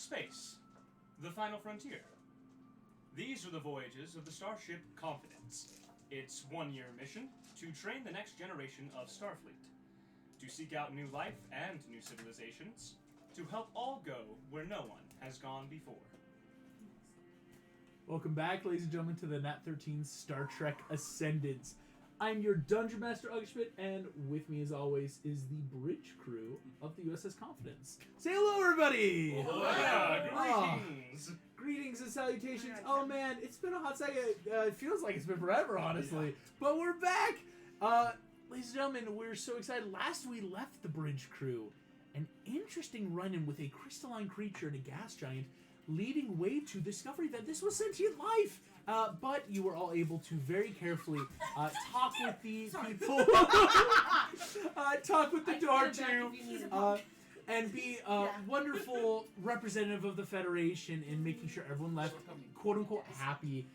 space, the final frontier. These are the voyages of the starship Confidence. Its one-year mission to train the next generation of Starfleet, to seek out new life and new civilizations, to help all go where no one has gone before. Welcome back, ladies and gentlemen, to the Nat 13 Star Trek Ascendance. I'm your Dungeon Master, Schmidt, and with me, as always, is the bridge crew of the USS Confidence. Say hello, everybody! Greetings! Greetings and salutations. Oh, man, it's been a hot second. It feels like it's been forever, honestly. Yeah. But we're back! Ladies and gentlemen, we're so excited. Last we left the bridge crew, an interesting run-in with a crystalline creature and a gas giant, leading way to discovery that this was sentient life. But you were all able to very carefully talk with the people, talk with the Dartu, and be a wonderful representative of the Federation in making sure everyone left quote-unquote happy.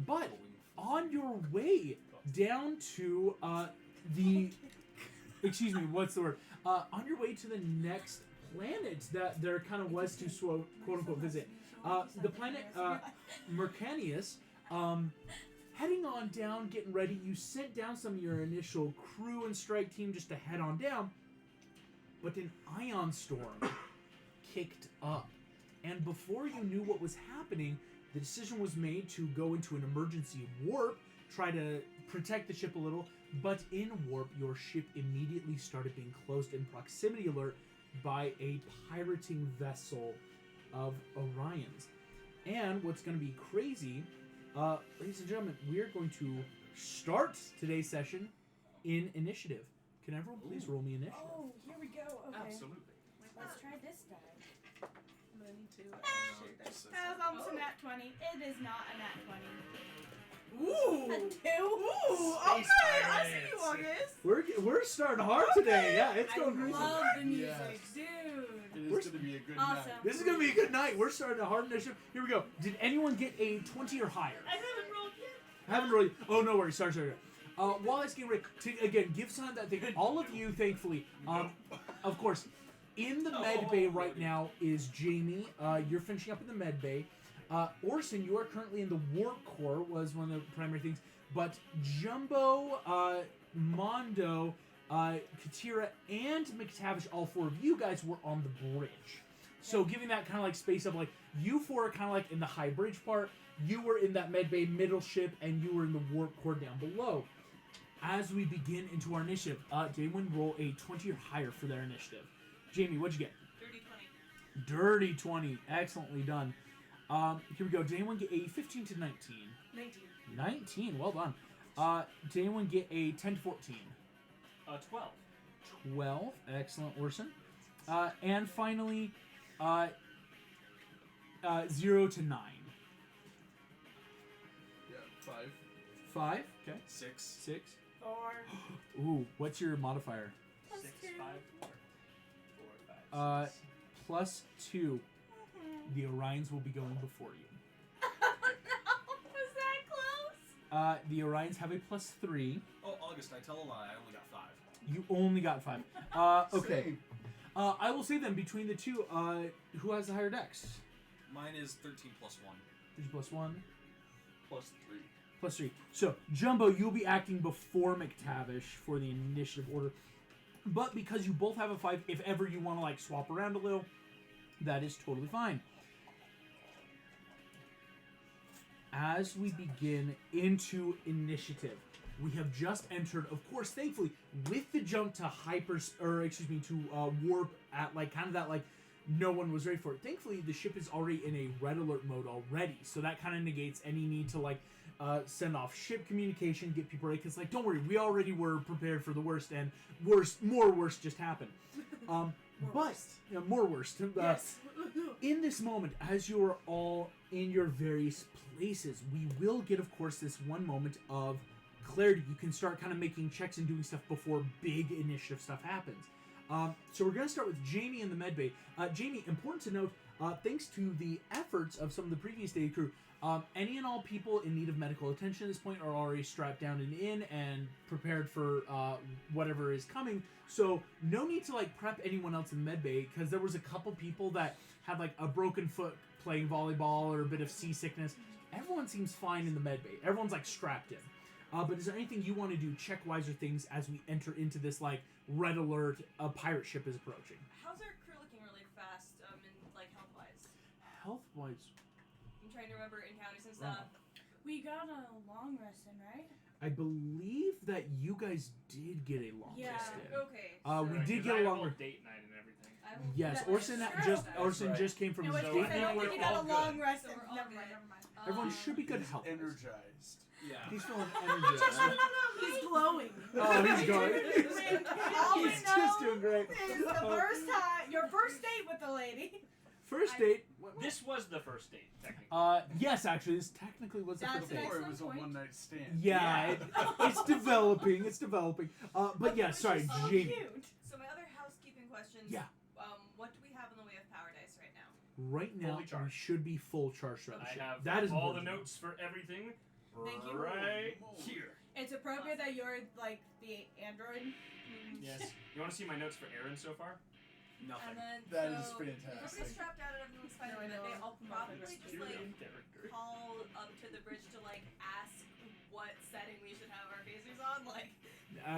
But on your way down to on your way to the next planet that there kind of was to quote-unquote visit, the planet Mercanius, heading on down, getting ready. You sent down some of your initial crew and strike team just to head on down, but an ion storm kicked up, and before you knew what was happening, the decision was made to go into an emergency warp, try to protect the ship a little, but in warp, your ship immediately started being closed in proximity alert by a pirating vessel of Orion's. And what's going to be crazy, ladies and gentlemen, we're going to start today's session in initiative. Can everyone please roll me initiative? Oh, here we go. Okay. Absolutely. Let's try this die. I'm gonna need to share this. That was almost a nat 20. It is not a nat 20. Ooh! A 2? Ooh! Okay, I see you, August! We're starting hard today. Yeah, it's going I crazy. love the music, Yes. dude. It is going to be a good Awesome. night. This is going to be a good night. We're starting a hard initiative. Here we go. Did anyone get a 20 or higher? I haven't rolled yet. Haven't really. Oh, no worries. Sorry. While I was getting ready to, again, give Son that thing. All of you, thankfully, of course, in the med bay right now is Jamie. You're finishing up in the med bay. Orson, you are currently in the warp core, was one of the primary things. But Jumbo, Mondo, Katira, and McTavish, all four of you guys were on the bridge. So giving that kind of like space of like, you four are kind of like in the high bridge part, you were in that med bay middle ship, and you were in the warp core down below. As we begin into our initiative, Damon roll a 20 or higher for their initiative. Jamie, what'd you get? Dirty 20. Excellently done. Here we go. Did anyone get a 15 to 19? 19. Well done. Did anyone get a 10 to 14? 12. 12. Excellent, Orson. And finally, 0 to 9. Yeah, 5. 5. Okay. 6. 6. 4. Ooh, what's your modifier? Plus 6, 2. 5, 4, 5, 6. Plus 2. The Orions will be going before you. Oh no! Was that close? The Orions have a plus 3. Oh, August, I tell a lie. I only got 5. You only got 5. Okay. Same. I will say then, between the two, who has the higher dex? Mine is 13 plus 1. There's plus 1. Plus 3. Plus 3. So, Jumbo, you'll be acting before McTavish for the initiative order. But because you both have a 5, if ever you want to like swap around a little, that is totally fine. As we begin into initiative, we have just entered, of course, thankfully, with the jump to warp at like kind of that like no one was ready for it. Thankfully, the ship is already in a red alert mode already, so that kind of negates any need to like send off ship communication, get people ready. Because like, don't worry, we already were prepared for the worst, and more worse just happened. More worst. Yes. In this moment, as you are all in your various places, we will get, of course, this one moment of clarity. You can start kind of making checks and doing stuff before big initiative stuff happens. So we're going to start with Jamie in the medbay. Jamie, important to note, thanks to the efforts of some of the previous day crew, Any and all people in need of medical attention at this point are already strapped down and in and prepared for whatever is coming. So no need to like prep anyone else in medbay because there was a couple people that had like a broken foot playing volleyball or a bit of seasickness. Everyone seems fine in the medbay. Everyone's like strapped in. But is there anything you want to do, check-wise or things, as we enter into this like red alert? A pirate ship is approaching. How's our crew looking really fast, in like health-wise? Health-wise. I'm trying to remember encounters and stuff. We got a long rest in, right? I believe that you guys did get a long Yeah. rest in. Okay. We Right, did 'cause get I a had longer. date night and everything. Yes, That Orson was just true. Orson Right. just came from No, his it's date okay. I night. don't think you got a long rest. So we're all Never good. mind, never mind. Everyone should be good health. Energized. Yeah. He's feeling energized. He's glowing. Oh, he's going. All we He's just know doing great. is the first time, your first date with the lady. First date. This was the first date, technically. Yes, actually, this technically was the That's first an date. Before it was a Excellent point. one-night stand. Yeah, it's developing. It's developing. But yeah, sorry, So Jamie. cute. So my other housekeeping questions. Yeah. What do we have in the way of power dice right now? Right now, Fully charged. we should be full charge throughout the I ship. have That is all the important. notes for everything Thank you. right here. It's appropriate that you're like the android. Yes. You want to see my notes for Aaron so far? And Nothing. then That so is Everybody's fantastic. strapped out and everyone's fine. No, I with it. know. They all probably Nothing's just You're like in character. call up to the bridge to like ask what setting we should have our phasers on. Like,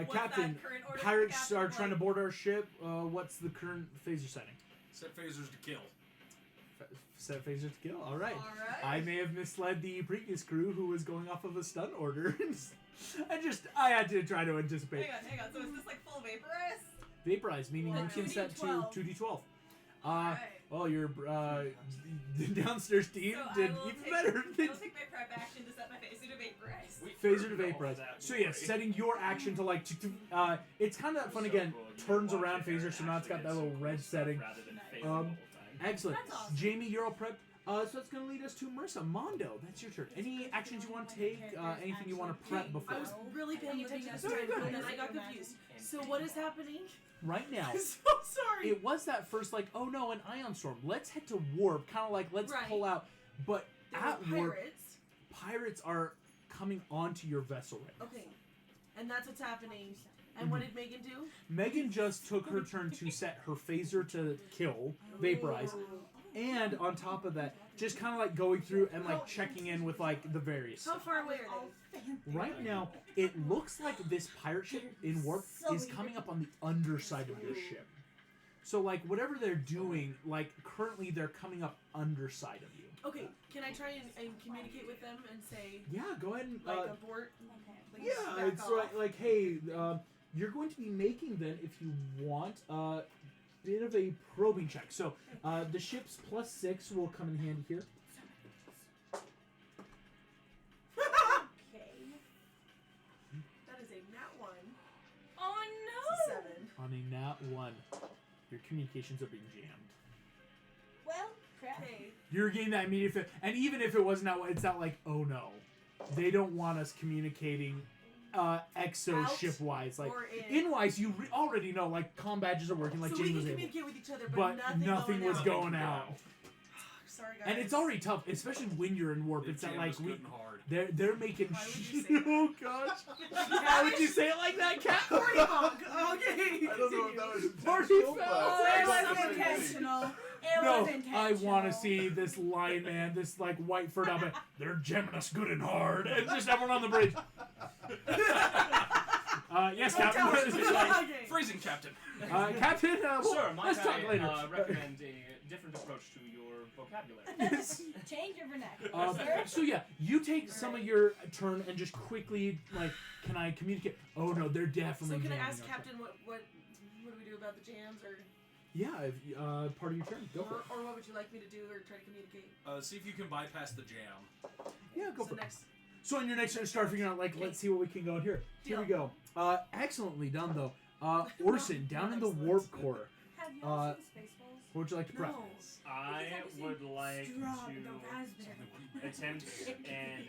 what's Captain, that current order? pirates Captain, are trying to like- board our ship. What's the current phaser setting? Set phasers to kill. Set phasers to kill. All right. All right. I may have misled the previous crew who was going off of a stun order. I had to try to anticipate. Hang on. So is this like full vaporize? Vaporize, meaning you Or can set to 2d12. 2d12. Alright. Well, your the downstairs team So did I will even take, better. I will take my prep action to set my phaser to vaporize. We Phaser to heard all vaporize. that, So don't yeah, worry. setting your action to like it's kind of that fun So again. cool. You Turns watch around it, Aaron phaser, so now it's got actually that did little some red cool stuff setting. rather than Nice. phasing the whole time. Excellent. That's awesome. Jamie, you're all prepped. So that's going to lead us to Marissa. Mondo, that's your turn. Any actions you want to take? Anything you want to prep before? I was really paying attention this Very time, good. and then I got confused. So what is happening? Right now, I'm so sorry. it was that first like, oh no, an ion storm. Let's head to warp. Kind of like let's Right. pull out. But There at were warp, pirates. pirates are coming onto your vessel right now. Okay, and that's what's happening. And what did Megan do? Megan just took her turn to set her phaser to kill, vaporize, and on top of that, just kind of like going through and like checking in with like the various How stuff. far away are they? Right now, it looks like this pirate ship in warp is coming up on the underside of your ship. So like whatever they're doing, like currently they're coming up underside of you. Okay, can I try and communicate with them and say Yeah, go ahead and like abort? Please yeah, back it's off. right. Like hey, you're going to be making then if you want bit of a probing check. So the ship's +6 will come in handy here. Okay. That is a nat 1. Oh It's a no! 7. On a nat 1, your communications are being jammed. Well, crap. Okay. You're getting that immediate fit, and even if it wasn't that way, it's not like, oh no, they don't want us communicating exo Out ship wise. Like or in. wise, you already know like comm badges are working, like so we Jamie can was able, communicate with each other, but nothing was out. going out. Sorry, guys. And it's already tough, especially when you're in warp. The It's not jam like was good and hard. they're making. Why would you say that? Oh gosh, how would you say it like that, Cat? Party honk. Okay. I don't know if that was Party intentional, foul. but- It was Somebody- intentional. It No, was intentional. I want to see this lion man, this like white fur up. They're jamming us good and hard, and just everyone on the bridge. Yes, Don't tell us. Captain. Okay. Phrasing, Captain. Captain, Sir, might let's talk I later. recommend a different approach to your vocabulary? Change your vernacular, sir. So yeah, you take some of your turn and just quickly like, can I communicate? Oh no, they're definitely. So can I jamming ask us. Captain what do we do about the jams, or Yeah, if, part of your turn. Go for it. or what would you like me to do, or try to communicate? See if you can bypass the jam. Yeah, go so for it. next. So in your next turn, start figuring out like, let's see what we can go in here. Here we go. Excellently done though. Orson down in the warp core. Have you Uh, seen Spaceballs? What would you like to prep? No. I would like Strong, to no raspberry. attempt an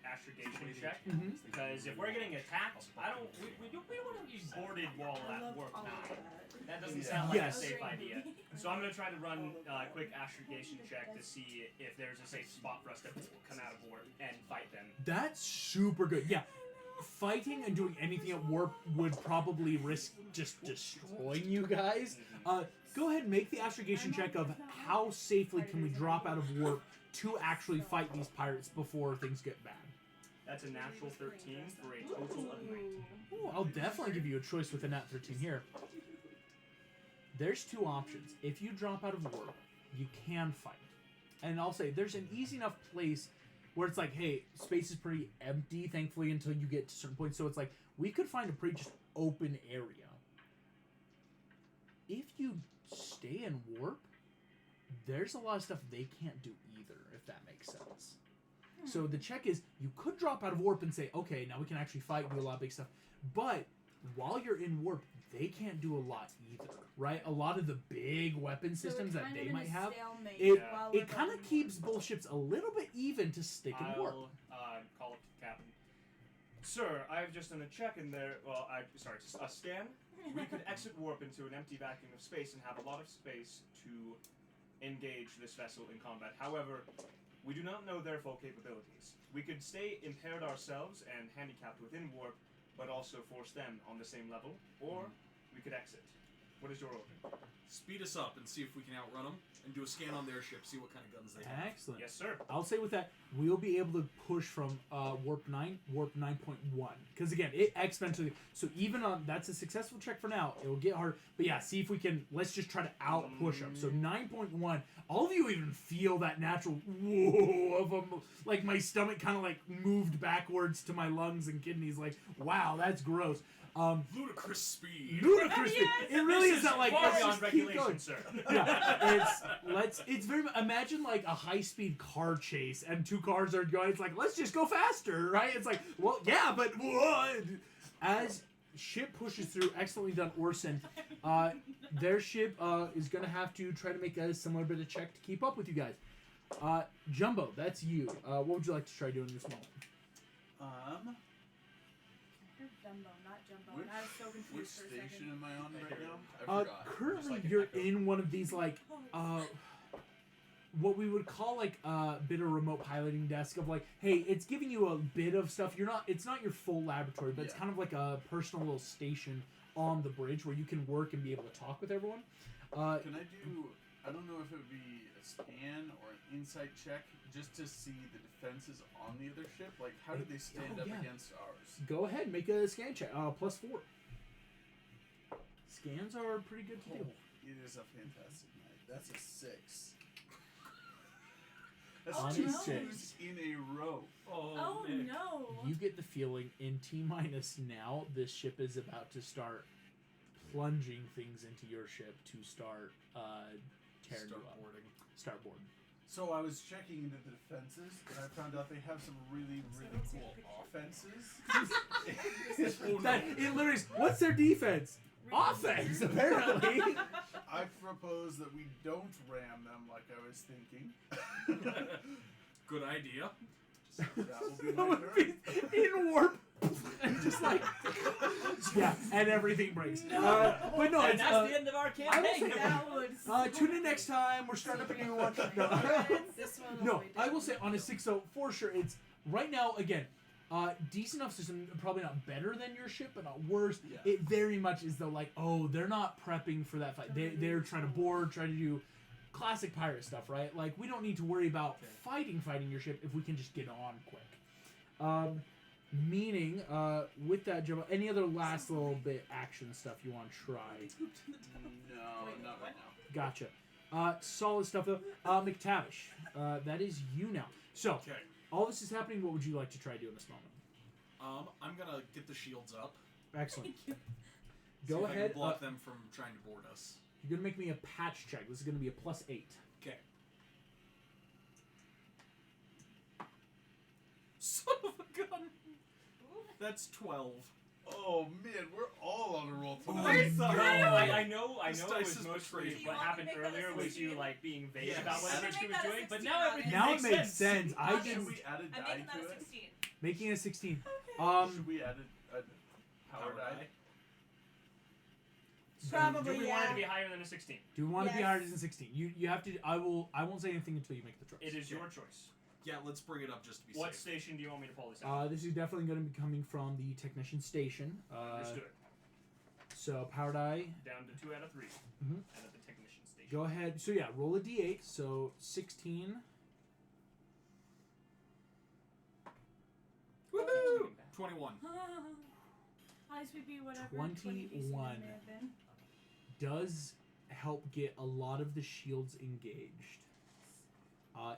astrogation check, Mhm. because if we're getting attacked, we don't want to use boarded while I at loved warp all of 9. that. That doesn't Yeah. sound like Yes. a safe idea. So I'm going to try to run a quick astrogation check to see if there's a safe spot for us to come out of warp and fight them. That's super good. Yeah. Fighting and doing anything at warp would probably risk just destroying you guys. Go ahead and make the astrogation check of how safely can we drop out of warp to actually fight these pirates before things get bad. That's a natural 13 for a total of 19. Ooh, I'll definitely give you a choice with a nat 13 here. There's two options. If you drop out of warp, you can fight. And I'll say there's an easy enough place where it's like, hey, space is pretty empty, thankfully, until you get to certain points. So it's like, we could find a pretty just open area. If you stay in warp, there's a lot of stuff they can't do either, if that makes sense. So the check is, you could drop out of warp and say, okay, now we can actually fight, do a lot of big stuff. But while you're in warp, they can't do a lot either, right? A lot of the big weapon systems that they might have, it kind of keeps both ships a little bit even to stick in warp. I'll call up to the captain. Sir, I've just done a check in there. Well, a scan. We could exit warp into an empty vacuum of space and have a lot of space to engage this vessel in combat. However, we do not know their full capabilities. We could stay impaired ourselves and handicapped within warp, but also force them on the same level, or we could exit. What is your order? Speed us up and see if we can outrun them, and do a scan on their ship, see what kind of guns they have. Excellent. Yes, sir. I'll say with that, we'll be able to push from warp 9, warp 9.1. Because again, it exponentially. So even on, that's a successful check for now. It'll get hard. But yeah, see if we can, let's just try to out push them. So 9.1, all of you even feel that natural whoa of them. Like my stomach kind of like moved backwards to my lungs and kidneys. Like, wow, that's gross. Ludicrous speed. Ludicrous speed. It really is not like, far let's beyond just keep regulation, going. sir. Yeah, it's very, imagine like a high-speed car chase and two cars are going, it's like, let's just go faster, right? It's like, well, yeah, but what? As ship pushes through, excellently done, Orson, their ship is going to have to try to make a similar bit of check to keep up with you guys. Jumbo, that's you. What would you like to try doing in this moment? Dumbo, not Jumbo. Which- And I was so Which confused for a station second. am I on right now? I forgot. Currently, Just like an you're echo. in one of these, like, what we would call, like, a bit of remote piloting desk of, like, hey, it's giving you a bit of stuff. It's not your full laboratory, but it's Yeah. kind of like a personal little station on the bridge where you can work and be able to talk with everyone. Can I do? I don't know if it would be a scan or an insight check just to see the defenses on the other ship. Like, how did they stand up yeah. against ours? Go ahead, make a scan check. +4. Scans are pretty good to do. It is a fantastic night. That's a 6. That's On two a twos in a row. Oh man. no! You get the feeling in T-minus now, this ship is about to start plunging things into your ship to start tearing you up. boarding. Start boarding. So I was checking into the defenses, and I found out they have some really, really cool offenses. That, it literally is, what's their defense? Offense, apparently. I propose that we don't ram them like I was thinking. Good idea. That will be That my would be turn. in warp. And just like, yeah, and everything breaks. But no, And it's, that's the end of our I will campaign. say- That would. tune in next time. We're starting up a new one. No, This one will no, be I will different. say on a 6-0 for sure. It's right now again. Decent enough system, probably not better than your ship, but not worse. Yeah. It very much is though like, oh, they're not prepping for that fight. They're trying to board, trying to do classic pirate stuff, right? Like we don't need to worry about fighting your ship if we can just get on quick. Meaning, with that, Jumbo, any other last little bit action stuff you want to try? No, not right now. Gotcha. Solid stuff though. McTavish, that is you now. So, Okay. all this is happening. What would you like to try doing this moment? I'm gonna get the shields up. Excellent. See Go if I can ahead. block them from trying to board us. You're gonna make me a patch check. This is gonna be a +8. Okay. Son of a gun. That's 12. Oh man, we're all on a roll Oh, tonight. no, I know This it dice was is mostly betrayed. what happened Do you want me to earlier make that a was you 16? like being vague Yes. about what I'm gonna Richie make was that a doing, but 16 now on everything it. Now makes it makes sense. I Should Should didn't. we add a I'm die making that to a it? 16. Making a 16. Should we add a power die? Probably, do we want it to yeah. be higher than a 16? Do we want to be Yes. higher than 16? You have to. I won't say anything until you make the choice. It is your choice. Yeah, let's bring it up just to be What safe. station do you want me to pull this out? This is definitely going to be coming from the technician station. Understood. So power die. Down to 2 out of 3. Mhm. And at the technician station. Go ahead. So yeah, roll a d8. So 16. Woohoo! 21. Hi, sweetie, whatever. 21. may have been. Does help get a lot of the shields engaged.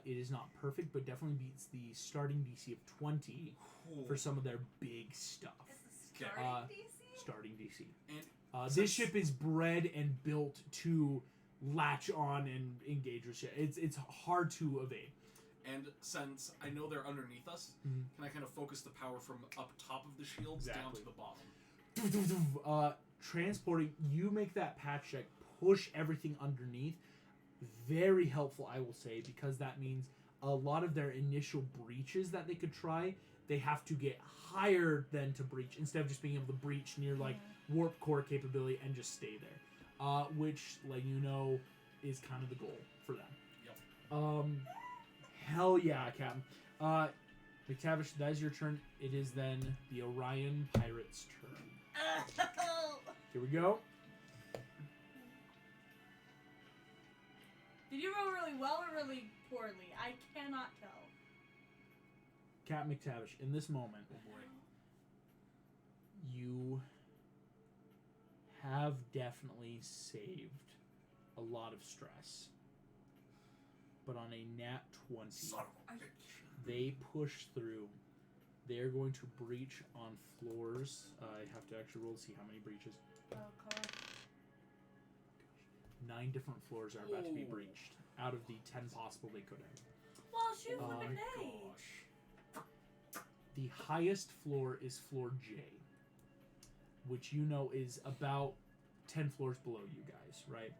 It is not perfect, but definitely beats the starting DC of 20 for some of their big stuff. It's the starting DC? Starting DC. And This ship is bred and built to latch on and engage with shit. It's hard to evade. And since I know they're underneath us, Mhm. can I kind of focus the power from up top of the shields down Exactly. to the bottom? Transporting, you make that patch check, push everything underneath. Very helpful, I will say, because that means a lot of their initial breaches that they could try, they have to get higher than to breach instead of just being able to breach near like warp core capability and just stay there. Which, like is kind of the goal for them. Yep. Hell yeah, Captain. McTavish, that is your turn. It is then the Orion Pirates' turn. Here we go. Did you roll really well or really poorly? I cannot tell. Captain McTavish, in this moment, Oh boy. you have definitely saved a lot of stress. But on a nat 20, they push through. They're going to breach on floors. I have to actually roll to see how many breaches. Oh, God. 9 different floors are about to be Oh. breached out of the 10 possible they could have. Well, shoot Oh with my a Gosh. The highest floor is floor J, which is about 10 floors below you guys, right?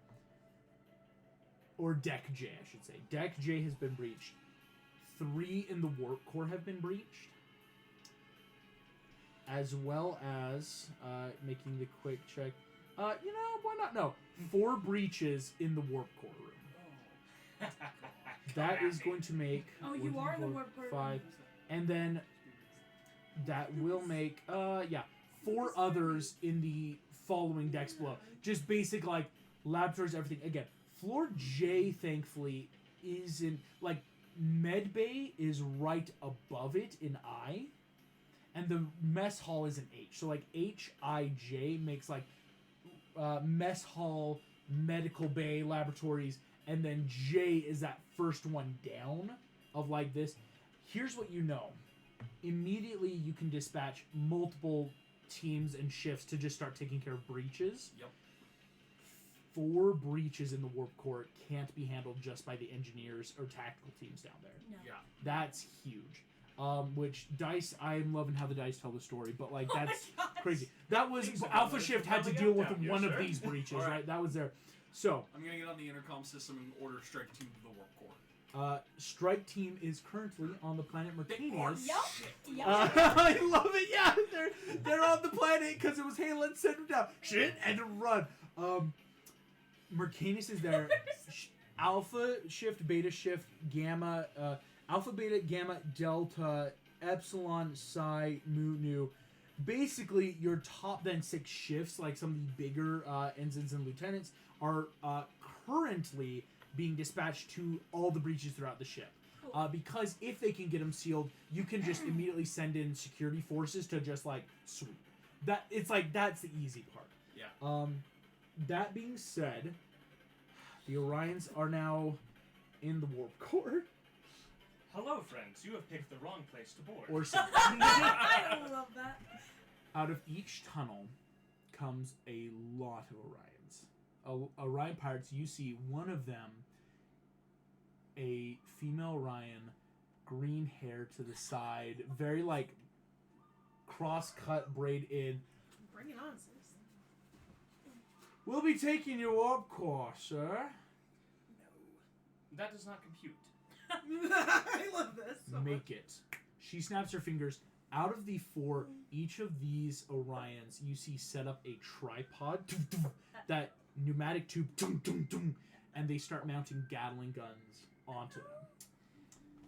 Or deck J, I should say. Deck J has been breached. 3 in the warp core have been breached. As well as making the quick check. Why not? No. 4 breaches in the warp core room. That is going to make. Oh, you 1, are in the 4, warp core room. 5. And then that will make 4 others in the following decks below. Just basic like laboratories, everything. Again, floor J thankfully is in like med bay is right above it in I, and the mess hall is in H. So like HIJ makes like mess hall, medical bay, laboratories, and then J is that first one down of like this. Here's what you know. Immediately you can dispatch multiple teams and shifts to just start taking care of breaches. Yep. 4 breaches in the warp core can't be handled just by the engineers or tactical teams down there. No. Yeah. That's huge. Which dice, I'm loving how the dice tell the story, but like that's crazy. That was Things Alpha are Shift had to coming deal up with down here, one of sir. these breaches, All right. right? That was there. So, I'm gonna get on the intercom system and order strike team to the warp core. Strike Team is currently on the planet Mercanius. Yep. Yep. I love it. Yeah, they're on the planet because it was hey, let's send them down. Shit and run. Mercanius is there. Alpha shift, beta shift, gamma, alpha, beta, gamma, delta, epsilon, psi, mu, nu. Basically, your top then 6 shifts, like some of the bigger ensigns and lieutenants, are currently being dispatched to all the breaches throughout the ship. Because if they can get them sealed, you can just immediately send in security forces to just like sweep. That's the easy part. Yeah. That being said, the Orions are now in the warp core Hello, friends. You have picked the wrong place to board. or something. I love that. Out of each tunnel comes a lot of Orions. Orion Pirates, you see one of them, a female Orion, green hair to the side, very like cross-cut braid in, Bring it on, sis. We'll be taking your warp core, sir. That does not compute. I love this. So Make it. She snaps her fingers. Out of the 4, each of these Orions, you see set up a tripod. That pneumatic tube. And they start mounting Gatling guns onto them.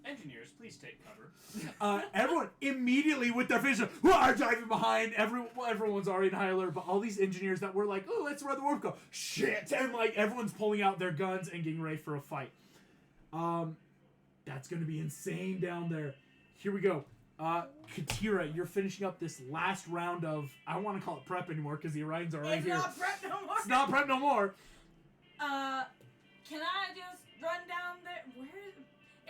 Engineers, please take cover. Everyone immediately with their faces are driving behind. Everyone's already in high alert, but all these engineers that were like, oh, let's run the warp core. Shit! And like everyone's pulling out their guns and getting ready for a fight. That's gonna be insane down there. Here we go. Katira, you're finishing up this last round of, I don't want to call it prep anymore because the Orions are right It's here. not prep no more. It's not prep no more. Can I just run down there? Where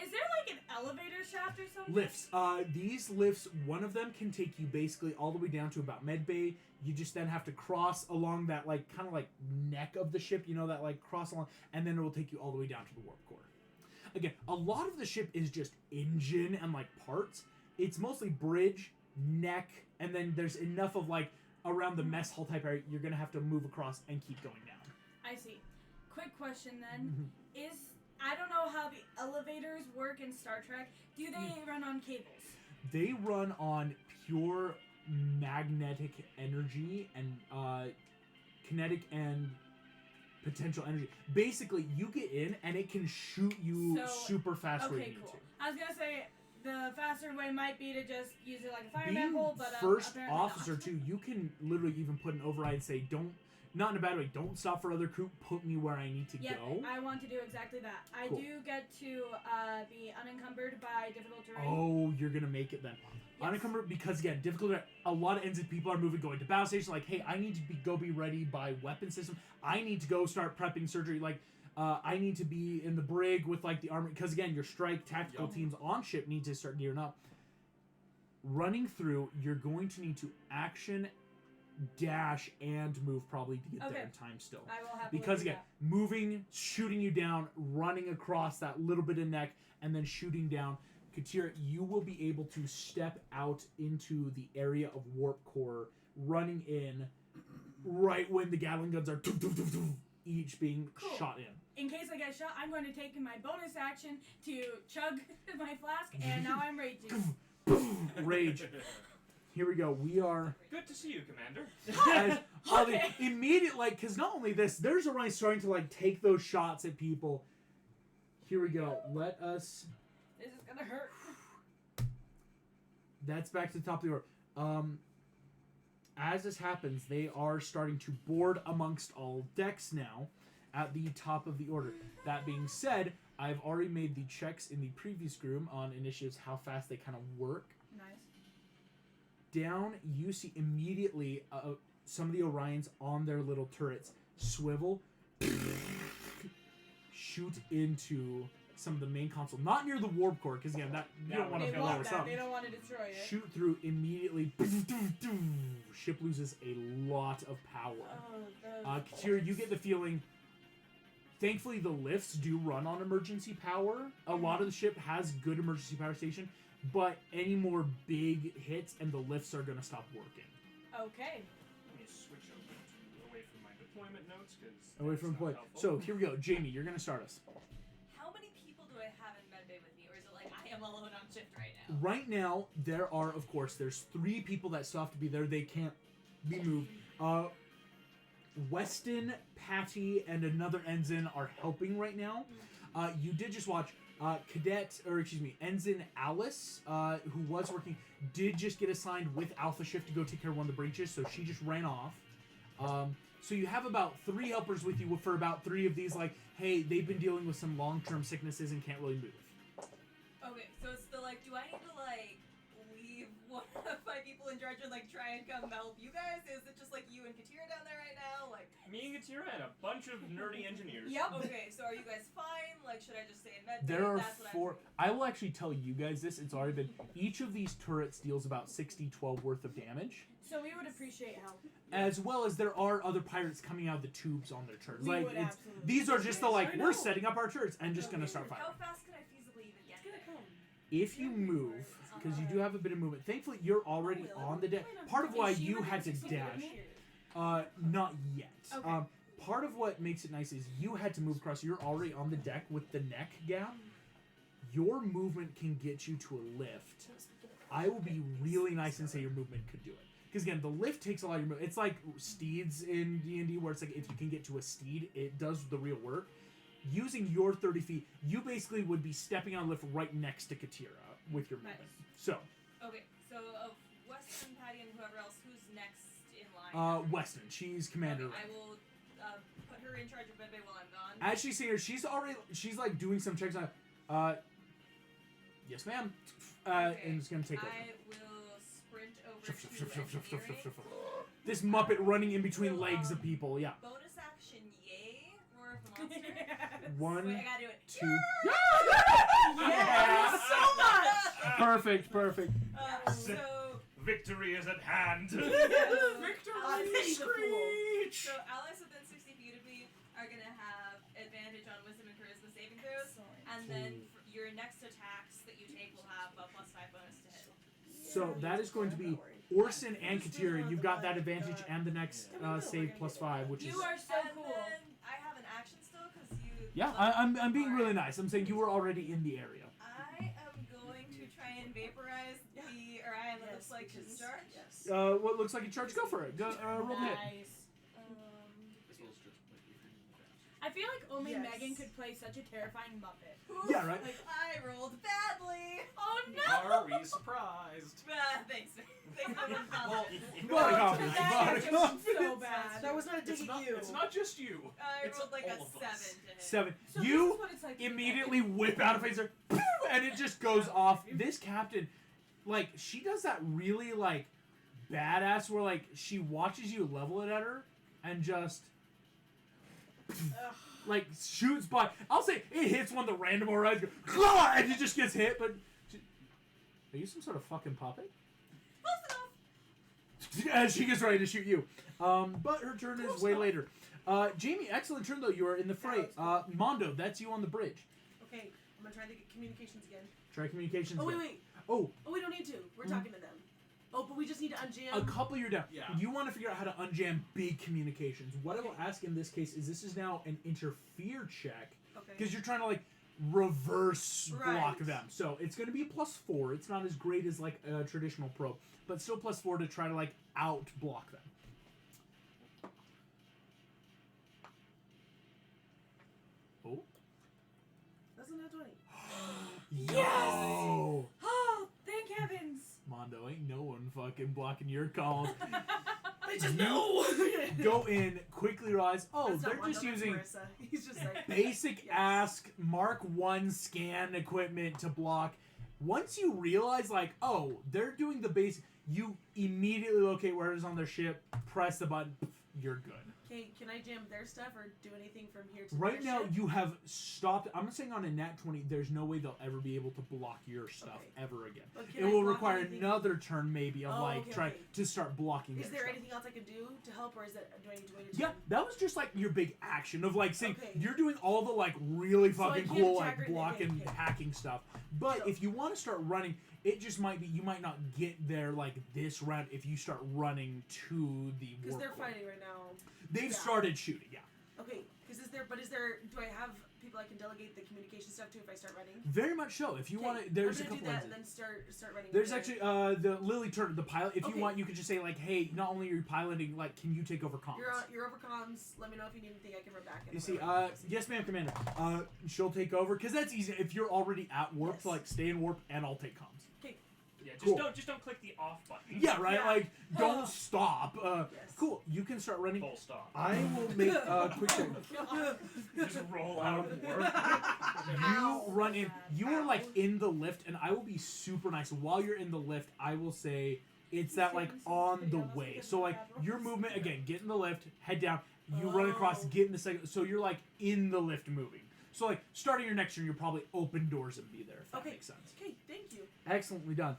is there like an elevator shaft or something? Lifts. These lifts, one of them can take you basically all the way down to about Medbay. You just then have to cross along that like kind of like neck of the ship, you know, that like cross along, and then it will take you all the way down to the warp core. Again, a lot of the ship is just engine and like parts. It's mostly bridge, neck, and then there's enough of like around the mess hall type area you're gonna have to move across and keep going down. I see. Quick question then. I don't know how the elevators work in Star Trek. Do they run on cables? They run on pure magnetic energy and kinetic and potential energy. Basically, you get in and it can shoot you super fast where you Okay, need cool. to. I was gonna say the faster way might be to just use it like a fireman Being pole, but first apparently officer not. too, you can literally even put an override and say, don't, not in a bad way, don't stop for other crew, put me where I need to Yep, go. I want to do exactly that. I Cool. do get to be unencumbered by difficult terrain. Oh, you're gonna make it then. Yes. Unencumbered, because again, difficult. A lot of ensign people are moving, going to battle station. Like, hey, I need to be ready by weapon system. I need to go start prepping surgery. Like, I need to be in the brig with like the armor. Because again, your strike tactical teams on ship need to start gearing up. Running through, you're going to need to action, dash, and move probably to get there in time still. I will happily Because do again, that. moving, shooting you down, running across that little bit of neck, and then shooting down. Katira, you will be able to step out into the area of warp core, running in right when the Gatling guns are each being shot in. In case I get shot, I'm going to take my bonus action to chug my flask, and now I'm raging. Rage. Here we go. We are Good to see you, Commander. as Okay. immediate, like, because not only this, there's Orion starting to like take those shots at people. Here we go. Let us. This is gonna hurt. That's back to the top of the order. As this happens, they are starting to board amongst all decks now at the top of the order. That being said, I've already made the checks in the previous room on initiatives, how fast they kind of work. Nice. Down, you see immediately some of the Orions on their little turrets swivel, shoot into some of the main console, not near the warp core, because again, that you don't want They to blow want us that. up. They don't want to destroy it. Shoot through immediately. Ship loses a lot of power. Oh, Katira, you get the feeling. Thankfully, the lifts do run on emergency power. A lot of the ship has good emergency power station, but any more big hits and the lifts are going to stop working. Okay. Let me switch over to away from my deployment notes because Away from point. So here we go. Jamie, you're going to start us. How many people do I have in medbay with me, or is it like I am alone on shift right now? Right now, there are, of course, there's 3 people that still have to be there. They can't be moved. Weston, Patty, and another ensign are helping right now. You did just watch Ensign Alice, who was working, did just get assigned with Alpha Shift to go take care of one of the breaches, so she just ran off. So you have about 3 helpers with you for about 3 of these, like, hey, they've been dealing with some long-term sicknesses and can't really move. Okay, so it's still like, do I need to like leave one of my people in charge and like try and come help you guys? Is it just like you and Katira down there right now? Like me and Katira and a bunch of nerdy engineers. Yep. Okay, so are you guys fine? Like, should I just stay in medbay? There are That's what 4. I will actually tell you guys this. It's already been. Each of these turrets deals about 60-12 worth of damage, So we would appreciate help. as well as there are other pirates coming out of the tubes on their turrets. We Like would it's, absolutely these are just the like I we're know. setting up our turrets and just gonna start firing. How fast can I feasibly even get there? If you move, because you do have a bit of movement. Thankfully, you're already on the deck. Part of why Is she you within had to 60 feet of dash. me? Not yet. Okay. Part of what makes it nice is you had to move across. You're already on the deck with the neck gap. Your movement can get you to a lift. I will be really nice and say your movement could do it. Because again, the lift takes a lot of your movement. It's like steeds in D&D where it's like if you can get to a steed, it does the real work. Using your 30 feet, you basically would be stepping on a lift right next to Katira with your movement. So. Okay, so of Weston, Patty, and whoever else, who's next in line? Weston. She's commander. Okay, I will put her in charge of Bebe while I'm gone. As she's seeing her, she's like doing some checks on. Yes, ma'am. Okay, And it's gonna take over. I will sprint over to engineering. This Muppet running in between legs of people. Yeah. Bonus action, yay! Roar of the monster. One, Wait, I gotta do it. 2. Yes, so much. Perfect. So Victory is at hand. Victory screech. So allies within 60 feet of me are gonna have advantage on Wisdom and Charisma saving throws, and then your next attacks that you take will have a +5 bonus to hit. So that is going to be Orson and Katira. You've got that advantage and the next save +5, which is. You are so And cool. then I have an action still because you. Yeah, I'm being really nice. I'm saying you were already in the area. I am going to try and vaporize the Orion that looks like his charge. Yes. What looks like a charge? Go for it. Go roll the hit. Nice. This was just like I feel like only Yes. Megan could play such a terrifying Muppet. Yeah, right. Like I rolled badly. Oh Are we surprised? Thanks. Thanks for the Well, Vote of confidence. That Vote of is confidence. so bad. That was not a dig it's at not, you. it's not just you. I It's rolled like a all of 7 us. to hit. 7. So this You is what it's like to be immediately whip out a phaser, and it just goes off. This captain, like, she does that really, like, badass where, like, she watches you level it at her and just, like, shoots by. I'll say it hits one of the random Orions, and it just gets hit, but. Are you some sort of fucking puppet? Close enough. As she gets ready to shoot you. But her turn is way later. Jamie, excellent turn, though. You are in the fray. Mondo, that's you on the bridge. Okay, I'm gonna try to get communications again. Try communications. Oh wait, again. wait. Oh, Oh, we don't need to. We're talking to them. Oh, but we just need to unjam. a couple you're down. Yeah. You want to figure out how to unjam big communications. What I will ask in this case is this is now an interfere check Okay. because you're trying to like reverse block Right. them. So it's going to be a +4. It's not as great as like a traditional probe, but still +4 to try to like out block them. Oh. That's not 20. Yo! Oh, thank heavens. Mondo, ain't no one fucking blocking your calls. I just know. Go in, quickly realize, oh, That's not they're Mondo, just that's using Marissa. He's just like basic Yes. ask Mark 1 scan equipment to block. Once you realize, like, oh, they're doing the basic, you immediately locate where it is on their ship, press the button, you're good. Okay, can I jam their stuff or do anything from here to Right their now, ship? you have stopped. I'm saying on a nat 20, there's no way they'll ever be able to block your stuff Okay. ever again. But It can I will block require anything? another turn, maybe, of Oh, like okay, trying okay. to start blocking. Is their there stuff. anything else I can do to help, or is it? Do I need to wait? Yeah, that was just like your big action of like saying Okay. you're doing all the like really So I fucking can't cool attack like or block anything, and okay. hacking stuff. But So- if you want to start running, it just might be you might not get there like this round if you start running to the Because they're warp core. fighting right now. They've Yeah. started shooting, yeah. Okay, because is there? Do I have people I can delegate the communication stuff to if I start running? Very much so. If you want to, there's a I'm gonna couple do that ways. and then start running. There's over actually there. the Lily Turner, the pilot. If you Okay. want, you could just say like, "Hey, not only are you piloting, like, can you take over comms?" You're over comms. Let me know if you need anything. I can run back. And You see, whatever. yes, ma'am, Commander. She'll take over because that's easy. If you're already at warp, Yes. like, stay in warp, and I'll take comms. Yeah, just Cool. don't click the off button. Yeah, right. Yeah. Like, don't Oh. stop. Yes. Cool. You can start running. Full stop. I will make a quick check. Just roll out of work. You run in. You are like in the lift, and I will be super nice. While you're in the lift, I will say it's that like on the way. So like your movement again, get in the lift, head down. You run across, get in the second. So you're like in the lift moving. So like starting your next turn, you'll probably open doors and be there. If that Okay. makes sense. Okay, thank you. Excellently done.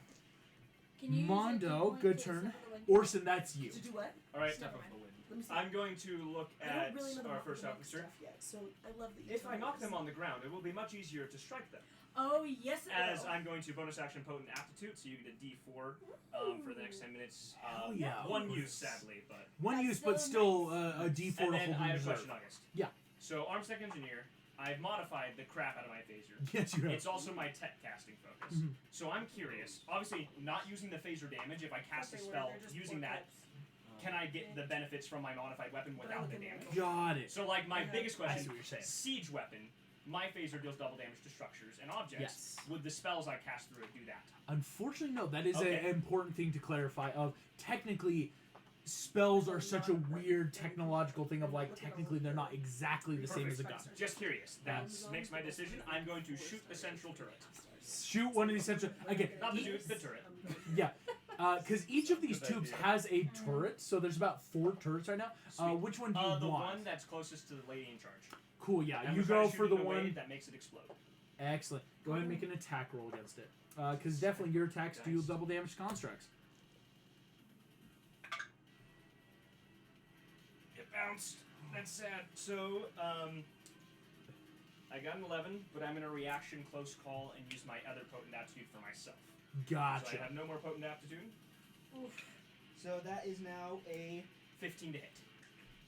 Can you use Mondo, your key point good to turn. step on the wind? Orson, that's you. To do what? All right. Step off the wind. Let me see. I'm going to look I at don't really know the our Mark first Mark officer. stuff yet, so I love that you If told I me knock this. them on the ground, it will be much easier to strike them. Oh, yes it As will. I'm going to bonus action Potent Aptitude, so you get a D4 for the next 10 minutes. Hell yeah. One use, sadly, but... One That's use, but still still a D4 And to then hold I in have a reserve. question, August. Yeah. So, Armstech Engineer, I've modified the crap out of my phaser. Yes, you have. It's also my tech casting focus. Mhm. So I'm curious, obviously not using the phaser damage, if I cast a Thought they were, spell they're just using that, can I get the benefits from my modified weapon without the damage? Got it. So like my biggest I question, see what you're saying. siege weapon, my phaser deals double damage to structures and objects. Yes. Would the spells I cast through it do that? Unfortunately, no. That is Okay. an important thing to clarify. Of technically, spells are such a weird technological thing. Of like, technically, they're not exactly the same as a gun. Just curious. That makes my decision. I'm going to shoot the central turret. Shoot one of these central. Again, Not the dude, the turret. yeah. Because each of these tubes has a turret, so there's about 4 turrets right now. Sweet. Which one do you The want? one that's closest to the lady in charge. Cool, yeah. I'm You gonna try go to for shoot the it in a way one. that makes it explode. Excellent. Go ahead and make an attack roll against it. Because definitely your attacks deal Nice. double damage to constructs. It bounced. That's sad. So, I got an 11, but I'm in a reaction close call and use my other potent aptitude for myself. Gotcha. So I have no more potent aptitude. So that is now a 15 to hit.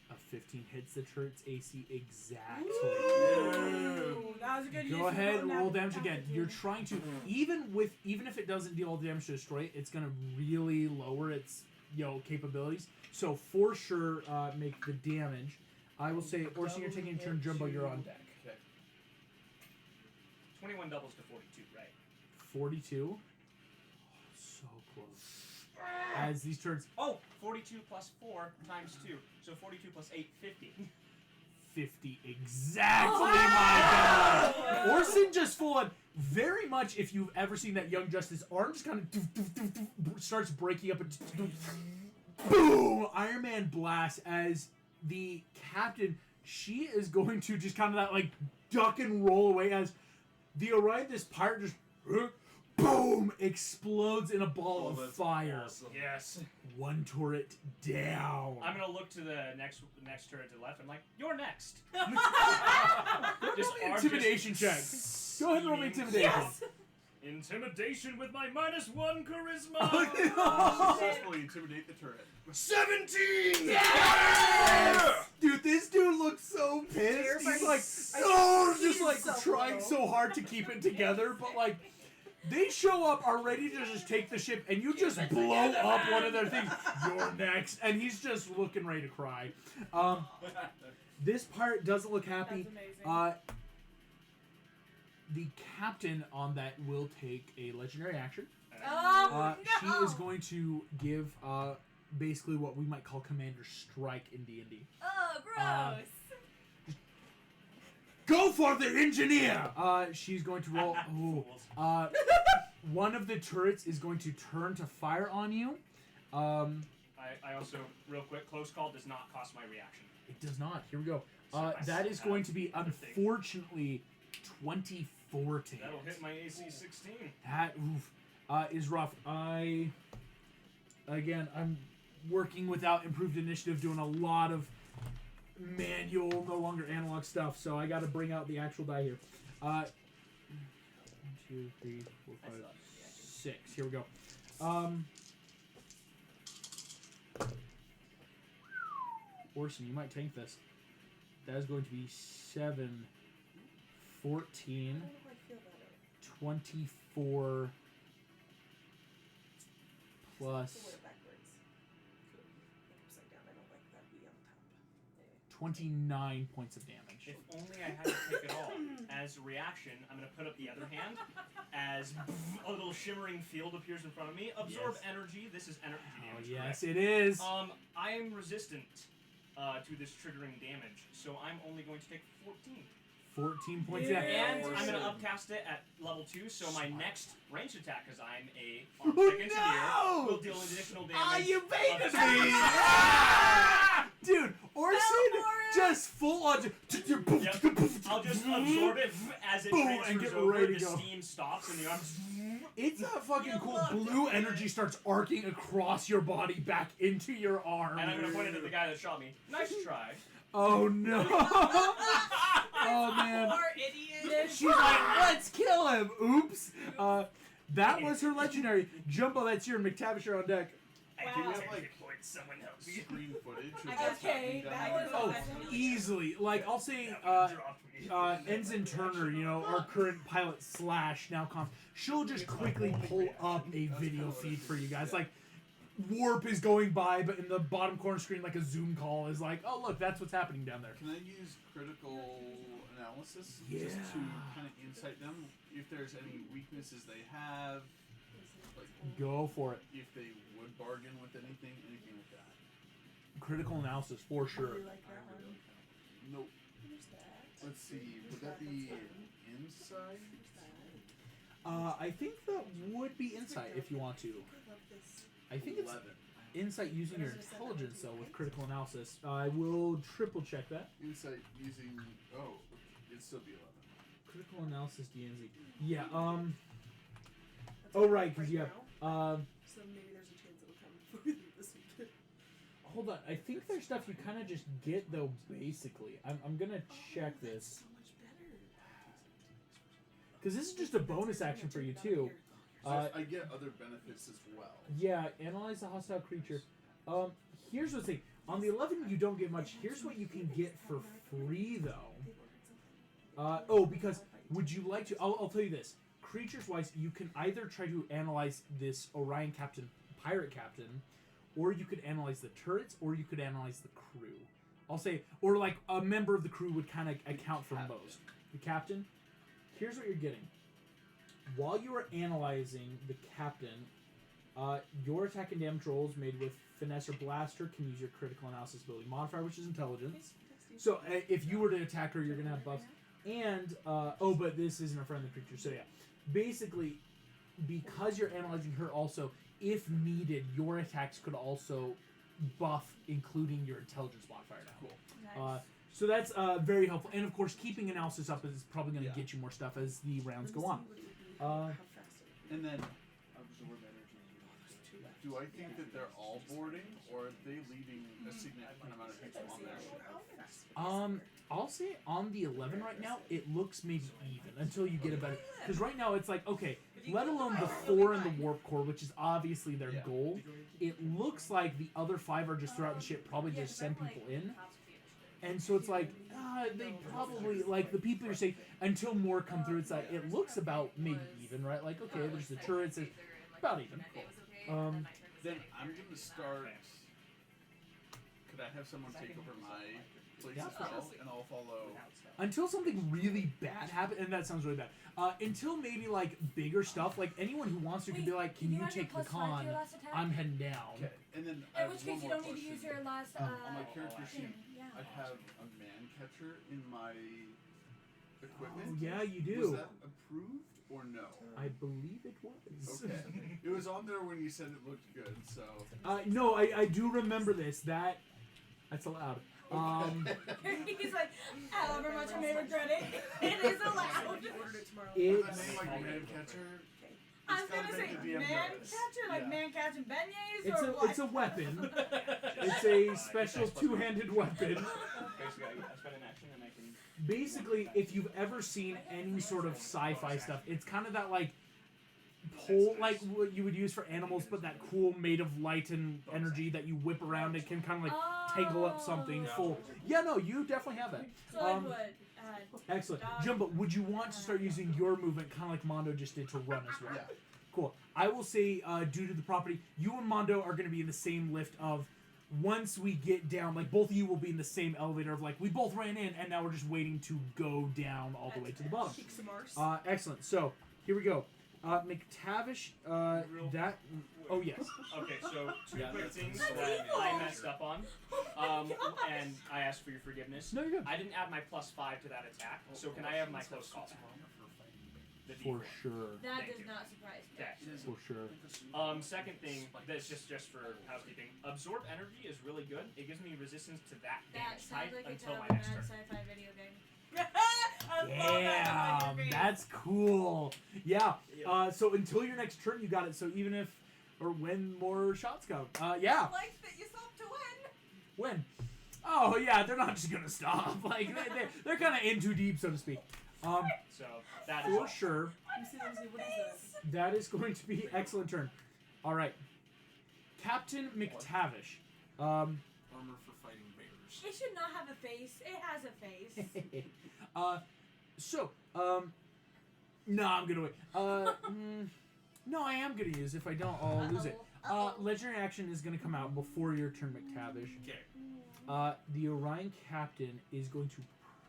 A 15 hits the turret's AC exactly. Ooh, that was a good use Go of ahead, potent roll damage again. aptitude. You're trying to even if it doesn't deal all the damage to destroy it, it's gonna really lower its capabilities. So for sure, make the damage. I will say, Orson, you're taking a turn. Jumbo, you're on deck. Okay. 21 doubles to 42, right? 42. So close. As these turrets, Oh, 42 plus 4 times 2. So 42 plus 8, 50. 50 exactly, my god! Orson just full on, very much if you've ever seen that Young Justice arm just kind of starts breaking up and boom! Iron Man blast as the captain, she is going to just kind of that like duck and roll away as the Orion, this pirate just boom, explodes in a ball of that's fire. awesome. Yes. One turret down. I'm gonna look to the next turret to the left. I'm like, you're next. Just Intimidation check. Go ahead and roll me intimidation. Yes! Intimidation with my -1 charisma. Successfully intimidate the turret. 17. Yes! Dude, this dude looks so pissed. Terrifying. He's like, I no, see just like himself, trying though. so hard to keep it together, but like. They show up, are ready to just take the ship, and you just blow up one of their things. You're next, and he's just looking ready to cry. This pirate doesn't look happy. That's amazing. The captain on that will take a legendary action. Oh, She no! is going to give basically what we might call Commander Strike in D&D. Oh, gross. Go for the engineer! She's going to roll. Oh, one of the turrets is going to turn to fire on you. I also, real quick, close call does not cost my reaction. It does not. Here we go. So I That is going to be, other thing. unfortunately, 24 to hit. That'll hit my AC 16. That is rough. I'm working without improved initiative, doing a lot of manual, no longer analog stuff, so I got to bring out the actual die here. 1, 2, 3, 4, 5, 6. Here we go. Orson, you might tank this. That is going to be 7, 14, 24 plus 29 points of damage. If only I had to take it all. As a reaction, I'm going to put up the other hand as a little shimmering field appears in front of me. Absorb Yes. energy. This is energy Oh, damage. yes, correct? it is. I am resistant to this triggering damage, so I'm only going to take 14. 14 points Yeah. of And damage. I'm going to upcast it at level 2, so my next ranged attack, because I'm a Oh, armed engineer, no! will deal additional damage. Ah, you baited of me! 6. Ah! Dude, Orson for it! just full on. Yep. I'll just absorb it as it Boom, and transfers get over, ready to the go. steam stops, and the arms... It's not fucking You cool. loved Blue it. energy starts arcing across your body back into your arm. And I'm going to point it at the guy that shot me. Nice try. Oh no! Oh man! Poor idiot. She's like, let's kill him. Oops. That was her legendary. Jumbo, that's your McTavish are on deck. I Wow. do Have, have like, someone help me. Screen footage. Of Okay, what's happening that down was there? Oh, awesome. easily. Like I'll say, Ensign Turner, you know, our current pilot / now conf, she'll just quickly pull up a video feed for you guys. Like, warp is going by, but in the bottom corner screen, like a Zoom call is like, oh look, that's what's happening down there. Can I use critical analysis Yeah. just to kind of insight them if there's any weaknesses they have, like Go for it. if they would bargain with anything like that? Critical analysis for sure. You like that one? Nope. Who's that? Let's see. Would that be inside? I think that would be insight if you want to. I love this. I think it's 11. insight using your intelligence though with critical analysis. I will triple check that. Insight using. Oh, it'd still be 11. Critical analysis DNZ. Yeah. Oh right, because you have. So maybe there's a chance it'll come before we leave this weekend. Hold on. I think there's stuff you kind of just get though. Basically, I'm gonna check this So much better. because this is just a bonus action for you too. So I get other benefits as well. Yeah, analyze a hostile creature. Here's the thing. On the 11, you don't get much. Here's what you can get for free, though. Oh, because would you like to? I'll tell you this. Creatures-wise, you can either try to analyze this Orion Captain, Pirate Captain, or you could analyze the turrets, or you could analyze the crew. I'll say, or like a member of the crew would kind of account for most. The captain. Here's what you're getting. While you are analyzing the captain, your attack and damage rolls made with finesse or blaster can use your critical analysis ability modifier, which is intelligence. So if you were to attack her, you're gonna have buffs. And oh, but this isn't a friendly creature. So yeah, basically, because you're analyzing her, also, if needed, your attacks could also buff, including your intelligence modifier now. Cool. Nice. So that's very helpful. And of course, keeping analysis up is probably going to get you more stuff as the rounds go on. And then, do I think that they're all boarding, or are they leaving a significant amount of people on their ship? I'll say on the 11 right now, it looks maybe even until you get a better. Because right now it's like, okay, let alone the 4 in the warp core, which is obviously their goal. It looks like the other 5 are just throughout the ship, probably just send people in. And so it's like, they probably, like, the people you're saying, until more come through, it's like, it looks about maybe even, right? Like, okay, there's the turrets, it's about even. Then I'm gonna start. Could I have someone take over my place as well, and I'll follow? Until something really bad happens, and that sounds really bad. Until maybe, like, bigger stuff, like, anyone who wants to can be like, can you add your take the +5 to con? your last attack? I'm heading down. Okay, and then I In have which one case you more don't need to question. use your last. On my character sheet, thing. Yeah. I have a man catcher in my equipment. Oh, yeah, you do. Was that approved or no? I believe it was. Okay. It was on there when you said it looked good, so. No, I do remember this. That's allowed. He's like, however much I may regret it, it is allowed. Ordered it tomorrow. With It's a name like man catcher. I was gotta gonna make say the DM man nervous. catcher, like Yeah. man catching beignets, or what? it's a weapon. It's a special two-handed weapon. Basically, I spend an action and I can. Basically, if you've ever seen any sort of sci-fi stuff, it's kind of that like pole, like what you would use for animals, but that cool made of light and energy that you whip around. It can kind of like tangle up something full. Yeah, no, you definitely have that. So I would Excellent. Jumbo, would you want to start using your movement kind of like Mondo just did to run as well? Yeah. Cool. I will say, due to the property, you and Mondo are going to be in the same lift of once we get down, like both of you will be in the same elevator of like, we both ran in and now we're just waiting to go down all the way to the bottom. Kick some arse. Excellent. So, here we go. McTavish, that... Oh, yes. Okay, so two Yeah, quick that's things so that evil. I messed up on, Oh my and I ask for your forgiveness. No, you're good. I didn't add my +5 to that attack, so can I have my close call? The For D4. sure. That Thank does you. not surprise me. Okay. For sure. Second thing, that's just for housekeeping. Absorb energy is really good. It gives me resistance to that That damage sounds type like a until kind my of a next mad turn. sci-fi video game. I love that Damn, on your face. that's cool. Yeah. So until your next turn, you got it. So even if or when more shots come, yeah. Like that you stopped to win. When? Oh yeah, they're not just gonna stop. Like they're kind of in too deep, so to speak. So that is For all. sure, Let me see. What is that? that is going to be excellent turn. All right, Captain McTavish. Armor for fighting bears. It should not have a face. It has a face. No, I'm gonna wait. No, I am gonna use. If I don't, I'll lose it. Legendary action is gonna come out before your turn, McTavish. Okay. The Orion Captain is going to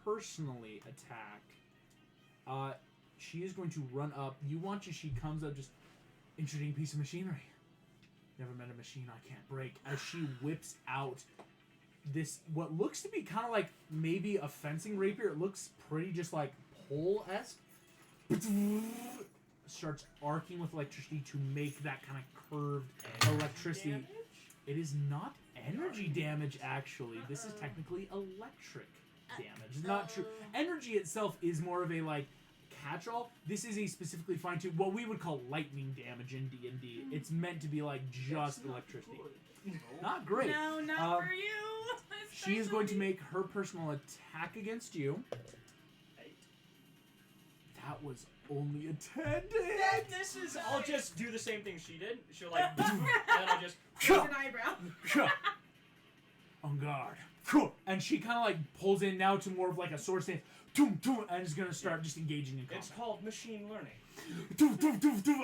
personally attack. She is going to run up. You watch as she comes up, just interesting piece of machinery. Never met a machine I can't break. As she whips out this, what looks to be kind of like maybe a fencing rapier. It looks pretty just like pole-esque. Starts arcing with electricity to make that kind of curved electricity. Damage? It is not energy damage, actually. This is technically electric damage. Not true. Energy itself is more of a like catch-all. This is a specifically fine-tuned, what we would call lightning damage in D&D. It's meant to be like just electricity. Not great. No, not for you. She is going to make her personal attack against you. 8. That was only a 10 to Yeah, hit. this is. I'll just do the same thing she did. She'll like, and I'll just. Raise an eyebrow. On guard. And she kind of like pulls in now to more of like a sword stance. And is going to start just engaging in combat. It's called machine learning.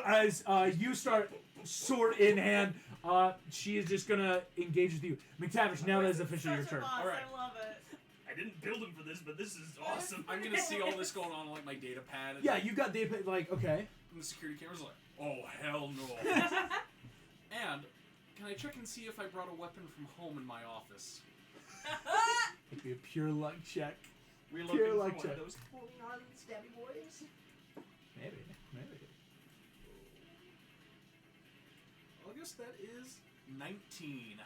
As you start sword in hand, she is just going to engage with you. McTavish, now that is officially your turn. Boss, Alright. I love it. I didn't build him for this, but this is awesome. I'm gonna see all this going on like my data pad. And Yeah, you got the like, okay. And the security camera's like, oh hell no. And can I check and see if I brought a weapon from home in my office? It'd be a pure luck check. We're Pure looking for luck one check. of those. Holding on, stabby boys. Maybe. Well, I guess that is 19.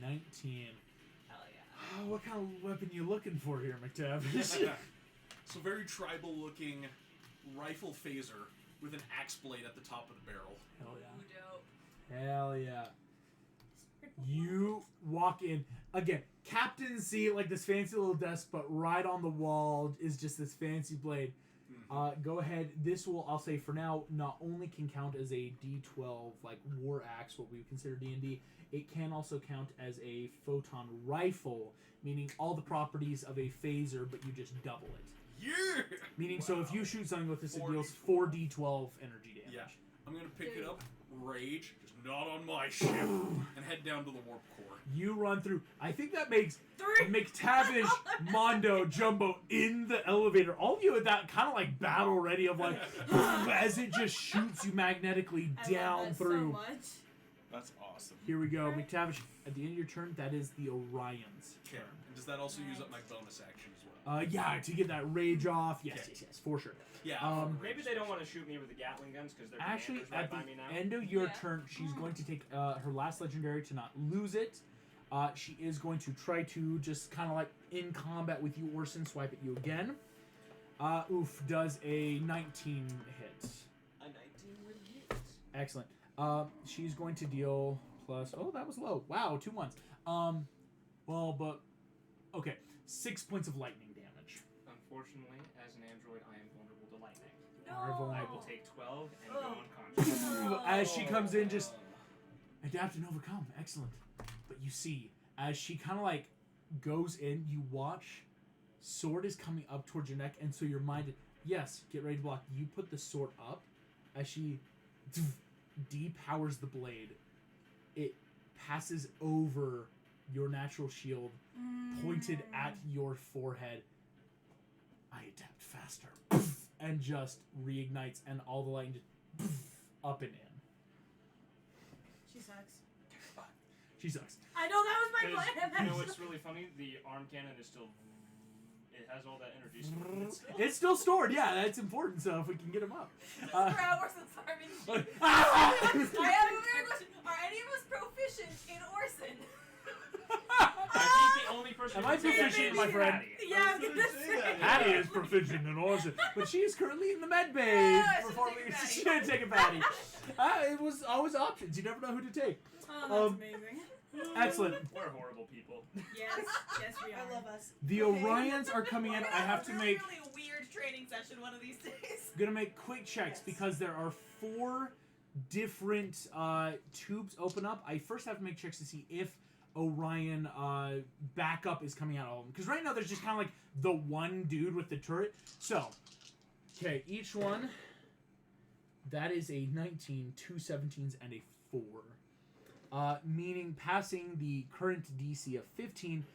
19. Hell yeah. Oh, what kind of weapon you looking for here, McTavish? So very tribal looking rifle phaser with an axe blade at the top of the barrel. Hell yeah. Ooh, dope. Hell yeah. You walk in. Again, captains see like this fancy little desk, but right on the wall is just this fancy blade. Go ahead. This will, I'll say for now, not only can count as a D12, like war axe, what we would consider D&D, it can also count as a photon rifle, meaning all the properties of a phaser, but you just double it. Yeah! Meaning, so if you shoot something with this, it 4d12. deals 4d12 energy damage. Yeah. I'm gonna pick it up, rage, just not on my ship, and head down to the warp core. You run through. I think that makes 3. McTavish, Mondo, Jumbo in the elevator. All of you at that kind of like battle ready of like, as it just shoots you magnetically I love down that through. So much. That's awesome. Here we go, McTavish. At the end of your turn, that is the Orion's Okay. turn. And does that also use up my bonus action as well? Yeah, to get that rage off. Yes, Okay. yes, for sure. Yeah. Maybe they don't want to shoot me with the Gatling guns because they're Actually, commanders right at by the me now. end of your Yeah. turn, she's going to take her last legendary to not lose it. She is going to try to just kind of like in combat with you, Orson, swipe at you again. Does a 19 hit. A 19 would hit. Excellent. She's going to deal plus. Oh, that was low. Wow, 2 ones. Okay, 6 points of lightning damage. Unfortunately, as an android, I am vulnerable to lightning. No. I will take 12 and go unconscious. As she comes in, just adapt and overcome. Excellent. But you see, as she kind of like goes in, you watch. Sword is coming up towards your neck, and so your mind. Yes, get ready to block. You put the sword up. As she depowers the blade, it passes over your natural shield, pointed at your forehead. I adapt faster, and just reignites, and all the light just up and in. She sucks. She sucks. I know that was my Because, plan. you know what's really funny? The arm cannon is still. It has all that energy stored in it still. It's still stored. Yeah, that's important. So if we can get them up. This is where Orson's farming. Ah! I have a weird question. Are any of us proficient in Orson? I think the only person Am who I can say that proficient, is my friend? Patty. Yeah, I was gonna say. Hattie is proficient in Orson, but she is currently in the med bay Yeah, I should performing. take a Patty. She should take a Patty. It was always options. You never know who to take. Oh, that's amazing. Excellent. We're horrible people. Yes, yes we are. I love us. The Orions are coming in. I have to make really weird training session one of these days. gonna make quick checks because there are 4 different tubes open up. I first have to make checks to see if Orion backup is coming out of them. Because right now there's just kind of like the one dude with the turret. So, okay, each one, that is a 19, 2 17s, and a 4. Meaning passing the current DC of 15,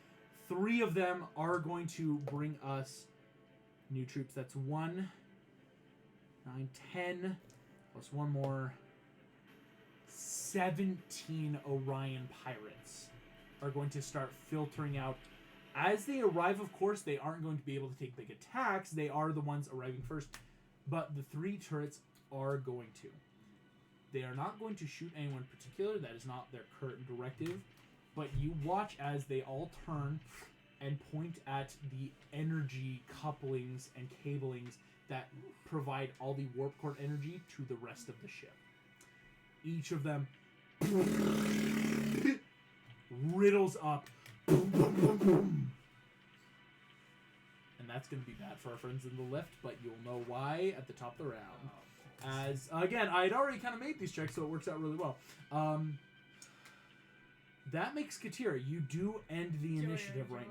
3 of them are going to bring us new troops. That's 1, 9, 10, plus 1 more. 17 Orion Pirates are going to start filtering out. As they arrive, of course, they aren't going to be able to take big attacks. They are the ones arriving first. But the 3 turrets are going to. They are not going to shoot anyone in particular. That is not their current directive. But you watch as they all turn and point at the energy couplings and cablings that provide all the warp core energy to the rest of the ship. Each of them riddles up. And that's going to be bad for our friends in the lift, but you'll know why at the top of the round. As, again, I had already kind of made these checks, so it works out really well. That makes Katira. You do end the initiative right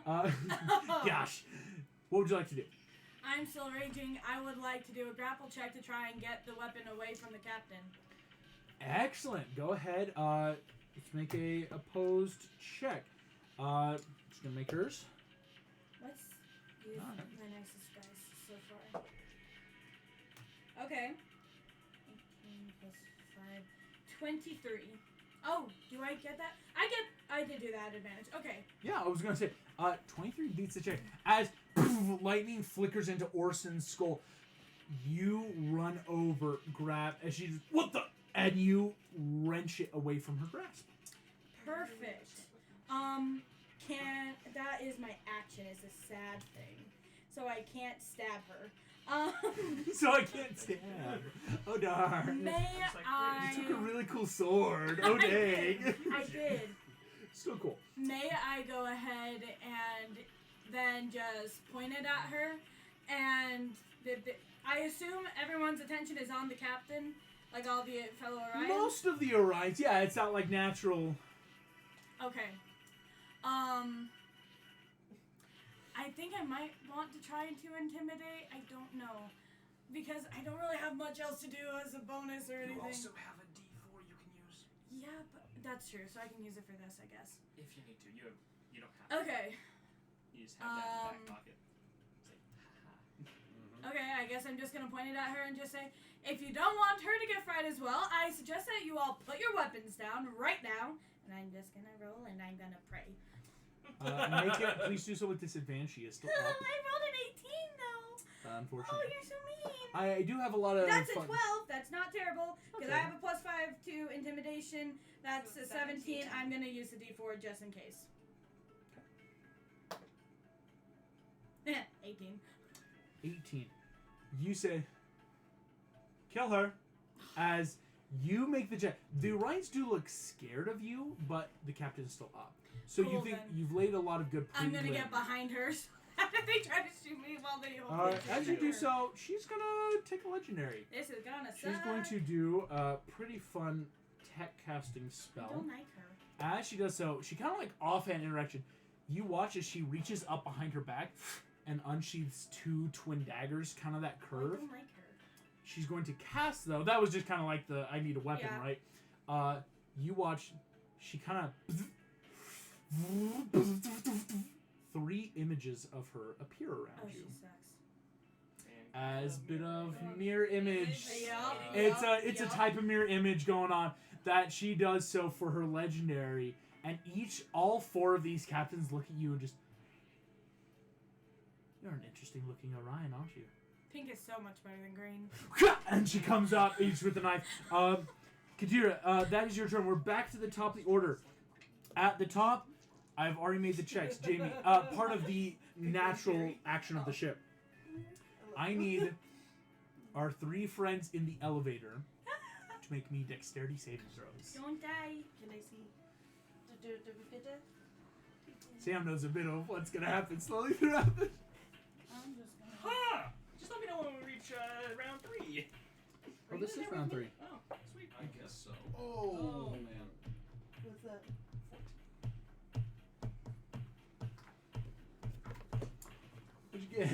now. Gosh. What would you like to do? I'm still raging. I would like to do a grapple check to try and get the weapon away from the captain. Excellent. Go ahead. Let's make a opposed check. Just gonna make hers. Let's use Alright. my nicest guys so far. Okay. 18 plus 5. 23. Oh, do I get that? I did do that advantage. Okay. Yeah, I was gonna say. 23 beats the check. As lightning flickers into Orson's skull, you run over, grab, as she just, what the? And you wrench it away from her grasp. Perfect. That is my action. Is a sad thing, so I can't stab her. So I can't stab. Oh darn. May I? You took a really cool sword. Oh dang. I did. Still cool. May I go ahead and then just point it at her, and I assume everyone's attention is on the captain, like all the fellow Orions? Most of the Orions, yeah, it's not like natural. Okay. I think I might want to try to intimidate. I don't know. Because I don't really have much else to do as a bonus or anything. You also have a D4 you can use. Yeah, but that's true, so I can use it for this, I guess. If you need to, you don't have to. Okay. You just have that in the back pocket. It's like, haha. Okay, I guess I'm just gonna point it at her and just say, if you don't want her to get fried as well, I suggest that you all put your weapons down right now, and I'm just gonna roll and I'm gonna pray. Make it, please do so with disadvantage. She is still I up. rolled an 18 though. Oh, Unfortunately. you're so mean. I do have a lot of That's a fun. 12. That's not terrible. Because Okay. I have a plus 5 to intimidation. That's So a 17. 17. I'm gonna use the D4 just in case. 18. 18. You say, kill her. As you make the check. The Orions do look scared of you, but the captain's still up. So you Cool, think then. you've laid a lot of good I'm pre gonna get behind her after they try to shoot me while they hold me. As you do so, she's gonna take a legendary. This is gonna suck. She's going to do a pretty fun tech casting I spell. don't like her. As she does so, she kind of like offhand interaction. You watch as she reaches up behind her back and unsheaths 2 twin daggers, kind of that I curve. don't like her. She's going to cast though. That was just kind of like the I need a weapon, Yeah. right? You watch. She kind of 3 images of her appear around Oh, you. she sucks. As bit of mirror image. Yup. It's a type of mirror image going on that she does so for her legendary, and all 4 of these captains look at you and just, you're an interesting looking Orion, aren't you? Pink is so much better than green. And she comes up each with the knife. Katira, that is your turn. We're back to the top of the order. At the top, I've already made the checks. Jamie, part of the natural action of the ship. I need our 3 friends in the elevator to make me dexterity saving throws. Don't die. Can I see? we get to? Sam knows a bit of what's gonna happen slowly throughout this. I'm just gonna. Ha! Just let me know when we reach round 3. Oh, this is round 3. Oh, sweet. I guess so. Oh. Man. What's that? What'd you get?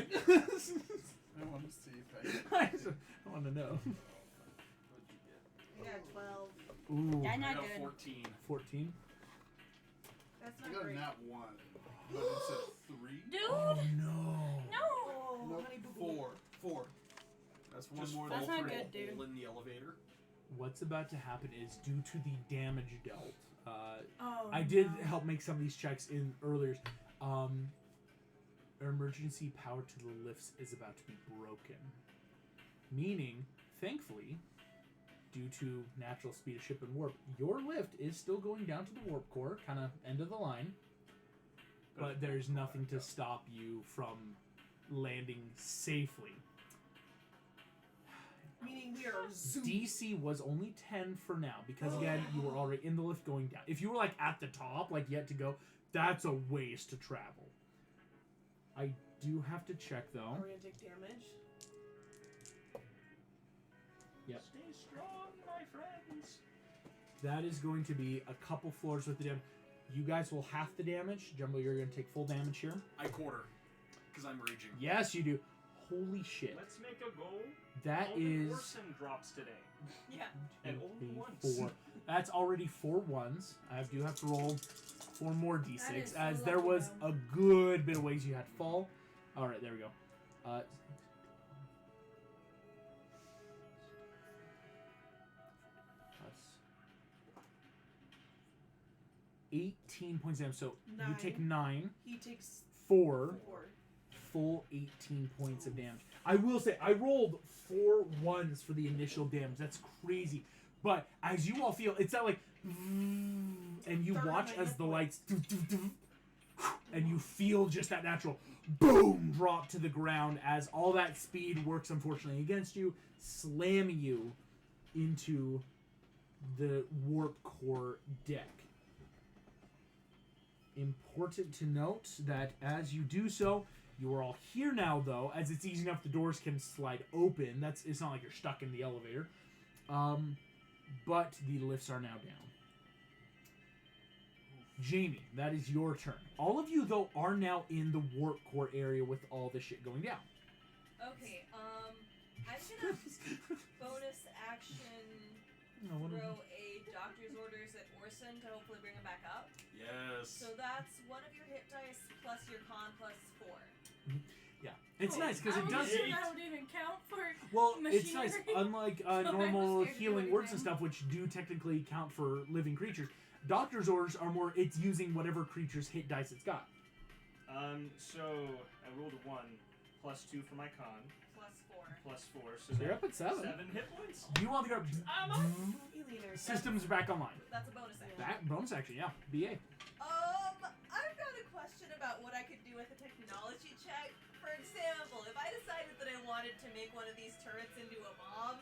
I want to see if I want to know. What'd you get? I got 12. Ooh, Yeah, I not got good. 14. 14. That's I not got great. nat 1, but it's a 3. Dude! Oh no. No! Oh, Nope, honey boo boo. 4. That's one Just more fall That's than not through good, a dude. hole in the elevator. What's about to happen is due to the damage dealt. Oh, I did no. help make some of these checks in earlier. Emergency power to the lifts is about to be broken. Meaning, thankfully, due to natural speed of ship and warp, your lift is still going down to the warp core, kind of end of the line. But there's nothing to stop you from landing safely. Meaning we are zoom. DC was only 10 for now because again you were already in the lift going down. If you were like at the top, like yet to go, that's a ways to travel. I do have to check though. Are we gonna take damage? Yep. Stay strong, my friends. That is going to be a couple floors with the damage. You guys will half the damage. Jumbo, you're going to take full damage here. I quarter. Because I'm raging. Yes, you do. Holy shit. Let's make a goal. That Only is Orson drops today. Yeah. And two, only three, once. 4. That's already 4 ones. I do have to roll 4 more That d6 is so as there lucky, was though. a good bit of ways you had to fall. All right, there we go. Plus 18 points of damage. So you take 9, He takes 4, 4. full 18 points of damage. I will say, I rolled 4 ones for the initial damage. That's crazy. But as you all feel, it's not like, and you watch as the lights, and you feel just that natural boom drop to the ground as all that speed works unfortunately against you, slamming you into the warp core deck. Important to note that as you do so, you are all here now, though, as it's easy enough the doors can slide open. It's not like you're stuck in the elevator. But the lifts are now down. Jamie, that is your turn. All of you, though, are now in the warp core area with all this shit going down. Okay, I'm gonna bonus action No, what throw a doctor's orders at Orson to hopefully bring him back up. Yes. So that's one of your hit dice plus your con plus 4. Yeah, it's nice because it I does. wasn't sure that would even count for. Well, it's nice. machinery. Unlike I was normal scared to do healing words and anything. stuff, which do technically count for living creatures, doctor's orders are more. It's using whatever creature's hit dice it's got. So I rolled a 1 plus 2 for my con Plus 4. plus 4, so So you're up at 7. 7 hit points. You want to go? Alienator. Systems are back online. That's a bonus action. That bonus action, yeah. BA. I've got a question about what I could do with a technology check. For example, if I decided that I wanted to make one of these turrets into a bomb.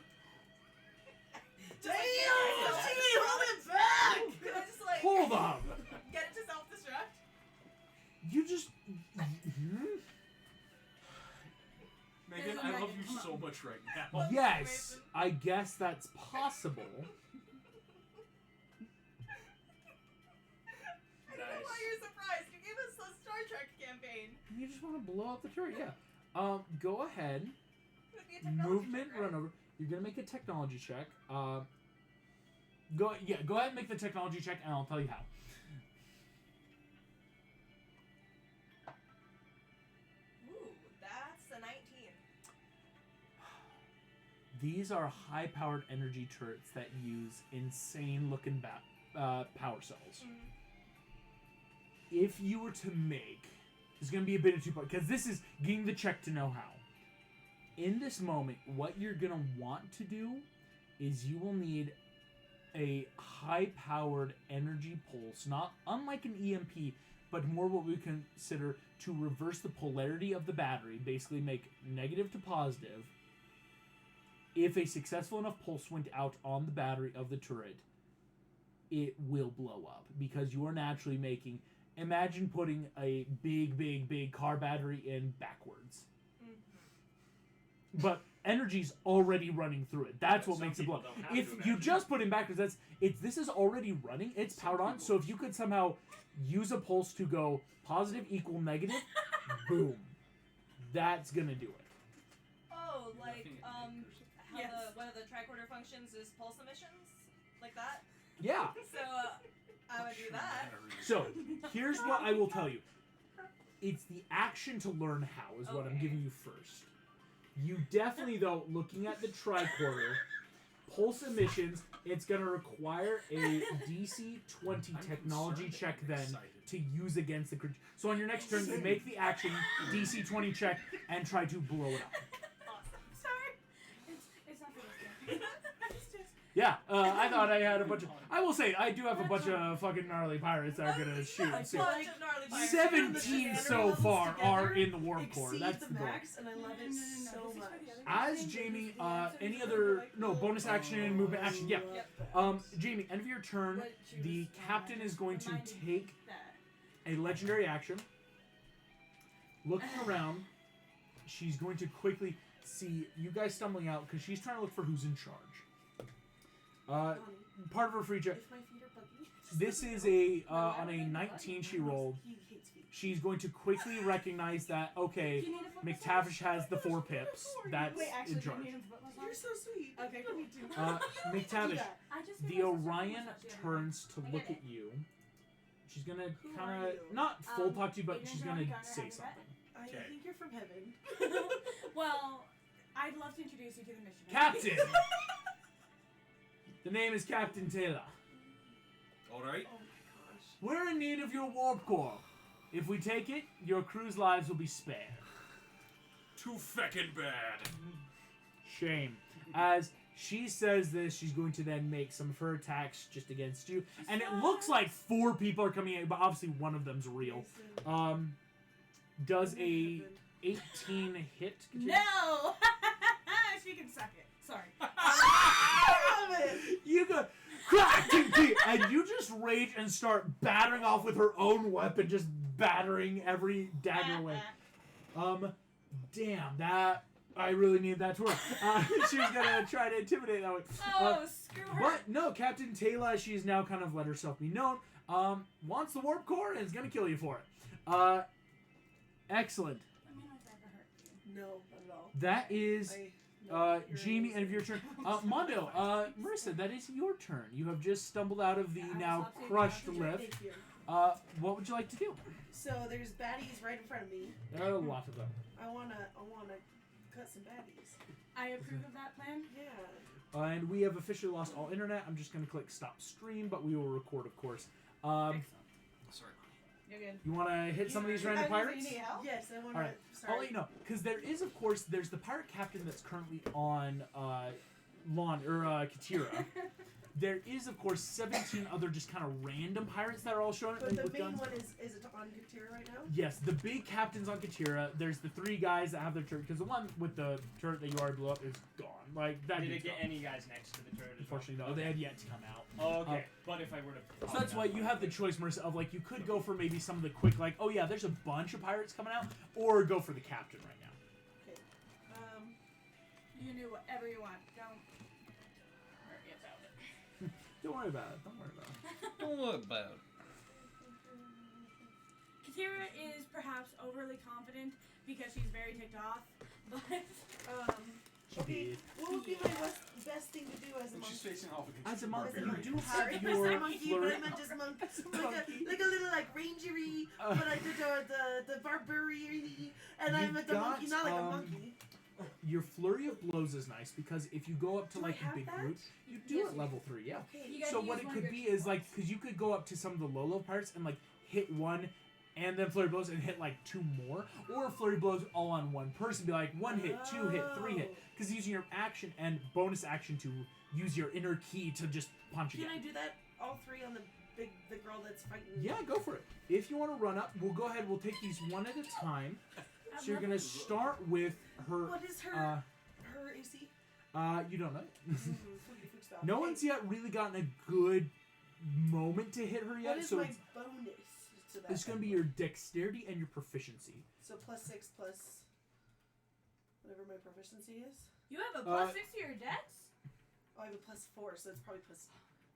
Damn! Hold it back! Could I just like Hold on. get it to self-destruct? You just. Megan, I love you so much right now. Yes, I guess that's possible. I don't know why you're surprised. You gave us a Star Trek campaign. You just want to blow up the turret, yeah. Go ahead. It would be a technology Movement, check, right? run over. You're gonna make a technology check. Go ahead and make the technology check, and I'll tell you how. Ooh, that's a 19. These are high-powered energy turrets that use insane-looking power cells. If you were to make, there's gonna be a bit of 2 parts because this is getting the check to know how. In this moment, what you're gonna want to do is you will need a high-powered energy pulse, not unlike an EMP, but more what we consider to reverse the polarity of the battery, basically make negative to positive. If a successful enough pulse went out on the battery of the turret, it will blow up because you are naturally making. Imagine putting a big car battery in backwards. But energy's already running through it. That's what Some makes it people blow. don't have If to you imagine. just put it backwards, this is already running. It's powered on. So if you could somehow use a pulse to go positive equal negative, boom, that's gonna do it. Oh, like Nothing in how Yes. one of the tricorder functions is pulse emissions, like that. Yeah. So I would do that. So here's what I will tell you. It's the action to learn how is what I'm Okay. giving you first. You definitely, though, looking at the tricorder, pulse emissions, it's going to require a DC 20 I'm technology concerned check and then excited. to use against the creature. So on your next turn, you make the action DC 20 check and try to blow it up. Sorry. It's not for this game. It's just. Yeah, I thought I had a bunch of... I will say, I do have a bunch of fucking gnarly pirates that are going to shoot. I So feel like gnarly pirates. 17 so far are in the Warp Core. Exceed That's the the goal. max, and I love it so This is much. for the other As thing. Jamie, This is the answer. any This is other... like- No, bonus action, movement action, yeah. Yep. Jamie, end of your turn, What she the was captain is going to reminding take that. a legendary action. Looking around, she's going to quickly see you guys stumbling out because she's trying to look for who's in charge. Honey, Part of her free check. if my feet are buggy, This is a on a 19 she rolled. He hates feet. She's going to quickly recognize that okay, Do you need a foot McTavish has the 4 pips. That's Wait, actually, in do you charge. need a foot massage? You're so sweet. Okay, cool. Me too. Do McTavish, that. I just did the my sister's Orion massage the other day. turns to I look get at you. She's gonna Who kind are of you? not full talk to you, but Adrian she's John gonna Connor, say have you met? something. I Okay. think you're from heaven. Well, I'd love to introduce you to the mission. Captain. The name is Captain Taylor. All right. Oh my gosh. We're in need of your warp core. If we take it, your crew's lives will be spared. Too feckin' bad. Shame. As she says this, she's going to then make some of her attacks just against you. And it looks like 4 people are coming in, but obviously one of them's real. Does a 18 hit? No! She can suck it. Sorry. I love it. You go crack, ting, ting, and you just rage and start battering off with her own weapon, just battering every dagger away. Damn, that I really need that to work. She was gonna try to intimidate that way. Oh, screw her. But no, Captain Taylor, she's now kind of let herself be known. Wants the warp core and is gonna kill you for it. Excellent. Let me know if I ever hurt you. No, not at all. That is You're Jamie, end of amazing. your turn. Mondo, Marissa, that is your turn. You have just stumbled out of the now crushed lift. Thank you. What would you like to do? So there's baddies right in front of me. There are a lot of them. I wanna cut some baddies. I approve of that plan. Yeah. And we have officially lost all internet. I'm just going to click stop stream, but we will record, of course. Excellent. Sorry. You're good. You want to hit some of these random pirates? Yes, I wanna. Alright. Sorry. I'll let you know. Because there is, of course, there's the pirate captain that's currently on Katira. There is, of course, 17 other just kind of random pirates that are all showing up But the with main guns. one is it on Katira right now? Yes, the big captain's on Katira. There's the 3 guys that have their turret. Because the one with the turret that you already blew up is gone. Like, that Did dude's it get gone. any guys next to the turret? as well? Unfortunately, no. They had yet to come out. Oh, okay. But if I were to. So that's why you have the choice, Marissa, of like you could go for maybe some of the quick, like, oh yeah, there's a bunch of pirates coming out, or go for the captain right now. Okay. You do whatever you want. Don't worry about it. Don't worry about it. Don't worry about it. Don't worry about it. Katira is perhaps overly confident because she's very ticked off, but Okay. What would be my best thing to do as a When she's monkey? facing off against As a the monkey, you barbarian. do Sorry, have I your said monkey, but flurry. I meant just monkey. Monkey. Like a little like rangery, but I did the barbarian, and I'm You've at the monkey, got, not like a monkey. Your flurry of blows is nice because if you go up to Do I like a have big that? group, you do Yes, at you level 3, yeah. Okay. you gotta So use what it one could of be your is like keyboards. because you could go up to some of the low level parts and like hit one. And then flurry blows and hit like 2 more, or flurry blows all on one person. Be like 1 hit, 2 hit, 3 hit, because using your action and bonus action to use your inner key to just punch Can again. I do that? All 3 on the girl that's fighting. Yeah, go for it. If you want to run up, we'll go ahead. We'll take these one at a time. At So you're gonna level- start with her. What is her Uh, her AC? you don't know. Fluky, No one's yet really gotten a good moment to hit her yet. What is so my it's, bonus to that? it's going to be your dexterity and your proficiency. So +6 plus whatever my proficiency is. You have a +6 to your dex? Oh, I have a +4, so it's probably plus.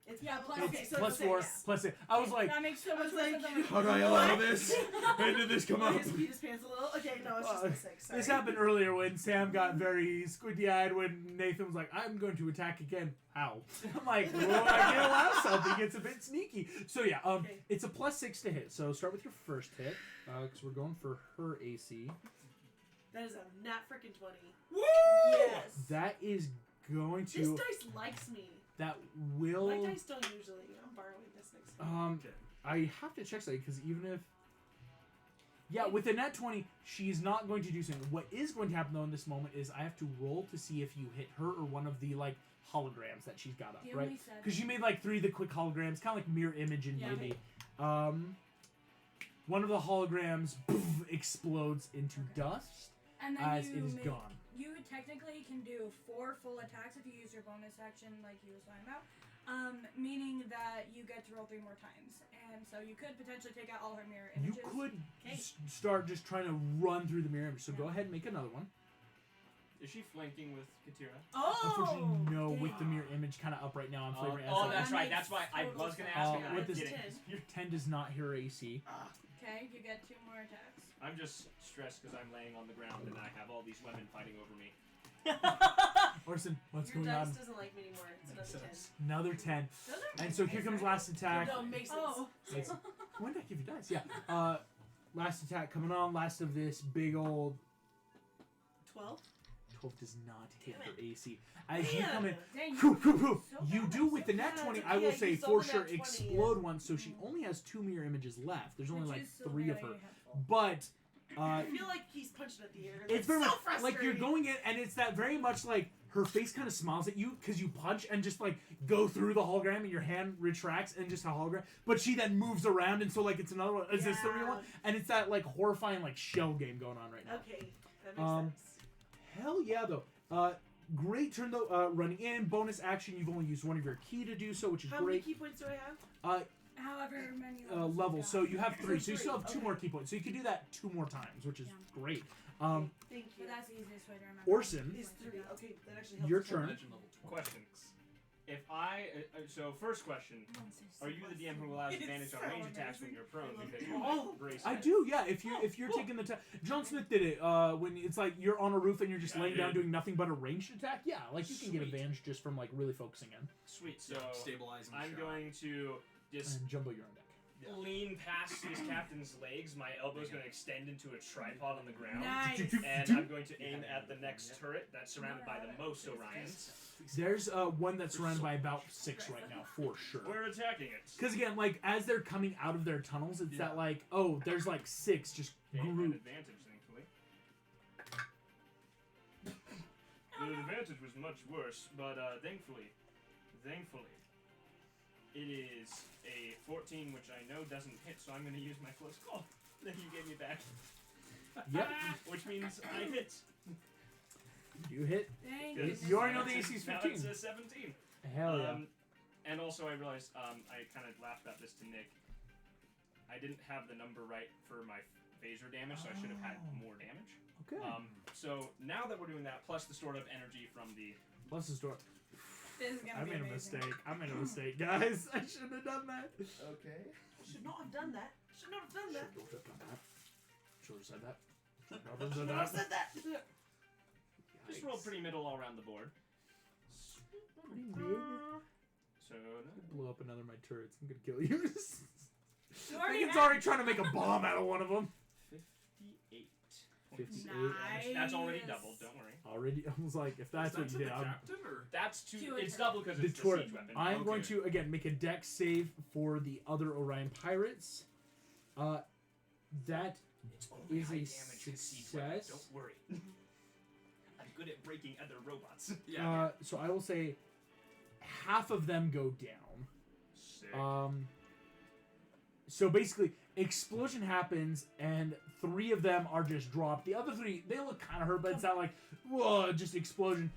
It's Yeah, plus. plus Okay, six. so Plus it's 4, 6. plus 6. I was like, that makes so much was more like, sense. I'm How do I allow this? When did this come I up? just peed his pants a little. Okay, no, it's just the 6. Sorry. this happened earlier when Sam got very squinty-eyed when Nathan was like, I'm going to attack again. How? I'm like, well, I can allow something. It's a bit sneaky. So yeah, Okay. it's a +6 to hit. So start with your first hit, because we're going for her AC. That is a nat freaking 20. Woo! Yes. That is going This to, dice likes me. that My will, dice don't usually. I'm borrowing this next time. Okay. I have to check something, because even if, yeah, with a nat 20, she's not going to do something. What is going to happen, though, in this moment is I have to roll to see if you hit her or one of the, like, holograms that she's got up, The right? only seven. Because you made, like, 3 of the quick holograms, kind of like mirror image in Yeah. D&D. One of the holograms poof, explodes into Okay. dust And then as you it is make, gone. You technically can do 4 full attacks if you use your bonus action, like you was talking about. Meaning that you get to roll 3 more times, and so you could potentially take out all her mirror You images. could Okay. start just trying to run through the mirror image. So Yeah. go ahead and make another one. Is she flanking with Katira? Unfortunately, no, with the dang. mirror image kind of up right now. I'm flavoring Oh, as that's That right. makes That's why I total was gonna sense. ask you. with and I this didn't. 10 does not hit her AC. Okay, you get 2 more attacks. I'm just stressed because I'm laying on the ground and I have all these women fighting over me. Orson, what's Your going dice on? doesn't like me anymore. It's another 10. Another 10. Those are And so nice, here comes right? last attack. No, makes sense. Oh. It's, when did I give you dice? Yeah. Last attack coming on. Last of this big old 12? 12 does not hit Damn her AC. As you Man. come in, Dang, whew, whew, whew, So you bad, do with so the nat bad. 20, Yeah, I will you say stole for the sure nat 20, explode one, so she only has 2 mirror images left. There's only which like is still 3 of barely her. a handful. But I feel like he's punching at the air. it's That's very so much like you're frustrating. going in, and it's that very much like her face kind of smiles at you because you punch and just like go through the hologram, and your hand retracts and just a hologram. But she then moves around, and so like it's another one. Is this the real Yeah. one? And it's that like horrifying like shell game going on right now. Okay, that makes sense. Hell yeah, though. Great turn though. Running in, bonus action. You've only used one of your key to do so, which is How many great. key points do I have? However many Level. So you have 3. So you Three, still have 2 okay. more key points. So you can do that 2 more times, which is Yeah. great. Thank you. But that's the easiest way to remember. Orson, Is 3. Okay, that actually helps. your us. turn. Legend level 20. Questions. If I so first question, are you the DM who allows It's advantage on so range attacks when amazing. you're prone I love because it. you're Oh, grace? I do, yeah. If you're taking the time, John Smith did it. When it's like you're on a roof and you're just Yeah, laying down dude. doing nothing but a ranged attack. Yeah, like you can get Sweet. advantage just from like really focusing in. Sweet. So Stabilizing I'm shot. going to just And Jumbo, you're on deck. Yeah. lean past this captain's legs. My elbow's going to extend into a tripod on the ground. Nice. And I'm going to aim at the next turret that's surrounded by the most Orions. There's one that's surrounded by about 6 right now, for sure. We're attacking it. Because again, like as they're coming out of their tunnels, it's Yeah. that like, oh, there's like 6 just Gain an grouped. advantage, thankfully. The advantage was much worse, but thankfully, it is a 14, which I know doesn't hit, so I'm going to use my close call that you gave me back. Yep, Which means I hit. you hit. Dang Because it. You already know now the it's a- AC is now 15. it's a 17. Hell yeah. And also, I realized I kind of laughed about this to Nick. I didn't have the number right for my phaser damage, so I should have had more damage. Okay. So now that we're doing that, plus the stored up energy from the Plus the store. This is gonna I be made a amazing. mistake. I made a mistake, guys. I shouldn't have done that. Okay. Should not have done that. Should not have done that. Should have done that. Should have said that. Should Should not have said that. just roll pretty middle all around the board. Pretty mid. So no. Blow up another of my turrets. I'm gonna kill you. You I already think it's have- already trying to make a bomb out of one of them. 58. 58. Nice. That's already doubled. Don't worry. Already, I was like, if that's Is that what to you the did, I'm captain or? That's To two. a It's turret. double because the it's the turret. siege weapon. I'm going Okay. to again make a dex save for the other Orion Pirates. That It's only is high a damage with siege weapon, success. Don't worry. I'm good at breaking other robots. Yeah. so I will say half of them go down. Sick. So basically, explosion happens, and 3 of them are just dropped. The other 3, they look kind of hurt, but it's not like, whoa, just explosion.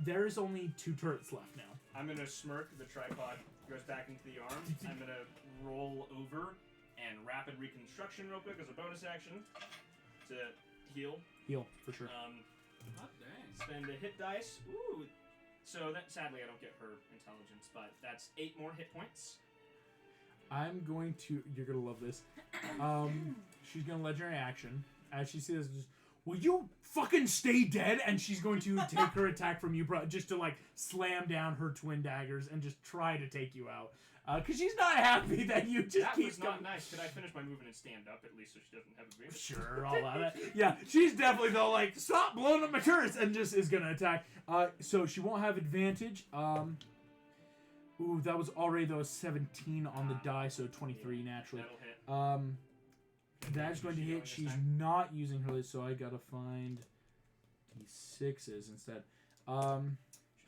There is only 2 turrets left now. I'm gonna smirk the tripod goes back into the arm. I'm gonna roll over and rapid reconstruction real quick as a bonus action to heal. Heal, for sure. Hot dang. Spend a hit dice. Ooh. So that sadly I don't get her intelligence, but that's 8 more hit points. I'm going to. You're gonna love this. She's gonna legendary action as she says, "Will you fucking stay dead?" And she's going to take her attack from you, just to like slam down her twin daggers and just try to take you out. Because she's not happy that you just That keep was not coming. nice. Could I finish my movement and stand up at least so she doesn't have advantage? Sure, I'll allow that. Yeah, she's definitely though like, stop blowing up my turrets, and just is gonna attack. So she won't have advantage. Ooh, that was already though 17 on the die, so 23 naturally. That'll hit. That's going to She's hit. going this She's time? not using her list, so I gotta find d6s instead. She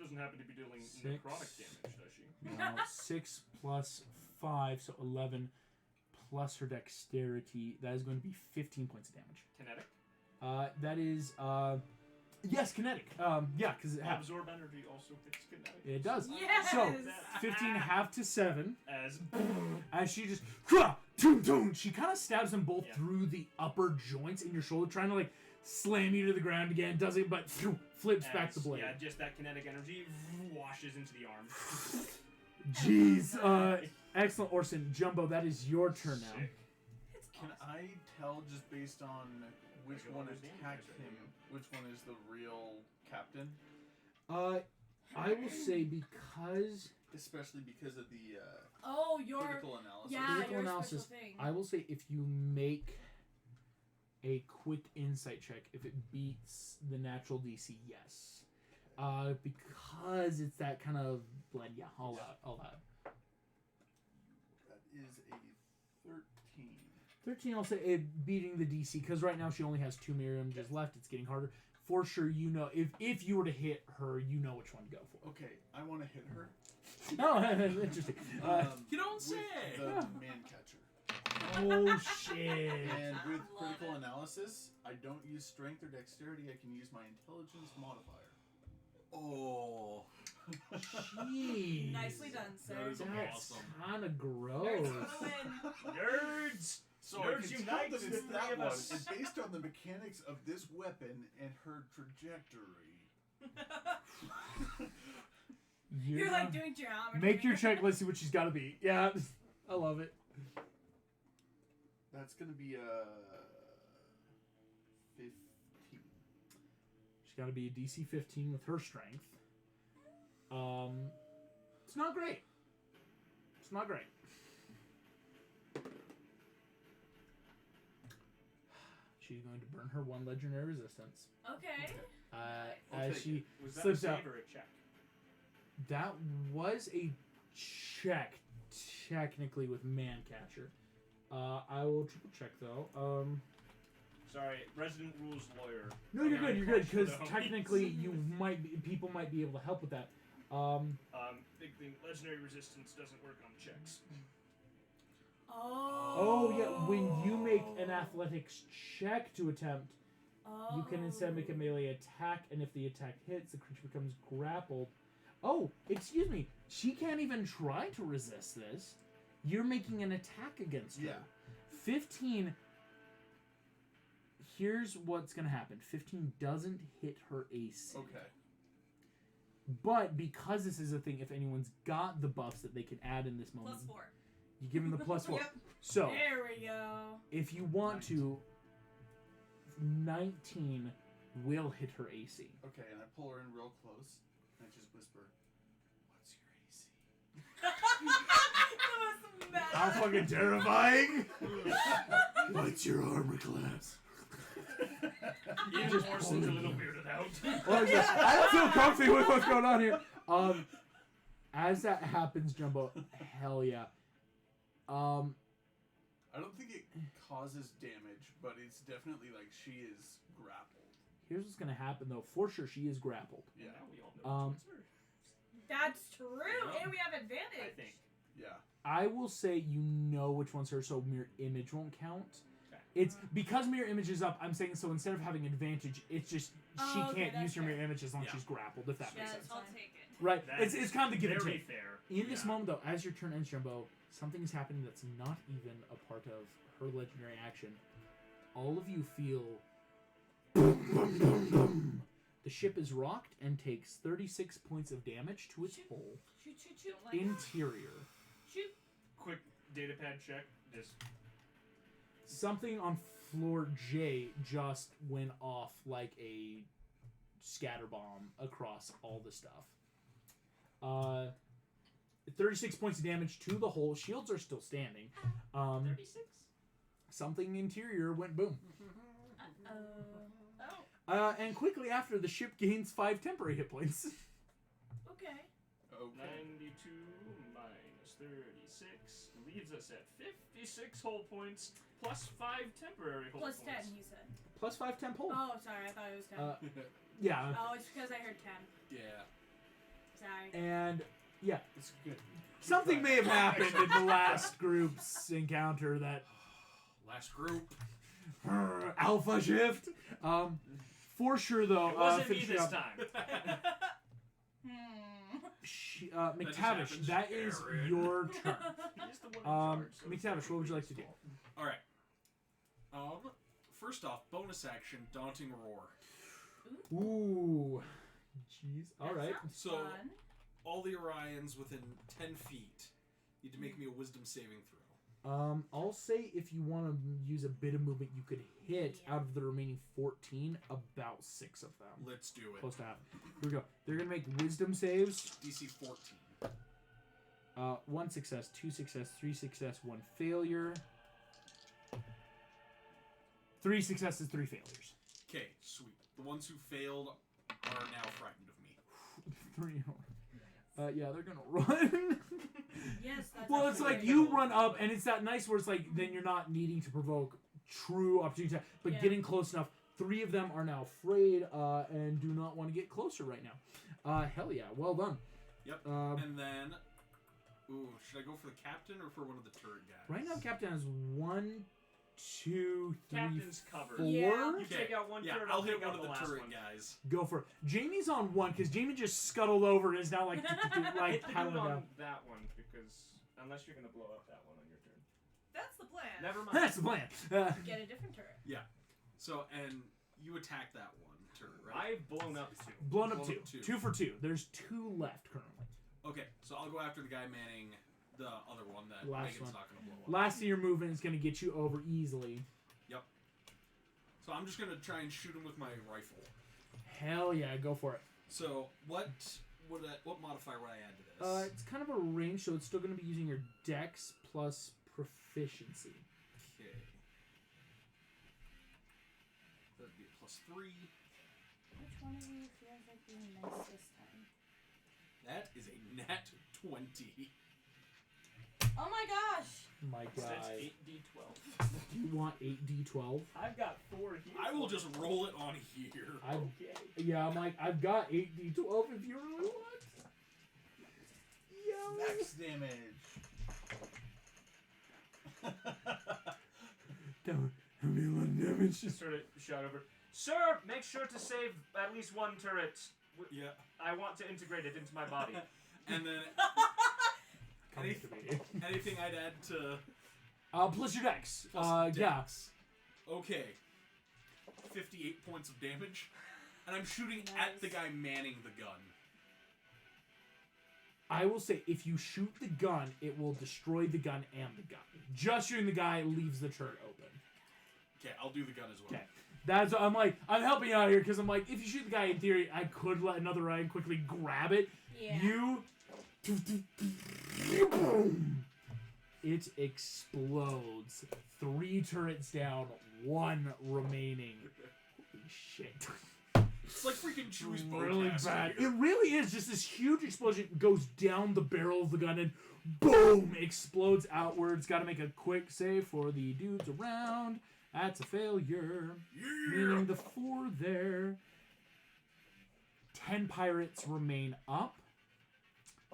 doesn't happen to be dealing necrotic damage, does she? No, 6 plus 5, so 11 plus her dexterity. That is going to be 15 points of damage. Kinetic. That is yes, kinetic. Yeah, because it happens. Absorb energy also hits kinetic. It does. Yes! So 15 half to 7. As As she just she kind of stabs them both Yeah. through the upper joints in your shoulder, trying to like slam you to the ground again. Does it, but flips back the blade. Yeah, just that kinetic energy washes into the arm. Jeez. Excellent, Orson. Jumbo, that is your turn now. Sick. Can I tell just based on which Like, one what was the attacked damage him, which one is the real captain? I will say because Especially because of the Oh, your critical analysis. yeah, Critical your analysis. special thing. I will say if you make a quick insight check, if it beats the natural DC, yes. Because it's that kind of blood. Yeah, all out. That is a 13. 13, I'll say beating the DC, because right now she only has 2 mirror images left. It's getting harder. For sure, you know, if you were to hit her, you know which one to go for. Okay, I want to hit her. Oh, interesting. You don't with say. The man catcher. Oh, shit. And with Love critical it. analysis, I don't use strength or dexterity. I can use my intelligence modifier. Oh. Jeez. Nicely done, sir. That is That's awesome. kind of gross. Nerds for the win. Nerds! So I Nerds can unite, tell that the it's three that of one. us. And based on the mechanics of this weapon and her trajectory. You're like doing geometry. Make your check. Let's see what she's got to be. Yeah, I love it. That's gonna be 15. She's got to be a DC 15 with her strength. It's not great. It's not great. She's going to burn her 1 legendary resistance. Okay. I'll As take she it. Was that slips a out. save or a check? That was a check, technically, with Mancatcher. I will triple check though. Sorry, resident rules lawyer. No, you're good. You're good because Though. technically people might be able to help with that. Big thing, legendary resistance doesn't work on checks. Oh yeah, when you make an athletics check to attempt, you can instead make a melee attack, and if the attack hits, the creature becomes grappled. Oh, excuse me. She can't even try to resist this. You're making an attack against her. Yeah. 15. Here's what's going to happen. 15 doesn't hit her AC. Okay. But because this is a thing, if anyone's got the buffs that they can add in this moment, +4. you give them the +4. Yep. So, There we go. if you want to, 19 will hit her AC. Okay, and I pull her in real close, and I just whisper, "What's your AC?" That was mad. How fucking terrifying! What's your armor class? Even Orson's a little weirded out. Well, I don't feel comfy with what's going on here. As that happens, Jumbo, hell yeah. I don't think it causes damage, but it's definitely like she is grappled. Here's what's gonna happen though. For sure, she is grappled. Yeah, now we all know which ones That's true, Yeah. and we have are. advantage. I think. Yeah. I will say you know which one's her, so mirror image won't count. Okay. It's because mirror image is up. I'm saying so instead of having advantage, it's just she Oh, okay, can't that's use her fair. mirror image as long as Yeah. she's grappled. If that Yeah, makes that's sense. I'll fine. take it. Right. That's It's kind of the give and very take. fair. In this Yeah. moment, though, as your turn ends, Jumbo, something is happening that's not even a part of her legendary action. All of you feel boom, boom, boom, boom. The ship is rocked and takes 36 points of damage to its Shoot. hull. Shoot, shoot, shoot. Don't like Interior. Shoot. Quick data pad check. Just Something on floor J just went off like a scatter bomb across all the stuff. 36 points of damage to the hull. Shields are still standing. 36. Something interior went boom. Oh. And quickly after, the ship gains 5 temporary hit points. Okay. Okay. 92 minus 36 leaves us at 56 hull points plus 5 temporary hull Plus points. 10, you said. Plus 5 temp hull. Oh, sorry. I thought it was 10. Yeah. Oh, it's because I heard 10. Yeah. Sorry. And yeah, It's good. something may have happened in the last group's encounter that Last group. alpha shift. For sure though, It wasn't me finishing this up, time. McTavish, happens, that is Aaron. your turn. He's the one in charge, so McTavish, what would you like to do? All right. First off, bonus action, daunting roar. Ooh, jeez. All That right. sounds So- fun. All the Orions within 10 feet need to make me a wisdom saving throw. I'll say if you want to use a bit of movement, you could hit out of the remaining 14 about 6 of them. Let's do it. Close to half. Here we go. They're gonna make wisdom saves. DC 14. 1 success, 2 success, 3 success, 1 failure. 3 successes, 3 failures. Okay, sweet. The ones who failed are now frightened of me. 3. Yeah, they're gonna run. Yes, that's Well, it's actually like great. you run up, and it's that nice where it's like then you're not needing to provoke true opportunity attack, but Yeah. getting close enough. 3 of them are now afraid and do not want to get closer right now. Hell yeah, well done. Yep. Um, And then, should I go for the captain or for one of the turret guys? right now, Captain has 1, 2, 3, Captain's covered. 4. Yeah. You take out one Yeah, turret, I'll take hit one out of the the last turret one. guys. Go for it. Jamie's on 1 because Jamie just scuttled over and is now like Hit like the dude pounding on down. that one because unless you're gonna blow up that one on your turn. That's the plan. Never mind. That's the plan. Get a different turret. So, and you attack that one turret, right? I've blown up 2. Blown up Blown 2. up two. 2 for 2. There's 2 left currently. Okay, so I'll go after the guy manning the other one that Last Megan's one. not going to blow up. Last of your movement is going to get you over easily. So I'm just going to try and shoot him with my rifle. Hell yeah, go for it. So what modifier would I add to this? It's kind of a range, so it's still going to be using your dex plus proficiency. Okay. That'd be a +3. Which one of you feels like being nice this time? That is a nat 20. Oh my gosh! My So that's guy. 8d12. Do you want 8d12? I've got 4 here. I will just roll it on here. Okay. Yeah, I'm like, I've got 8d12 if you really want. Yo. Max damage. Don't be a lot of damage. Just sort of shout over. Sir, make sure to save at least 1 turret. Yeah. I want to integrate it into my body. And then Come to me. anything I'd add to Plus your dex. plus Yeah. dex. Okay. 58 points of damage. And I'm shooting at the guy manning the gun. I will say, if you shoot the gun, it will destroy the gun and the gun. Just shooting the guy leaves the turret open. Okay, I'll do the gun as well. Okay. That's I'm like, I'm helping you out here because I'm like, if you shoot the guy in theory, I could let another Ryan quickly grab it. Yeah. You it explodes. 3 turrets down, 1 remaining. Holy shit. It's like freaking Chewie's Really bowcaster bad. here. It really is just this huge explosion goes down the barrel of the gun and boom, explodes outwards. Got to make a quick save for the dudes around. That's a failure. Yeah. Meaning the 4 there. 10 pirates remain up.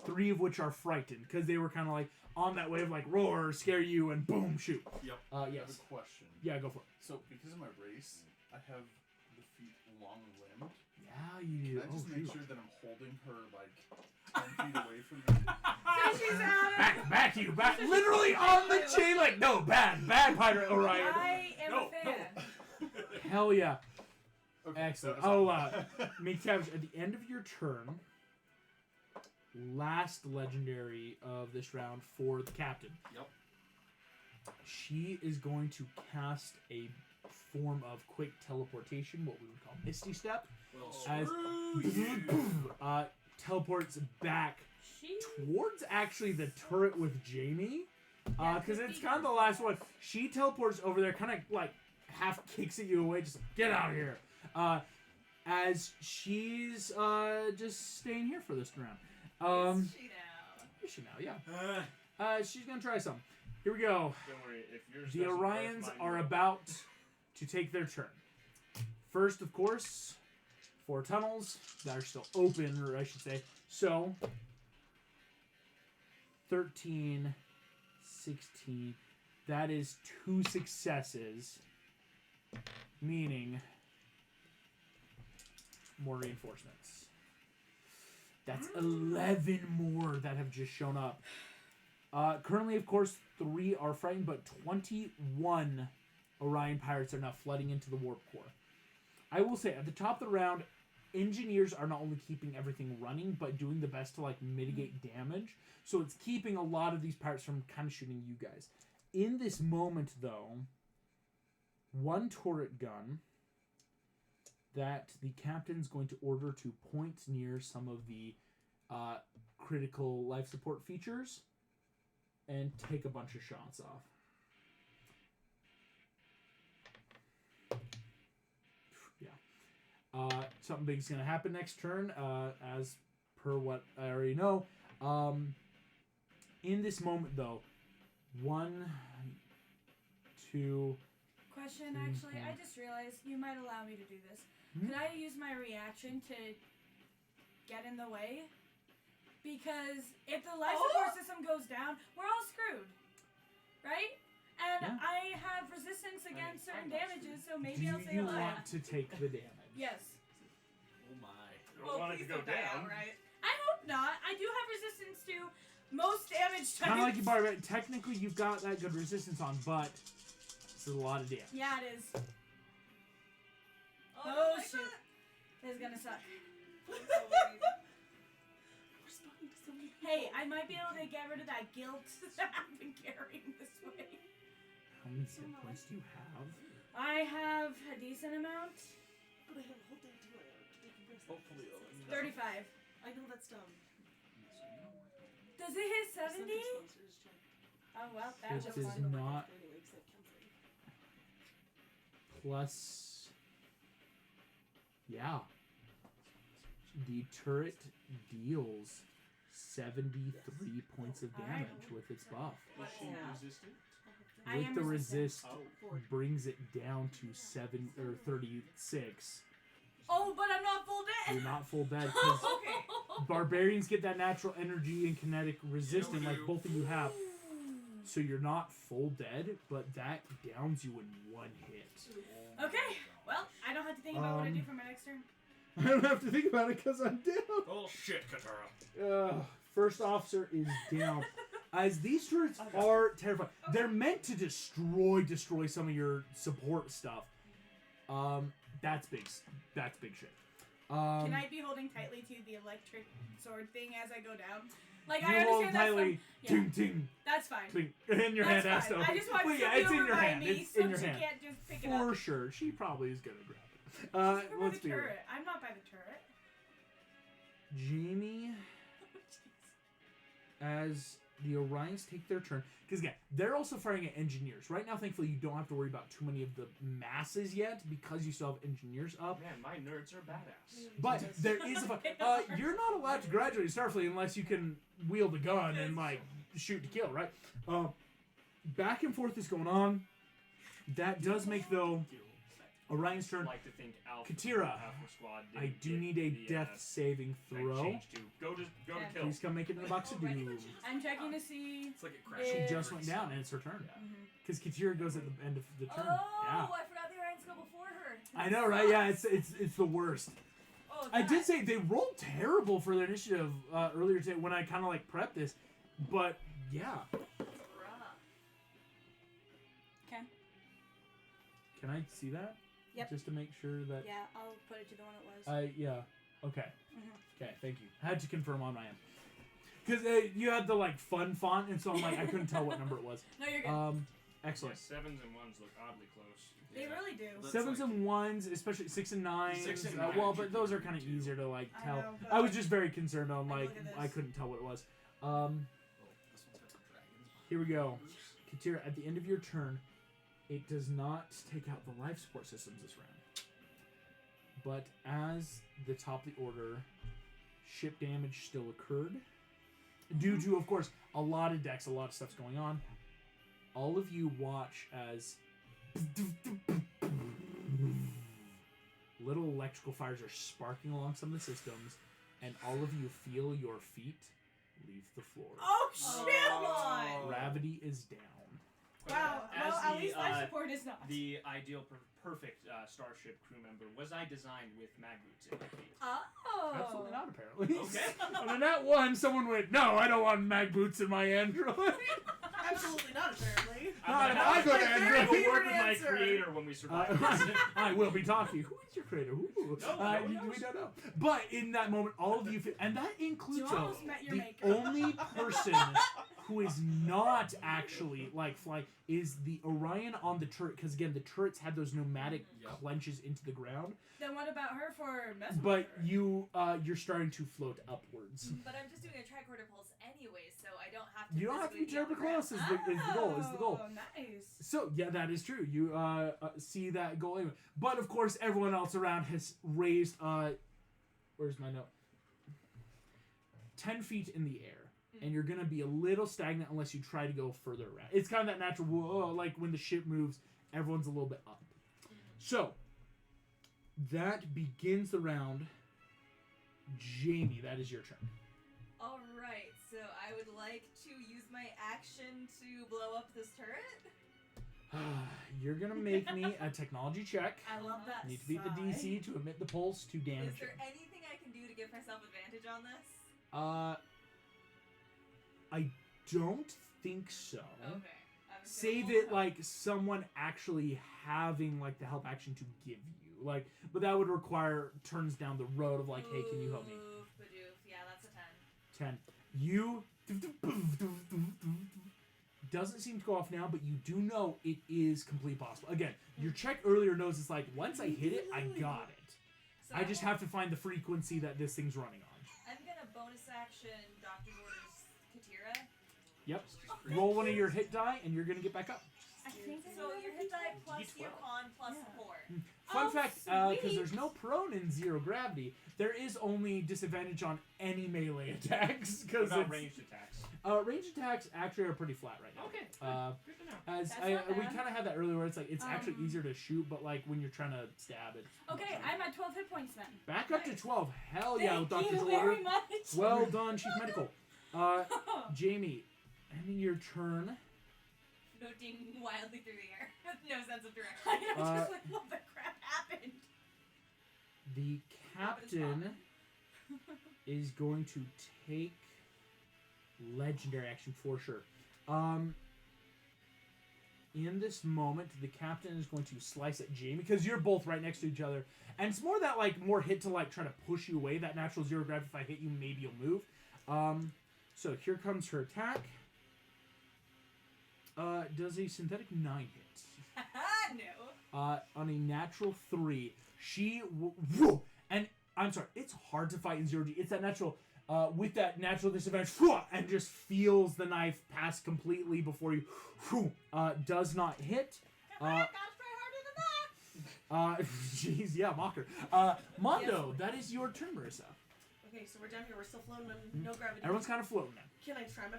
3 of which are frightened because they were kind of like on that wave, like roar, scare you, and boom, shoot. Yep. I have Yes. a question. Yeah, go for it. So, because of my race, I have the feet long-limbed. Yeah, you do. Can I just Oh, make shoot. sure that I'm holding her like 10 feet away from me? So she's out. Back you, back, literally on the chain, like, no, bad pirate Orion. I am No, a fan. Hell yeah. Okay, Excellent. that was I'll make tabs at the end of your turn. Last legendary of this round for the captain. Yep. She is going to cast a form of quick teleportation, what we would call Misty Step. Well, As screw you. teleports back She. towards actually the turret with Jamie. Because it's kind of the last one. She teleports over there, kind of like half kicks at you away, just like, get out of here. As she's just staying here for this round. Is she now? Is she now? Yeah. She's gonna try some. Here we go. Don't worry, if yours The doesn't work, Orions mine are will. about to take their turn. First, of course, 4 tunnels that are still open, or I should say. So, 13, 16. That is 2 successes, meaning more reinforcements. That's 11 more that have just shown up. Currently, of course, 3 are frightened, but 21 Orion Pirates are now flooding into the warp core. I will say, at the top of the round, engineers are not only keeping everything running, but doing the best to mitigate damage. So it's keeping a lot of these pirates from kind of shooting you guys. In this moment, though, 1 turret gun that the captain's going to order to point near some of the critical life support features and take a bunch of shots off. Yeah. Something big's going to happen next turn, as per what I already know. In this moment, though, 1, 2... Question, actually, I just realized you might allow me to do this. Could I use my reaction to get in the way? Because if the life support system goes down, we're all screwed. Right? And Yeah. I have resistance against certain damages, so maybe Do I'll say you a want to take the damage? Yes. Oh my. You don't want it to please go don't die down. outright. I hope not. I do have resistance to most damage Kind of like you types. barbarian. Technically, you've got that good resistance on, but it's a lot of damage. Yeah, it is. Oh, my shoot. God. This is gonna suck. I'm so worried. We're spawning to so many people. Hey, I might be able to get rid of that guilt that I've been carrying this way. How many hit points do you have? I have a decent amount. But I have a whole day to decompress. Hopefully, 35. I know that's dumb. Does it hit 70? Something's supposed to just check. Oh well, that It was does fun. not. Anyway, 'cause I have counseling. Plus, yeah, the turret deals 73 points of damage with its buff. Is she Yeah. resistant? I With am the resistant. Oh. brings it down to 36. Oh, but I'm not full dead. You're not full dead because Okay. barbarians get that natural energy and kinetic resistance like both of you have. So you're not full dead, but that downs you in 1 hit. Okay, well, I don't have to think about what I do for my next turn. I don't have to think about it because I'm down. Oh shit, Katara. First officer is down. As these turrets are terrifying. They're meant to destroy some of your support stuff. That's big shit. Can I be holding tightly to the electric sword thing as I go down? Like, You I hold understand that's tightly, yeah, ting ting that's fine. ting, and your hand has That's to fine. open. I just want Well, to yeah, be it's in over your by hand. me It's so in your she hand. can't just pick it For up. sure, she probably is gonna grab it. She's by Let's the be real. turret. I'm not by the turret. Jamie, as the Orions take their turn, because again, they're also firing at engineers. Right now, thankfully, you don't have to worry about too many of the masses yet because you still have engineers up. Man, my nerds are badass. But there is a you're not allowed to graduate Starfleet unless you can wield a gun and shoot to kill, right? Back and forth is going on. That does make though Orion's turn. I'd like to think Alpha, Katira, Alpha Squad I didn't do get need a the, death saving throw. change to go to Yeah. kill. Please come make it in the box of doom. I'm checking to see. It's like it crashed. She Yeah. just went down and it's her turn. Mhm. Because Katira goes at the end of the turn. Oh, Yeah. I forgot the Orions go before her. I know, right? Yeah, it's the worst. Oh, I that. did say they rolled terrible for their initiative earlier today when I kind of like prepped this, but yeah. Bruh. Okay. Can I see that? Yep. Just to make sure that. Yeah, I'll put it to the one it was. Yeah. Okay. Mhm. Okay. Thank you. I had to confirm on my end because you had the like fun font, and so I'm like I couldn't tell what number it was. No, you're good. Yeah, Excellent. 7s and 1s look oddly close. They really do. That's Sevens like- and ones, especially 6 and 9s. 6 and well, 9 but those are kind of too. easier to like I tell. know, but I was just very concerned on like, like look at this. I couldn't tell what it was. Oh, this one's got the dragons. Here we go. Katira, at the end of your turn, it does not take out the life support systems this round. But as the top of the order, ship damage still occurred. Due to, of course, a lot of decks, a lot of stuff's going on. All of you watch as little electrical fires are sparking along some of the systems, and all of you feel your feet leave the floor. Oh shit! Oh. Gravity is down. Wow. As Well, at the, least life support is not. The ideal, perfect Starship crew member, was I designed with mag boots in my feet? Oh. Absolutely not, apparently. Okay. On that one, someone went, no, I don't want mag boots in my Android. Absolutely not, apparently. Not if gonna I have go to- to I'm Android. gonna work Favorite with my answer. creator when we survive. I will be talking. Who is your creator? Who? No one we knows. don't know. But in that moment, all of you, and that includes You though, almost met your the maker. only person who is not actually like flying is the Orion on the turret, because again, the turrets had those pneumatic Yep. clenches into the ground. Then what about her for messing But with her? you're starting to float upwards. But I'm just doing a tricorder pulse anyway, so I don't have to. You don't have to be physically on the terribly close. Is ground. the goal? Is the goal? Oh, nice. So yeah, that is true. You see that goal, anyway. But of course, everyone else around has raised. Where's my note? 10 feet in the air, and you're gonna be a little stagnant unless you try to go further around. It's kind of that natural, whoa, like when the ship moves, everyone's a little bit up. So that begins the round. Jamie, that is your turn. Alright, so I would like to use my action to blow up this turret. You're gonna make me a technology check. I love that. Need to beat the sigh. DC to emit the pulse to damage Is there it. anything I can do to give myself advantage on this? I don't think so. Okay. I'm just Save gonna it like someone actually having like the help action to give you. Like, but that would require turns down the road of like, hey, can you help me? Oof, badoof. Yeah, that's a 10. 10. You doesn't seem to go off now, but you do know it is completely possible. Again, your check earlier knows it's like once I hit it, I got it. So I just have to find the frequency that this thing's running on. I'm gonna bonus action Doctor's Orders Katira. Yep. Roll one of your hit die, and you're gonna get back up. I think I So know your the hit die detail. plus D12. your con plus Yeah. 4. Fun Oh, fact, because sweet. there's no prone in zero gravity, there is only disadvantage on any melee attacks. What Because about ranged attacks? ranged attacks actually are pretty flat right now. Okay, good to know. As That's I, not we bad. kind of had that earlier, where it's like it's actually Um, easier to shoot, but like when you're trying to stab it. Okay, I'm at 12 hit points then. Back up to Nice. 12. Hell yeah, with Thank Doctor's you Order. very much. Well done, Chief Medical. Jamie, ending your turn. Floating wildly through the air with no sense of direction. I know, Uh, just like what the crap happened. The captain is going to take legendary action for sure. In this moment, the captain is going to slice at Jamie because you're both right next to each other, and it's more that like more hit to like try to push you away. That natural zero gravity. If I hit you, maybe you'll move. So here comes her attack. Does a synthetic 9 hit? No. On a natural 3, she and I'm sorry, it's hard to fight in 0G. It's that natural with that natural disadvantage and just feels the knife pass completely before you. Does not hit. Gotta try harder than that. Jeez, yeah, mocker. Mondo, that is your turn, Marissa. Okay, so we're down here. We're still floating on no gravity. Everyone's kind of floating now. Can I try my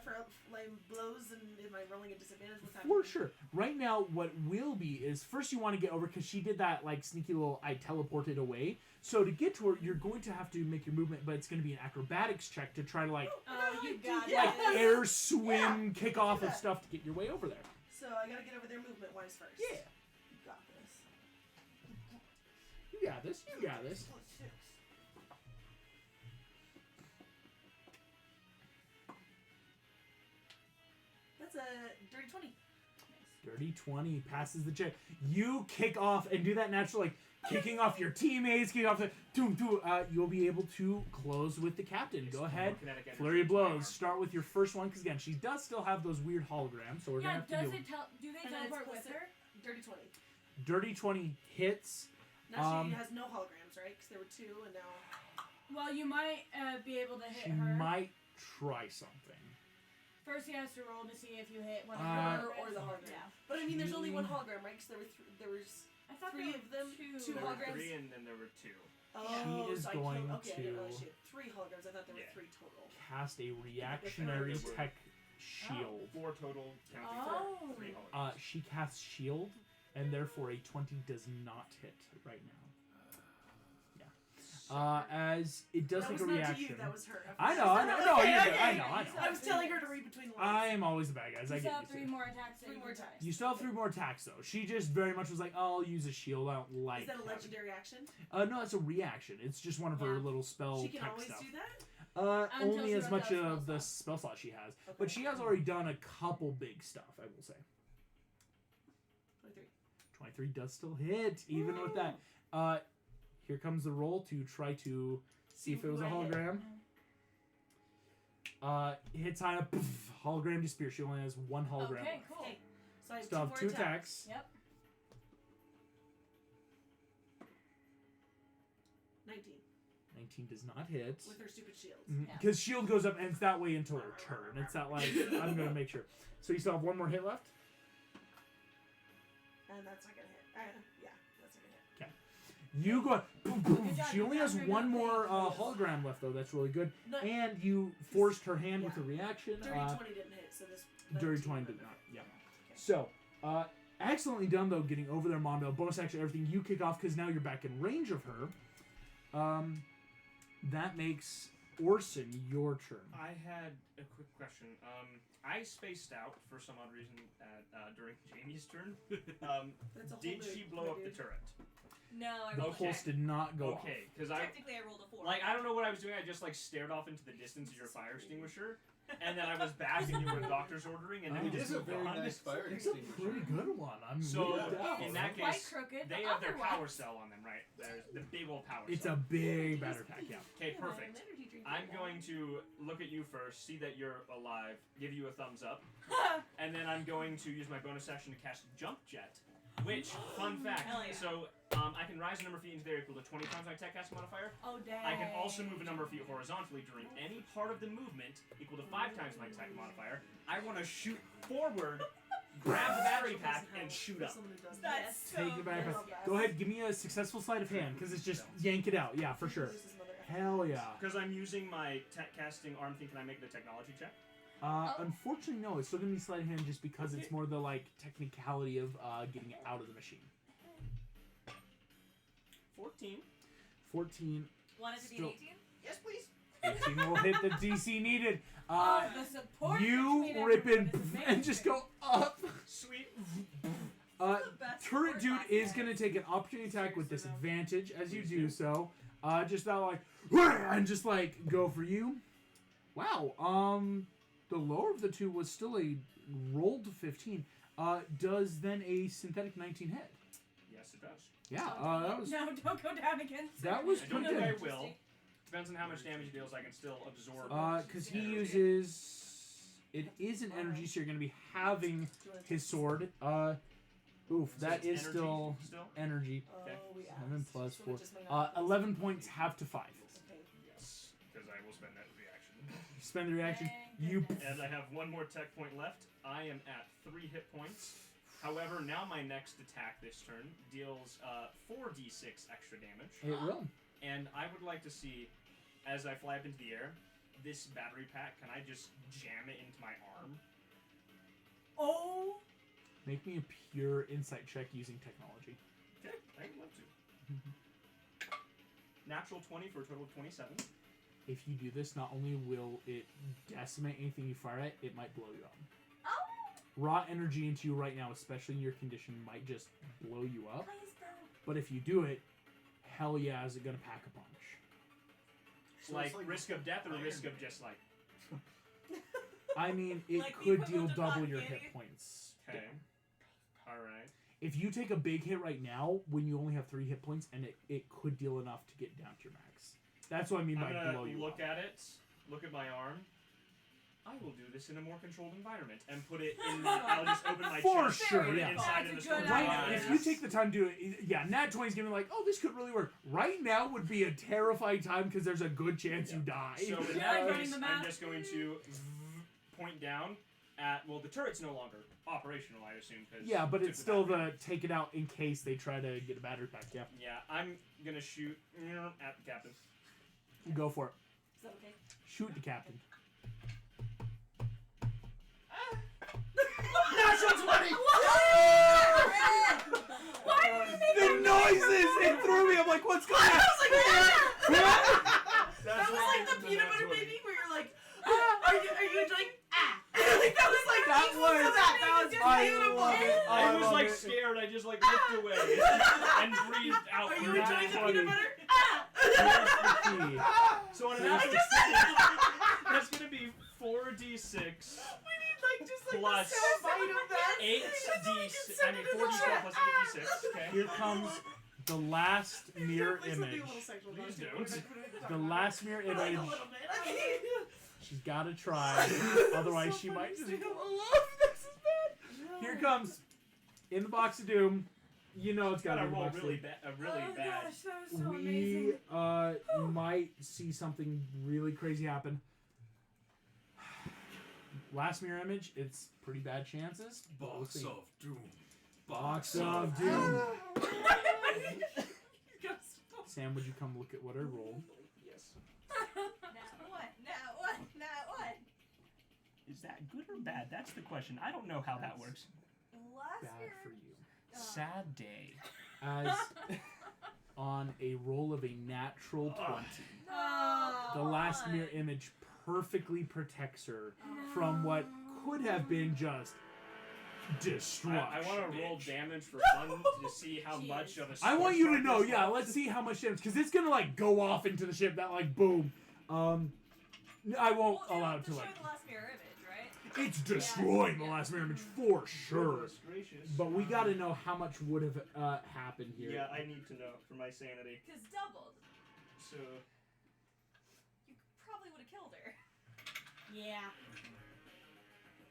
like blows and am I rolling a disadvantage? What's happening? For sure. Right now, what will be is first you want to get over because she did that like sneaky little I teleported away. So to get to her, you're going to have to make your movement, but it's going to be an acrobatics check to try to like Oh, you got Yeah. it. air swim, kick off of Yeah. stuff to get your way over there. So I gotta get over there movement wise first. Yeah. You got this. got this. You got this. That's a dirty 20. Dirty 20 passes the check. You kick off and do that natural, like, kicking off your teammates, kicking off the... you'll be able to close with the captain. Go ahead. Flurry of blows. Start with your first one, because, again, she does still have those weird holograms, so we're going to have to do they And then it's teleport plus with her? Dirty 20. Dirty 20 hits. Now she has no holograms, right? Because there were 2, and now... Well, you might be able to hit She her. might try something. First, he has to roll to see if you hit one of her her or the hologram. Yeah. But I mean, there's only one She- hologram, right? Because there was I thought 3 there of were them, 2 There were holograms. 3 and then there were 2. Oh, She is so going I didn't realize to- she had 3 holograms. I thought there were Yeah. 3 total. Cast a reactionary There were- tech shield. 4 total, counting Oh. 3 holograms. She casts shield, and therefore a 20 does not hit right now. As it does That take was a not reaction. To you, that was her. I know. No, Okay, you're good. okay. I know. I was telling her to read between the I lines. am always the bad guys. I You get still have used 3 to it. more attacks. that 3 you more can try. attacks. You still have 3 more attacks, though. She just very much was like, oh, I'll use a shield. I don't like Is that a having- legendary action? No, it's a reaction. It's just one of her Yeah. little spell She can tech always stuff. do that? Until Only she as runs much out of of the spell spell slot she has. Okay. But she has already done a couple big stuff, I will say. 23. 23 does still hit, even with that. Here comes the roll to try to see if it was a who I hit. hologram. Hits high up, poof, hologram disappears. She only has 1 hologram Okay, left. cool. Okay. So I have Still 2 have more 2 attacks. attacks. Yep. 19. 19 does not hit. With her stupid shields. Because shield goes up, and it's that way until her turn. It's not like, I'm going to make sure. So you still have 1 more hit left? And that's not going to hit. Yeah, that's not going to hit. You go. Boom, boom. Good job, She only good has job, one good more job. hologram left, though. That's really good. No, And you forced her hand with a reaction. dirty 20 didn't hit, so this... Dirty 20 did not. Yeah. So, excellently done, though, getting over there, Mondo. Bonus action, everything. You kick off because now you're back in range of her. That makes Orson your turn. I had a quick question. I spaced out for some odd reason during Jamie's turn. That's a whole Did new she blow up the dude. turret? No, I The rolled a pulse check. did not go off. Okay, because I Technically, I rolled a 4. like I don't know what I was doing. I just like stared off into the distance of your fire extinguisher, and then I was back and you were doctor's ordering, and then Oh. we It just is a moved very on. nice fire It's a extinguisher. pretty good one. I'm So really down. in that Quite case, crooked, they but have their power otherwise- cell on them, right? There's the big old power It's cell. a big battery pack, yeah. Okay, Yeah, perfect. an energy drink I'm right going to look at you first, see that you're alive, give you a thumbs up, and then I'm going to use my bonus action to cast Jump Jet, which, fun fact, Hell yeah. so I can rise a number of feet into the air equal to 20 times my tech cast modifier. Oh, dang. I can also move a number of feet horizontally during any part of the movement equal to 5 times my tech modifier. I want to shoot forward, grab the battery pack, and shoot up. Someone who does That's that. so Take the battery good. pack. Go ahead, give me a successful sleight of hand, because it's just yank it out. Yeah, for sure. Loses another Hell yeah. Because I'm using my tech casting arm thing, can I make the technology check? Unfortunately, no. It's still gonna be sleight of hand just because it's more the like technicality of getting it out of the machine. 14. 14. Want it to be Still- an 18? Yes, please. 18 will hit the DC needed. Oh, the support You between rip in everyone is and just go up. Sweet. Uh, The best Turret support dude class is ever. gonna take an opportunity attack with disadvantage as you Please do do. so. Just about like, and just like go for you. Wow. The lower of the two was still a rolled 15. Does then a synthetic 19 hit? Yes, it does. Yeah. That was No, don't go down again. that was I don't pretty think I good. will. Depends on how much damage he deals. I can still absorb. Because he uses. It is an energy, so you're gonna be having his sword. Oof, So that it's is energy still still. energy. Okay. Oh, yeah. 7 plus So 4. it just may not- 11 points, half to 5. Okay. Yes, because I will spend that reaction. Spend the reaction. Thank You. goodness. And I have one more tech point left. I am at 3 hit points. However, now my next attack this turn deals 4d6 extra damage. It will. And I would like to see, as I fly up into the air, this battery pack, can I just jam it into my arm? Oh, Make me a pure insight check using technology. Okay, I would love to. Natural 20 for a total of 27. If you do this, not only will it decimate anything you fire at, it might blow you up. Oh, Raw energy into you right now, especially in your condition, might just blow you up. please don't. But if you do it, hell yeah is it gonna pack a punch? So Like, it's like risk of death or Iron risk of Man. just like. I mean, it Like the could deal equivalent of double cotton your candy? hit points. Okay. Alright. If you take a big hit right now, when you only have 3 hit points, and it could deal enough to get down to your max. That's what I mean I'm by gonna blow you look up. at it, look at my arm. I will do this in a more controlled environment and put it in. I'll just open my For chest, sure, put it yeah. inside That's of a the good store. Right idea. now, if you take the time to do it, yeah, Nat 20 is gonna be like, oh, this could really work. Right now would be a terrifying time because there's a good chance you die. So in Yeah, that running case, the I'm map. just going to point down at. Well, the turret's no longer operational, I assume. Cause Yeah, but took it's the still battery. the take it out in case they try to get a battery pack. Yeah, Yeah, I'm gonna shoot at the captain. go for it. Is that okay? Shoot the captain. Natural 20! Why would you make The noises! It threw me. I'm like, what's going on? That was like the peanut butter baby where you're like, are you like, like that was like That equal to was- that. That was I beautiful. love it. I was love like it. scared. I just like looked away and breathed out. Are you through enjoying the that peanut funny. butter? Here's the key. So on an I average, just that's gonna be 4d6 We need like just like Plus the sound bite of that. 8d6. I mean 4d12 plus 8d6. Okay. Here comes the last mirror Definitely something image. a little sexual about Please it. don't. We're gonna put it in The the last mirror like image. a little bit. Okay. She's got to try. Otherwise, she might just. This is bad. Here comes in the box of doom. You know it's got Gotta to be roll box of really doom. bad. Really oh bad. gosh, that was so We amazing. might see something really crazy happen. Last mirror image, it's pretty bad chances. but we'll Box see. of Doom. Box of doom. Yes. Sam, would you come look at what I rolled? Yes. Now what? Is that good or bad? That's the question. I don't know how that works. Last Bad year. for you. Sad day. As on a roll of a natural 20, No. the last mirror image perfectly protects her from what could have been just destruction. I want to roll damage for fun to see how much of a. I want you to spark know, this yeah, was. let's see how much damage, because it's gonna like go off into the ship, that like boom. I won't Well, allow it to to show like. the last mirror image, right? It's destroying the last mirror image for sure. Goodness gracious. But we gotta know how much would have happened here. Yeah, I need to know for my sanity. Because doubled. So. You probably would have killed her. Yeah.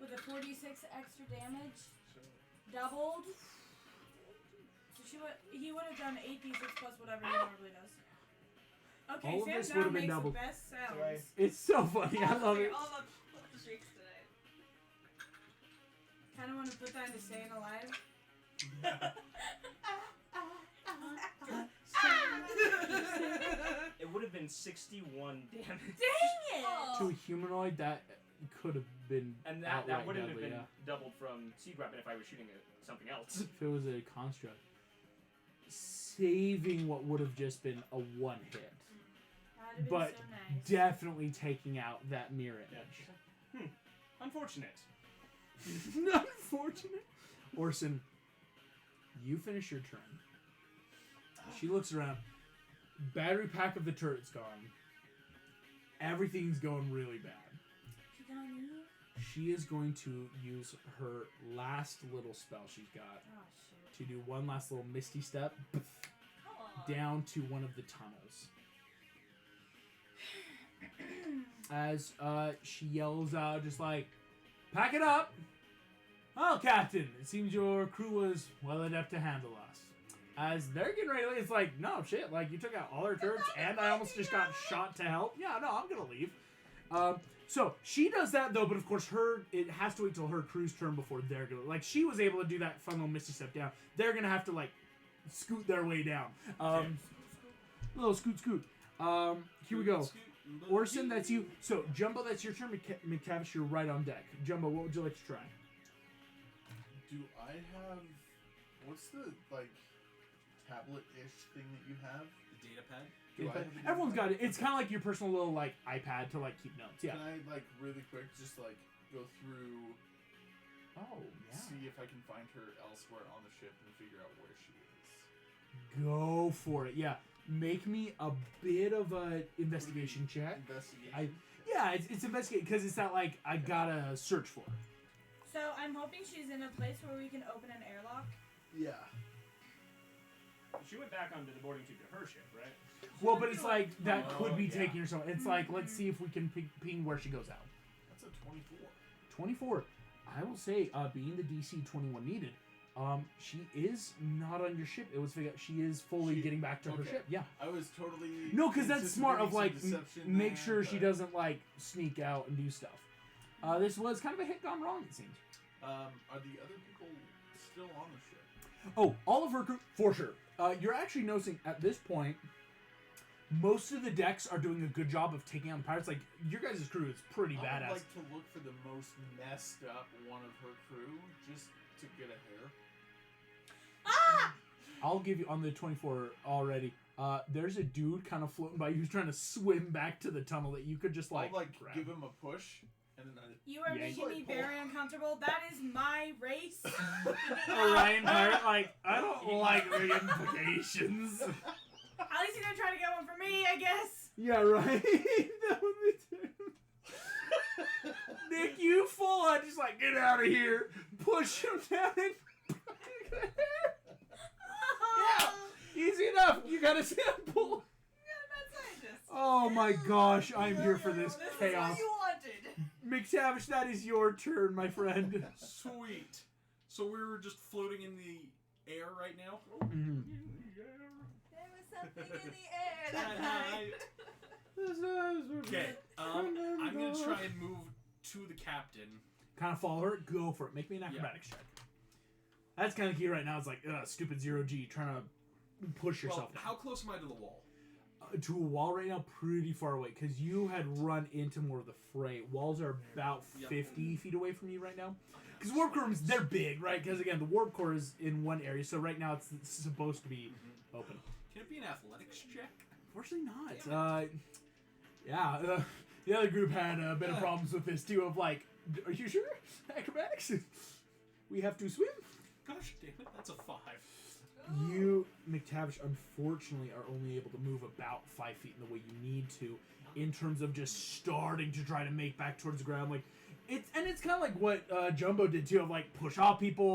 With a 46 extra damage, so doubled. So he would have done 8d6 plus whatever he normally does. Okay, All of Sam this now would have been makes doubled. the best sounds. Sorry. It's so funny. I love it. You're all about the shrieks tonight. Kind of want to put that into Staying Alive. it would have been 61 damage. Dang it! Oh. To a humanoid, that could have been And that outright wouldn't have deadly, been yeah. doubled from siege weapon if I was shooting at something else. If it was a construct. Saving what would have just been a one hit. That'd have been But so nice. definitely taking out that mirror image. Unfortunate. Unfortunate. Orson, you finish your turn. She looks around. Battery pack of the turret's gone. Everything's going really bad. She gonna leave? She is going to use her last little spell she's got Oh shit. to do one last little misty step Come on. down to one of the tunnels. As she yells out, just like, "Pack it up!" "Well, Captain, it seems your crew was well adept to handle us." As they're getting ready, it's like, "No, shit, like, you took out all our turrets, and I almost just got shot to help. Yeah, no, I'm gonna leave." So she does that, though, but of course, it has to wait till her crew's turn before they're gonna, like, she was able to do that fun little misty step down. They're gonna have to, like, scoot their way down. Little scoot. Here we go. Orson, that's you. So, Jumbo, that's your turn. McTavish, you're right on deck. Jumbo, what would you like to try? Do I have... What's the, like, tablet-ish thing that you have? The data pad. Do I have a Everyone's data got it. It's kind of like your personal little, like, iPad to, like, keep notes. Yeah. Can I, like, really quick just, like, go through, Oh, yeah. see if I can find her elsewhere on the ship and figure out where she is? Go for it. Yeah. make me a bit of a investigation check. Investigation. It's investigate because it's not like I gotta search for her. So I'm hoping she's in a place where we can open an airlock. Yeah. She went back onto the boarding tube to her ship, right? Well, but it's like that Oh, could be yeah. taking her somewhere. It's like let's see if we can ping where she goes out. That's a 24. 24. I will say, being the DC 21 needed, she is not on your ship. It was she is fully getting back to her okay. ship. Yeah. I was totally. No, because that's smart of like anticipating some make deception sure there, she but, doesn't like sneak out and do stuff. This was kind of a hit gone wrong, it seems. Are the other people still on the ship? Oh, all of her crew for sure. You're actually noticing at this point, most of the decks are doing a good job of taking out the pirates. Like your guys' crew is pretty I badass. would like to look for the most messed up one of her crew just to get a hair. I'll give you on the 24 already. There's a dude kind of floating by who's trying to swim back to the tunnel that you could just I'll grab. give him a push and then You are Yeah, making me very uncomfortable. That is my race. Orion Pirate, like I don't like the implications. At least you're gonna try to get one for me, I guess. Yeah, right. That would be terrible. Nick, you full on just like get out of here, push him down. Yeah, easy enough. You got a sample. Oh my gosh, I'm here for this chaos. What you wanted. McTavish, that is your turn, my friend. Sweet. So we were just floating in the air right now. Mhm. There was something in the air that night. Okay. I'm gonna try and move to the captain. Kind of follow her. Go for it. Make me an acrobatics check. That's kind of key right now. It's like stupid 0G trying to push yourself Well, how close am I to the wall? down. To a wall right now, pretty far away because you had run into more of the fray. Walls are about 50 feet away from you right now. Because warp core rooms, they're big, right? Because again, the warp core is in one area, so right now it's supposed to be open. Can it be an athletics check? Unfortunately, not. The other group had a bit of problems with this too. Of like, are you sure? Acrobatics? We have to swim. Gosh damn it, that's a 5. You, McTavish, unfortunately are only able to move about 5 feet in the way you need to, in terms of just starting to try to make back towards the ground. Like, it's kind of like what Jumbo did too, of like push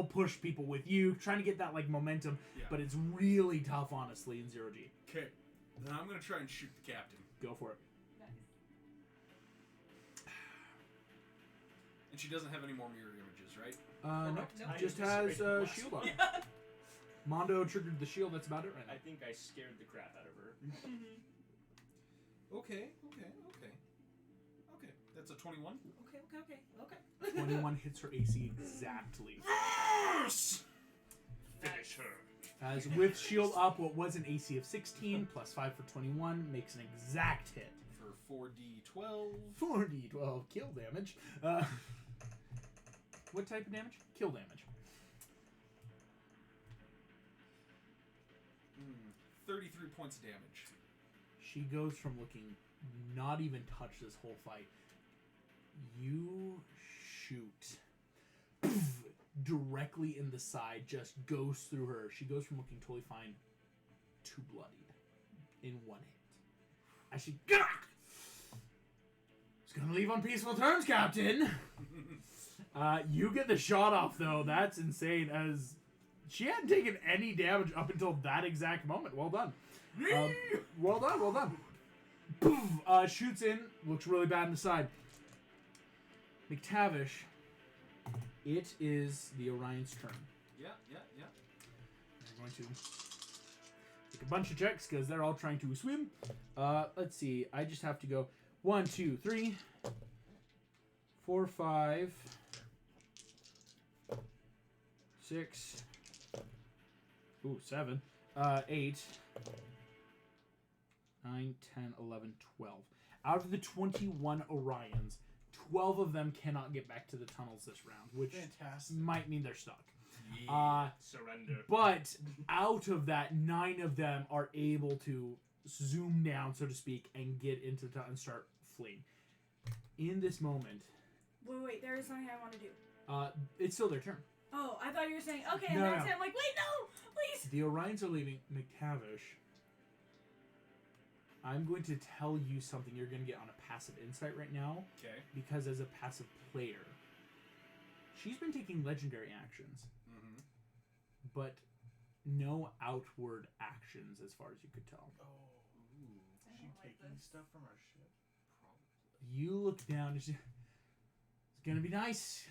push people with you, trying to get that like momentum. Yeah. But it's really tough, honestly, in 0G. Okay, then I'm gonna try and shoot the captain. Go for it. And she doesn't have any more mirror images, right? No, I just anticipate has less. shield on. Mondo triggered the shield. That's about it right now. I think I scared the crap out of her. Okay. That's a 21. Okay. 21 hits her AC exactly. Finish her. As with shield up, what was an AC of 16 plus 5 for 21 makes an exact hit. For 4d12. 4d12 kill damage. What type of damage? Kill damage. 33 points of damage. She goes from looking not even touched this whole fight. You shoot. Poof, directly in the side, just goes through her. She goes from looking totally fine to bloodied in one hit. As she... It's gonna leave on peaceful terms, Captain! You get the shot off, though. That's insane, as she hadn't taken any damage up until that exact moment. Well done. Well done. Poof, shoots in. Looks really bad in the side. McTavish, it is the Orion's turn. Yeah. We're going to take a bunch of checks because they're all trying to swim. Let's see. I just have to go 1, 2, 3, 4, 5, 6, 7, 8, 9, 10, 11, 12. Out of the 21 Orions, 12 of them cannot get back to the tunnels this round, which Fantastic. might mean they're stuck. Surrender. But out of that, 9 of them are able to zoom down, so to speak, and get into the tunnel and start fleeing. In this moment, Wait, there is something I want to do. it's still their turn. Oh, I thought you were saying, okay, and No, that's no. it. I'm like, wait, no, please. The Orions are leaving. McTavish, I'm going to tell you something you're going to get on a passive insight right now, Okay. because as a passive player, she's been taking legendary actions, Mm-hmm. but no outward actions as far as you could tell. Oh. I Ooh. Is she don't like taking this. stuff from our ship? Probably. You look down, and it's going to be nice.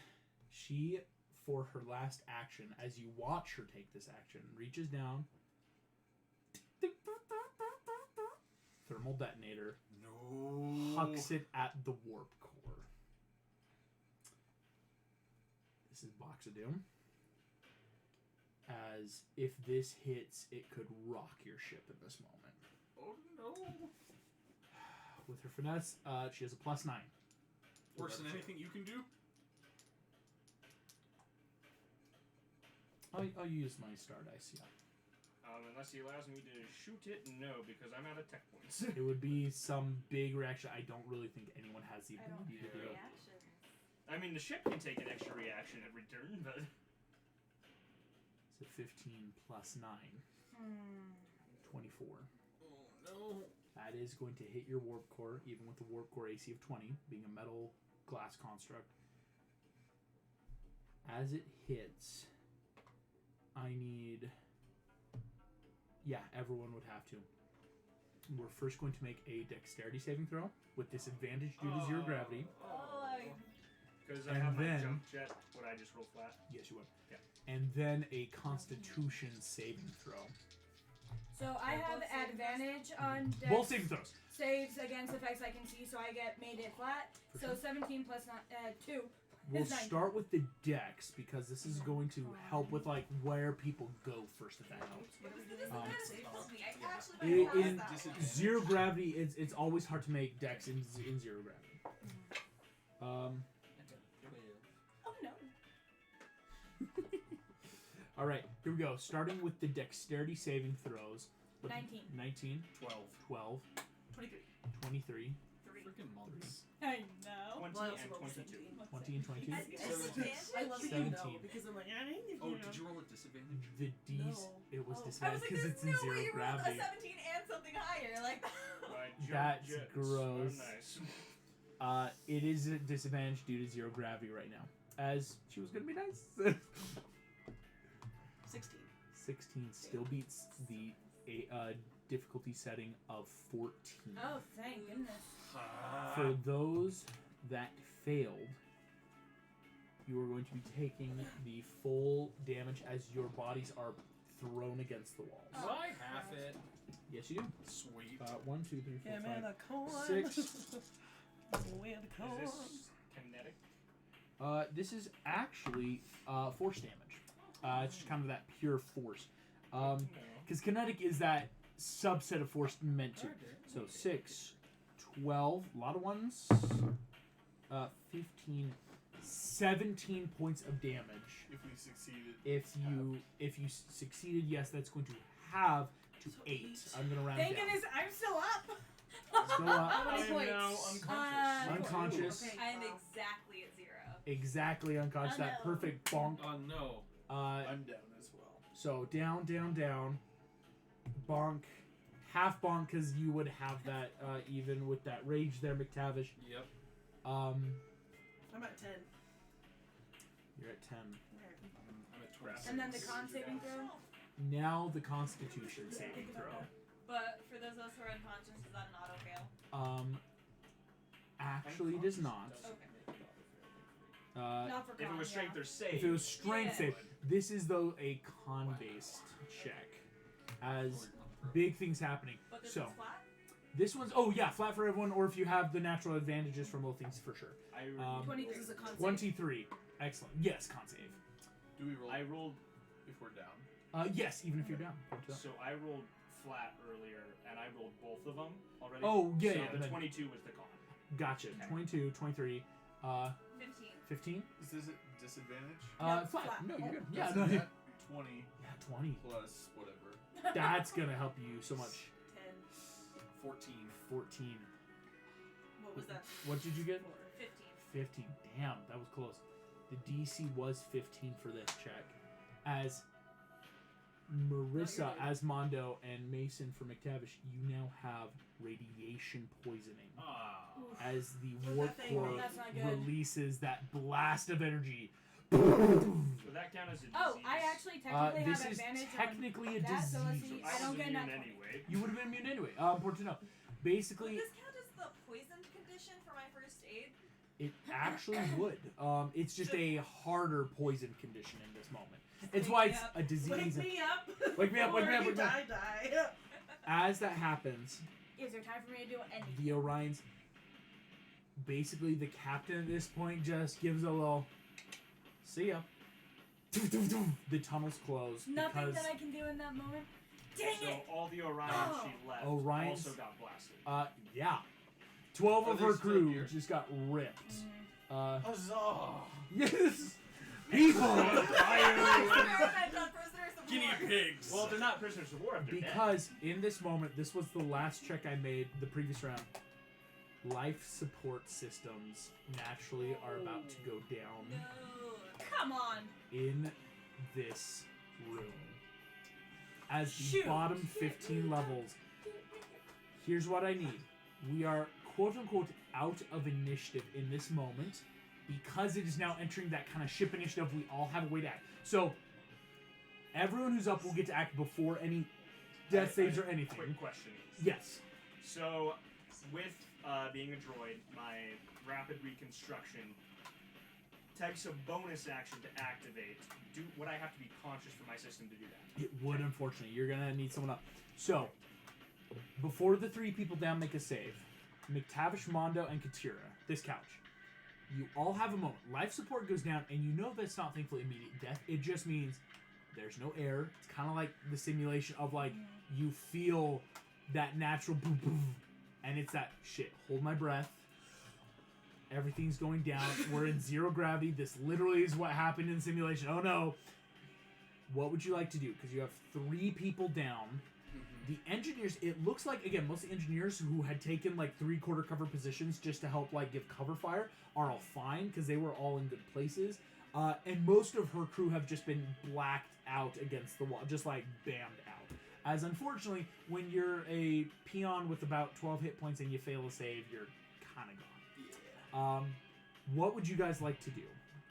She, for her last action, as you watch her take this action, reaches down, thermal detonator, No. hucks it at the warp core. This is Box of Doom. As if this hits, it could rock your ship in this moment. Oh no. With her finesse, she has a +9. Worse than anything you can do. I'll use my star dice, yeah. Unless he allows me to shoot it, no, because I'm out of tech points. It would be some big reaction. I don't really think anyone has the I don't ability to have do it. reactions. I mean, the ship can take an extra reaction every turn, but So 15 plus 9, 24. Oh no. That is going to hit your warp core, even with the warp core AC of 20, being a metal glass construct. As it hits, I need... Yeah, everyone would have to. We're first going to make a dexterity saving throw with disadvantage due to zero gravity. because I And have my then- jump jet, would I just roll flat? Yes, you would. Yeah. And then a constitution saving throw. So I have advantage on dex Both saving throws. saves against effects I can see, so I get made it flat. For So sure. 17 plus 2. We'll It's 19. start with the dex because this is going to help with like where people go first, if that helps. This Um, kind of surprised me. I actually In, might have in that. Disadvantage. zero gravity, it's always hard to make dex in zero gravity. Oh no. All right, here we go. Starting with the dexterity saving throws. 19. 19, 12. 12, 23. 23, 3. Freaking months. I know. 20 Well, I also and rolled 22. 17. 20 and 22. At disadvantage? I love that you know 17. because I'm like, I need to Oh, know. did you roll at disadvantage? The D's, No. it was Oh. I was disadvantage like, because there's it's in no zero way you rolled a gravity. 17 and something higher. Like, My jump That's jets gross. are nice. It is a disadvantage due to zero gravity right now. As she was gonna be nice. 16. 16 still beats the difficulty setting of 14. Oh, thank goodness. For those that failed, you are going to be taking the full damage as your bodies are thrown against the walls. So I half it. Yes, you do. Sweet. 1, 2, 3, 4, Yeah, man, 5. the corn. 6. Where the Is corn. this kinetic? This is actually force damage. It's just kind of that pure force. No. Because kinetic is that subset of force meant to. So 6, 12, a lot of ones. 15, 17 points of damage. If we succeeded. If you succeeded, yes, that's going to have to So 8. eight. I'm gonna round Thank down. goodness I'm still up. Still up. How many I am points? now unconscious. Unconscious. Okay, I'm wow. exactly at 0. Exactly unconscious. Oh, That no. perfect bonk. Oh no. I'm down as well. So down, down, down. Bonk. Half bonk because you would have that even with that rage there, McTavish. Yep. Um, I'm at 10. you're at 10. I'm at 26. And then the con saving throw. Now the Constitution saving throw. But for those of us who are unconscious, is that an auto fail? Actually, it is not. Okay. Not for If it con, was strength yeah. or save. If it was strength Yeah. save, this is though a con-based check. As big things happening. But this So is flat? this one's flat for everyone, or if you have the natural advantages from both things for sure. I, 23. This is a con save. 23, excellent. Yes, con save. Do we roll I rolled. if we're down? Yes, even if you're down. So I rolled flat earlier, and I rolled both of them already. Oh, yeah, So yeah, the then- 22 was the con. Gotcha. 22, 23, 15. 15. Is this a disadvantage? No, Flat. flat. No, you're good. Yeah, That's no, a yeah, nat 20 20. plus whatever. That's gonna help you so much. 10. 14. 14. What was that? What did you get? 4. 15. 15. Damn, that was close. The DC was 15 for this check. As Marissa right. as Mondo and Mason for McTavish, you now have radiation poisoning Ah. as the What's warp that thing? core That's not good. releases that blast of energy. Would that count as a disease? Oh, I actually technically This have is advantage technically a on that, so let's disease. see. I I was don't get immune nat 20. anyway. You would have been immune anyway. Important to know. Would Basically, this count as the poisoned condition for my first aid? it actually would. It's just a harder poison condition in this moment. It's why it's a disease. Wake me up. Wake me up, wake me up, Before wake me up. you die. As that happens, Is there time for me to do anything? the Orions, basically the captain at this point just gives a little, see ya. The tunnels close Nothing because that I can do in that moment. Dang So it! all the Orions Oh. she left Orions- also got blasted. yeah, 12 Are of they her still crew here? just got ripped. Mm. Huzzah! Yes, people. I've done prisoners of Guinea war. pigs. Well, they're not prisoners of war if they're dead. Because in this moment, this was the last check I made the previous round. Life support systems naturally are about to go down No. Come on! in this room. As the Shoot. bottom 15 levels, here's what I need. We are quote unquote out of initiative in this moment because it is now entering that kind of ship initiative. We all have a way to act. So everyone who's up will get to act before any death saves or anything. Quick question is. Yes. So, with being a droid, my rapid reconstruction takes a bonus action to activate. Would I have to be conscious for my system to do that? It would, unfortunately. You're gonna need someone up. So, before the three people down make a save, McTavish, Mondo, and Katira, this couch, you all have a moment. Life support goes down, and you know that's not thankfully immediate death. It just means there's no air. It's kind of like the simulation of like you feel that natural boom boom, and it's that shit. Hold my breath. Everything's going down. We're in zero gravity. This literally is what happened in simulation. Oh no. What would you like to do? Because you have three people down. The engineers, it looks like, again, most of the engineers who had taken like 3/4 cover positions just to help like give cover fire are all fine because they were all in good places. And most of her crew have just been blacked out against the wall, just like bammed out. As unfortunately, when you're a peon with about 12 hit points and you fail a save, you're kind of gone. What would you guys like to do?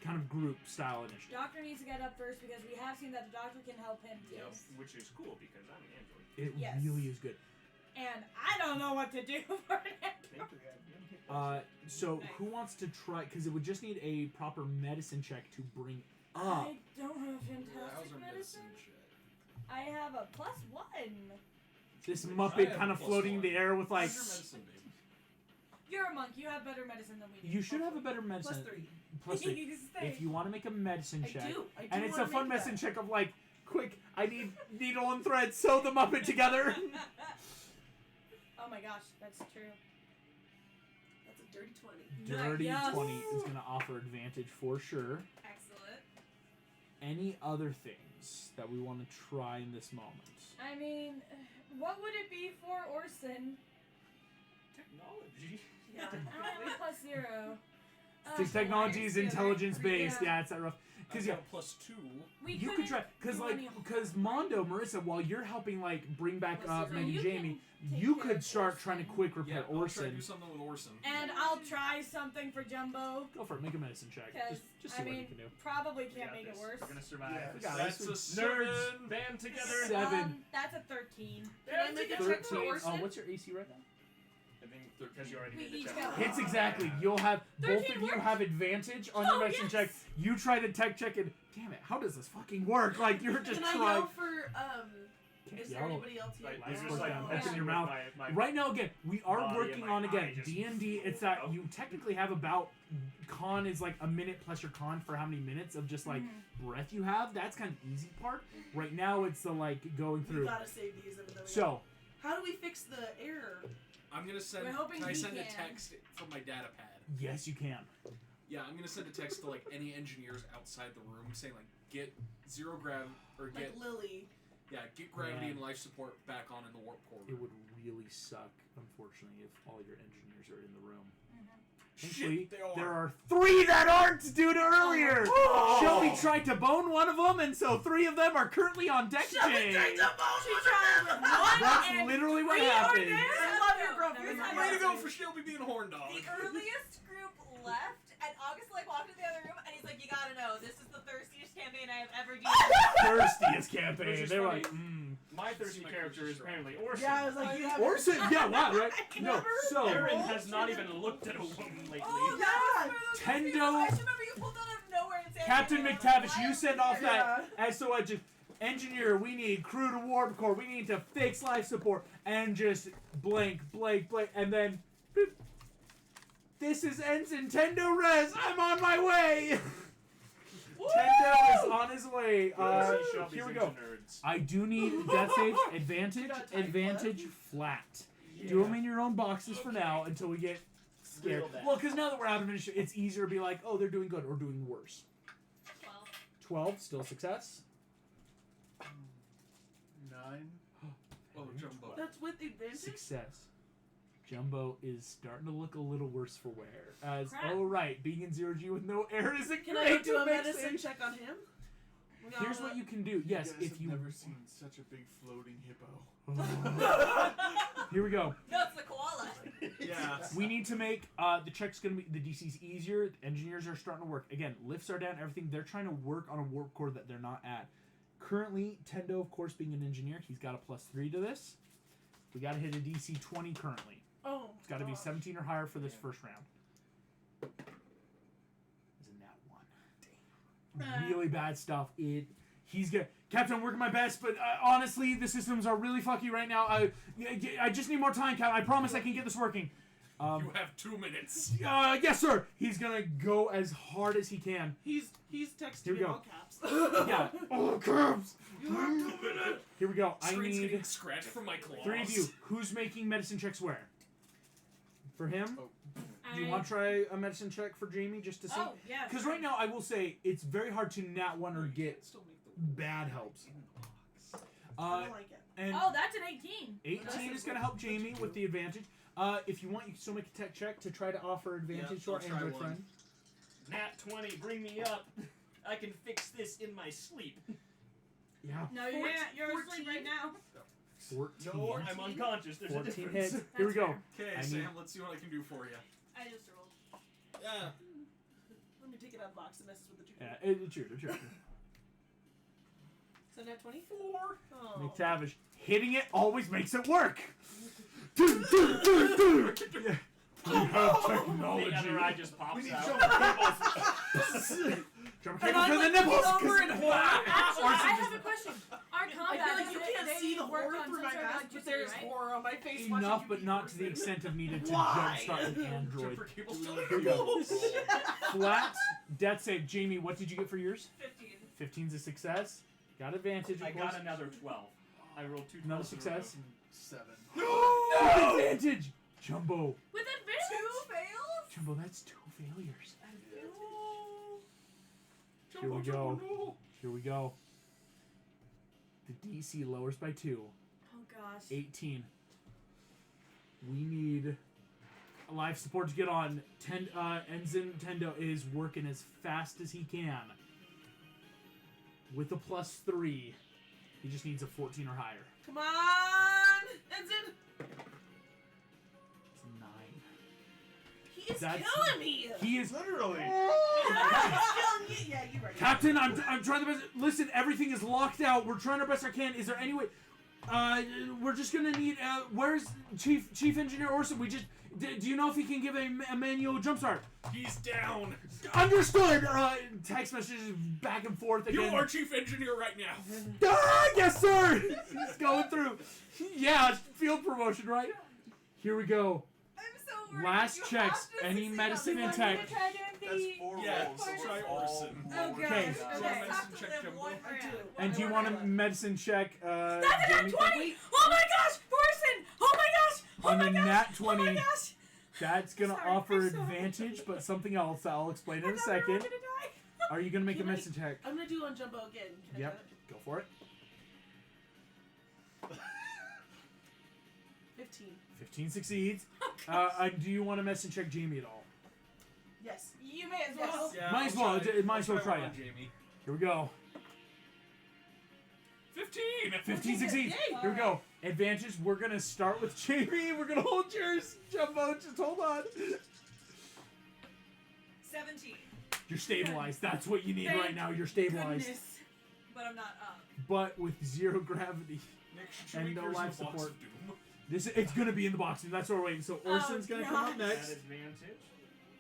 Kind of group style initiative. Doctor needs to get up first because we have seen that the doctor can help him too. Which is cool because I'm an android. It Yes. really is good. And I don't know what to do for it. So who wants to try? Because it would just need a proper medicine check to bring up. I don't have How's fantastic our medicine. check? I have a +1. This I Muppet have kind of plus floating in the one. air with like. How's your medicine, baby? You're a monk. You have better medicine than we do. You should have a better medicine. +3. Plus three. You say. If you want to make a medicine I check, do. and it's a wanna fun make medicine that. check of like, quick, I need needle and thread, sew the Muppet together. Oh my gosh, that's true. That's a dirty 20. Dirty Yes. 20 is going to offer advantage for sure. Excellent. Any other things that we want to try in this moment? I mean, what would it be for Orson? Technology. Yeah. I have a +0. Since technology is intelligence based, yeah, it's that rough. Because I've yeah, got +2. We you could couldn't try because do like any- because Mondo, Marissa, while you're helping like bring back up So Meg and you Jamie, can take you care could of start trying to Orson. quick Yeah, repair I'll try to Orson. do something with Orson. And I'll try something for Jumbo. Go for it. Make a medicine check. Because, Just see I what you mean, can do. probably We can't got make this. it worse. We're gonna survive. Yeah. We got That's this. a Nerds 7. band together. 7. That's a 13. Can I make a check for 13. Orson? Oh, what's your AC right now? I think because you already We made the each check. got Hits exactly. You'll have both 13 of you works. have advantage on Oh, your medicine yes. check. You try the tech check and damn it, how does this fucking work? Like you're just Can I trying. yell for Can't is there yell. anybody else here? Like, Wow. you're just Open like your messing with mouth. my Right now, again, we are body working and my on again eye just D&D. It's that rolled you technically have about con is like a minute plus your con for how many minutes of just like breath you have. That's kind of easy part. Right now, it's the like going We through. gotta save these. Even though we So how do we fix the error? I'm gonna send. We're hoping Can I he send a can. text from my data pad? yes, you can. Yeah, I'm gonna send a text to like any engineers outside the room saying like get zero grav or Like get Lily. get gravity Yeah. and life support back on in the warp core. It would really suck, unfortunately, if all your engineers are in the room. Thankfully, they are. there are 3 that aren't due to earlier. Oh. Shelby tried to bone one of them, and so 3 of them are currently on deck Shelby change. tried to bone She one tried of with them. one That's and literally what 3 are happened. there? I love your growth. Never Here's mind. how Way to go for Shelby being a horn dog. The earliest group left, and August like walked into the other room, and he's like, "You gotta know, this is the thirstiest campaign I have ever done." Thirstiest Which campaign. is They're funny. like, My thirsty Seems like character we is should apparently Orson. Yeah, I was like, you have Orson, yeah, wow, right? No, so Aaron has not even looked at a woman lately. Oh, Yeah. that was one of those Tendo- people- I just remember you pulled out of nowhere and said, Captain "Hey, McTavish, why you are send we off here?" that as so I just engineer. We need crew to warp core. We need to fix life support and just blank, and then. Boop. This is Ensign Tendo Res. I'm on my way. Tendo is on his way. Shelby's Here we into go. nerds. I do need death saves. Advantage, Got time advantage, flat. Do them in your own boxes for now until we get scared. Real bad. Well, because now that we're out of initiative, it's easier to be like, oh, they're doing good or doing worse. 12, still success. 9. Oh, Jumbo. That's with advantage? Success. Jumbo is starting to look a little worse for wear. As, Crap. oh right, being in 0G with no air isn't Can great I do to a make medicine saves. check on him? Here's what you can do. Yes, you guys if have you... never seen such a big floating hippo. Here we go. No, it's the koala. Yeah. We need to make the check's gonna be the DC's easier. Engineers are starting to work. Again, lifts are down, everything. They're trying to work on a warp core that they're not at. Currently, Tendo, of course, being an engineer, he's got a +3 to this. We gotta hit a DC 20 currently. Oh. It's gotta be gosh. 17 or higher for this first round. Isn't that one? Really bad stuff. He's good. Captain, I'm working my best, but honestly, the systems are really fucky right now. I just need more time, Captain. I promise I can get this working. You have 2 minutes. Yes, sir. He's gonna go as hard as he can. He's texting Here we me go. all caps. Yeah. Oh, caps. You have 2 minutes. Here we go. I Screen's need getting scratched from my claws. 3 of you. Who's making medicine checks where? For him? Oh. Do you want to try a medicine check for Jamie just to see? Oh, yeah. Because right now, I will say, it's very hard to nat one or You get can still make the bad helps. I don't like it. And Oh, that's an 18. 18 is going to help Jamie with the advantage. If you want, you can still make a tech check to try to offer advantage to I'll our try android one. friend. Nat 20, bring me up. I can fix this in my sleep. Yeah. No, you're asleep right now. 14. No, I'm unconscious. There's a 14 difference. hits. Here we go. Okay, I Sam, need- let's see what I can do for you. I just rolled. Yeah. Let me take it out of the box and messes with the two. Yeah, it's yours. It's yours. So net 20? 4. Oh. McTavish. Hitting it always makes it work. Yeah. We have The technology. other eye just pops need out. Jump And cable I for the like nipples. lean over and hold. Actually, Orson I just- have a question. Our I combat, feel like you can't they see the work horror on through some my sort of mask, but electricity, there's right? horror on my face. Enough, watching but you not to the person. extent of needed to Why? jumpstart an android. Jumper cable still Here we go. there. Flat. Death save. Jamie, what did you get for yours? 15. 15's a success. Got advantage, of I course. got another 12. I rolled 2 Another 12s in a row. success. 7. No advantage. Jumbo. With advantage? 2 fails? Jumbo, that's 2 failures. Here Jumbo, we Jumbo, go. no. Here we go. The DC lowers by 2. Oh, gosh. 18. We need life support to get on. Ensign Tendo is working as fast as he can. With a +3. He just needs a 14 or higher. Come on! Ensign! It's 9. He is That's- killing me! He is... Literally. He's killing me! Yeah, you're right. Captain, I'm trying the best. Listen, everything is locked out. We're trying our best I can. Is there any way... we're just gonna need... where's Chief Engineer Orson? We just... Do you know if he can give a manual jumpstart? He's down. Understood! Text messages back and forth You again. are chief engineer right now. Yes, sir! He's going through. Yeah, field promotion, right? Here we go. I'm so worried. Last You checks. have to Any succeed on medicine this and one. tech. That's 4 Yeah, rolls. so try it's all Orson. Oh, more gosh. Okay. Okay. Medicine Have to check, live Jumbo. one I do. round. And do you want a medicine check? That's a Jamie? nat 20! Oh my gosh! Orson! Oh my gosh! Oh On my a gosh! nat Oh my 20. gosh! That's gonna Sorry, offer I'm sorry. advantage, but something else that I'll explain in I a thought we were second. gonna die. Are you gonna make a Can I- medicine check? I'm gonna do on Jumbo again. Can I Yep. do Go for it. it? 15. 15 succeeds. Do you want to medicine check Jamie at all? Yes. You may as well. Yes. Might as well. Might as well try one it. on Jamie. Here we go. 15. 15 succeeds. Yay. Here we go. Advantage. We're gonna start with Jamie. We're gonna hold yours. Jumbo, just hold on. 17. You're stabilized. That's what you need Thank right now. You're stabilized. Goodness. But I'm not up. But with 0 gravity. Nick, should And we no curse life the box support. of doom? It's gonna be in the box, and that's what we're waiting. So Orson's gonna come up gosh. next. At advantage.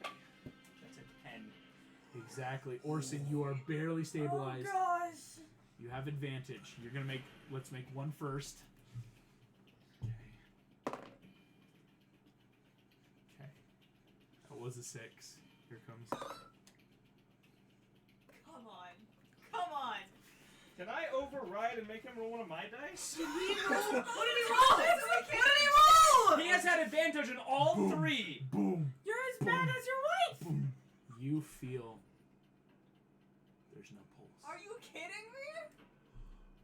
That's a 10. Exactly. Orson, you are barely stabilized. Oh gosh. You have advantage. You're gonna make. Let's make one first. Okay. Okay. That was a 6. Here comes. Come on. Come on. Can I override and make him roll one of my dice? What did he roll? What did he roll? He has had advantage in all Boom. 3. Boom. You're as bad as your wife. Boom. You feel. There's no pulse. Are you kidding me?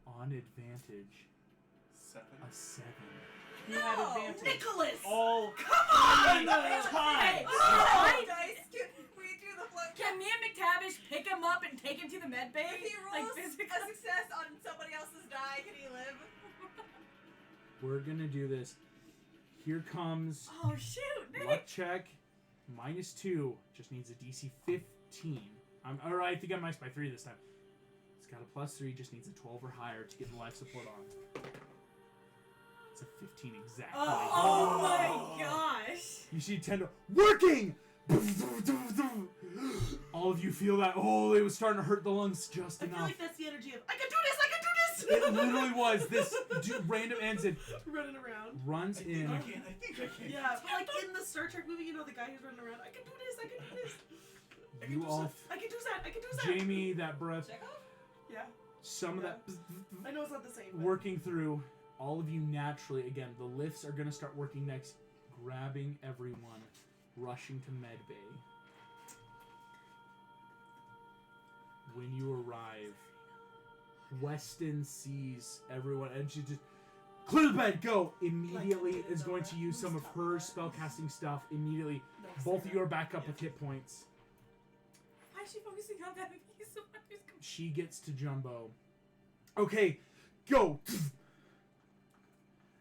On advantage. 7. A 7. He had advantage Nicholas! all Come on! 3 times. Hey, Oh, dice. Can we do the float? Can me and McTavish pick him up and take him to the med bay? If he Like rolls physically? a success on somebody else's die, can he live? We're gonna do this. Here comes Oh shoot, Nick. luck check. -2. Just needs a DC 15. Alright, I think I missed by 3 this time. It's got a +3. Just needs a 12 or higher to get the life support on. It's a 15 exactly. Oh my gosh. You see Tendo working. All of you feel that. Oh, it was starting to hurt the lungs just I feel enough. like that's the energy of I can do this. I can do this. It literally was. This dude, random Ensign running around. runs I in. think I can. Yeah, but like in the Star Trek movie, you know the guy who's running around. I can do this. I can do this. I can You do all, that. I can do that. I can do that. Jamie, that breath. Check off? Yeah, Some of Yeah. that I know it's not the same. But working through. All of you naturally. Again, the lifts are gonna start working next. Grabbing everyone, rushing to medbay. When you arrive, Weston sees everyone, and she just clear the bed, go! Immediately is going to use some of her spellcasting stuff. Immediately, No, both of Sarah. you are back up with hit points. Why is she focusing on that? He's so much. She gets to Jumbo. Okay, go!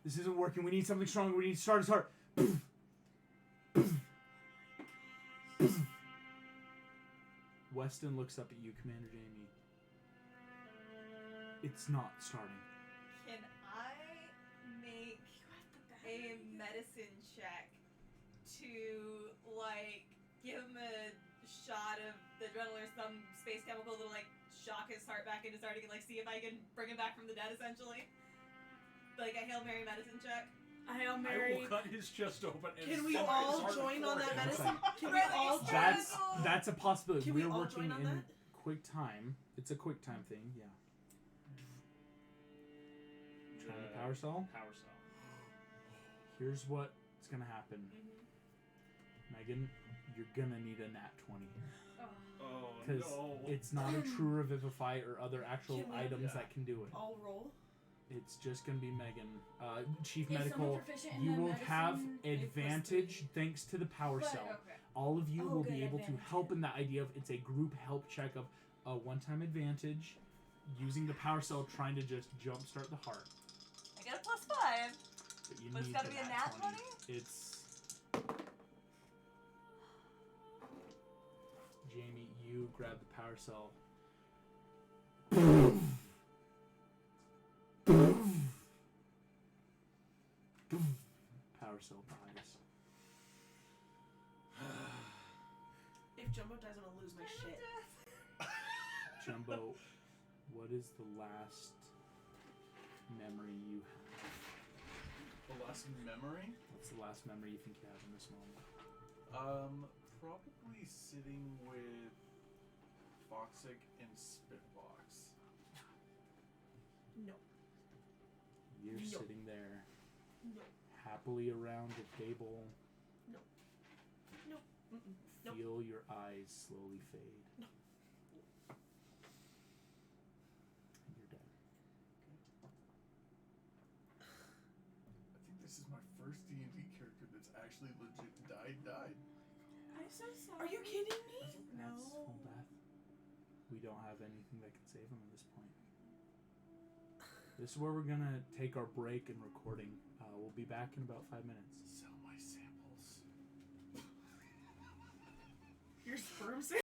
This isn't working. We need something stronger. We need to start his heart. Weston looks up at you, Commander Jamie. It's not starting. Can I make a medicine check to, like, give him a shot of the adrenaline or some space chemical to, like, shock his heart back into starting and, like, see if I can bring him back from the dead, essentially? Like a Hail Mary medicine check? A Hail I Mary. will cut his chest open and Can we fuck his all heart join on that before it medicine? Can we Really? all join? That's a possibility. Can we We're all working join on in that? quick time. It's a quick time thing, yeah. Trying to power cell. Power cell. Here's what's gonna happen. Megan, you're gonna need a nat 20. Oh Because no. it's not a true revivify or other actual Can we- items Yeah. that can do it. All roll. It's just gonna be Megan. Chief Is someone Medical, proficient in you the will have medicine? It was advantage three. thanks to the power But- cell. Okay. All of you Oh, will good, be able to advantage, help yeah. in the idea of it's a group help check of a one-time advantage, using the power cell, trying to just jumpstart the heart. I got a +5. But you But it's need gotta the be a nat 20? It's Jamie. You grab the power cell. Power cell dies. If Jumbo dies, I'm gonna lose my shit. Jumbo, what is the last memory you have? The last memory? What's the last memory you think you have in this moment? Probably sitting with Foxic and Spitbox. No. You're No. sitting there, No. happily around the table. No. No. Mm-mm. Nope. Feel your eyes slowly fade. No. And you're dead. I think this is my first D&D character that's actually legit died. I'm so sorry. Are you kidding me? That's No. full death. We don't have anything that can save him at this point. This is where we're gonna take our break in recording. We'll be back in about 5 minutes. Sell my samples. Your sperm sample?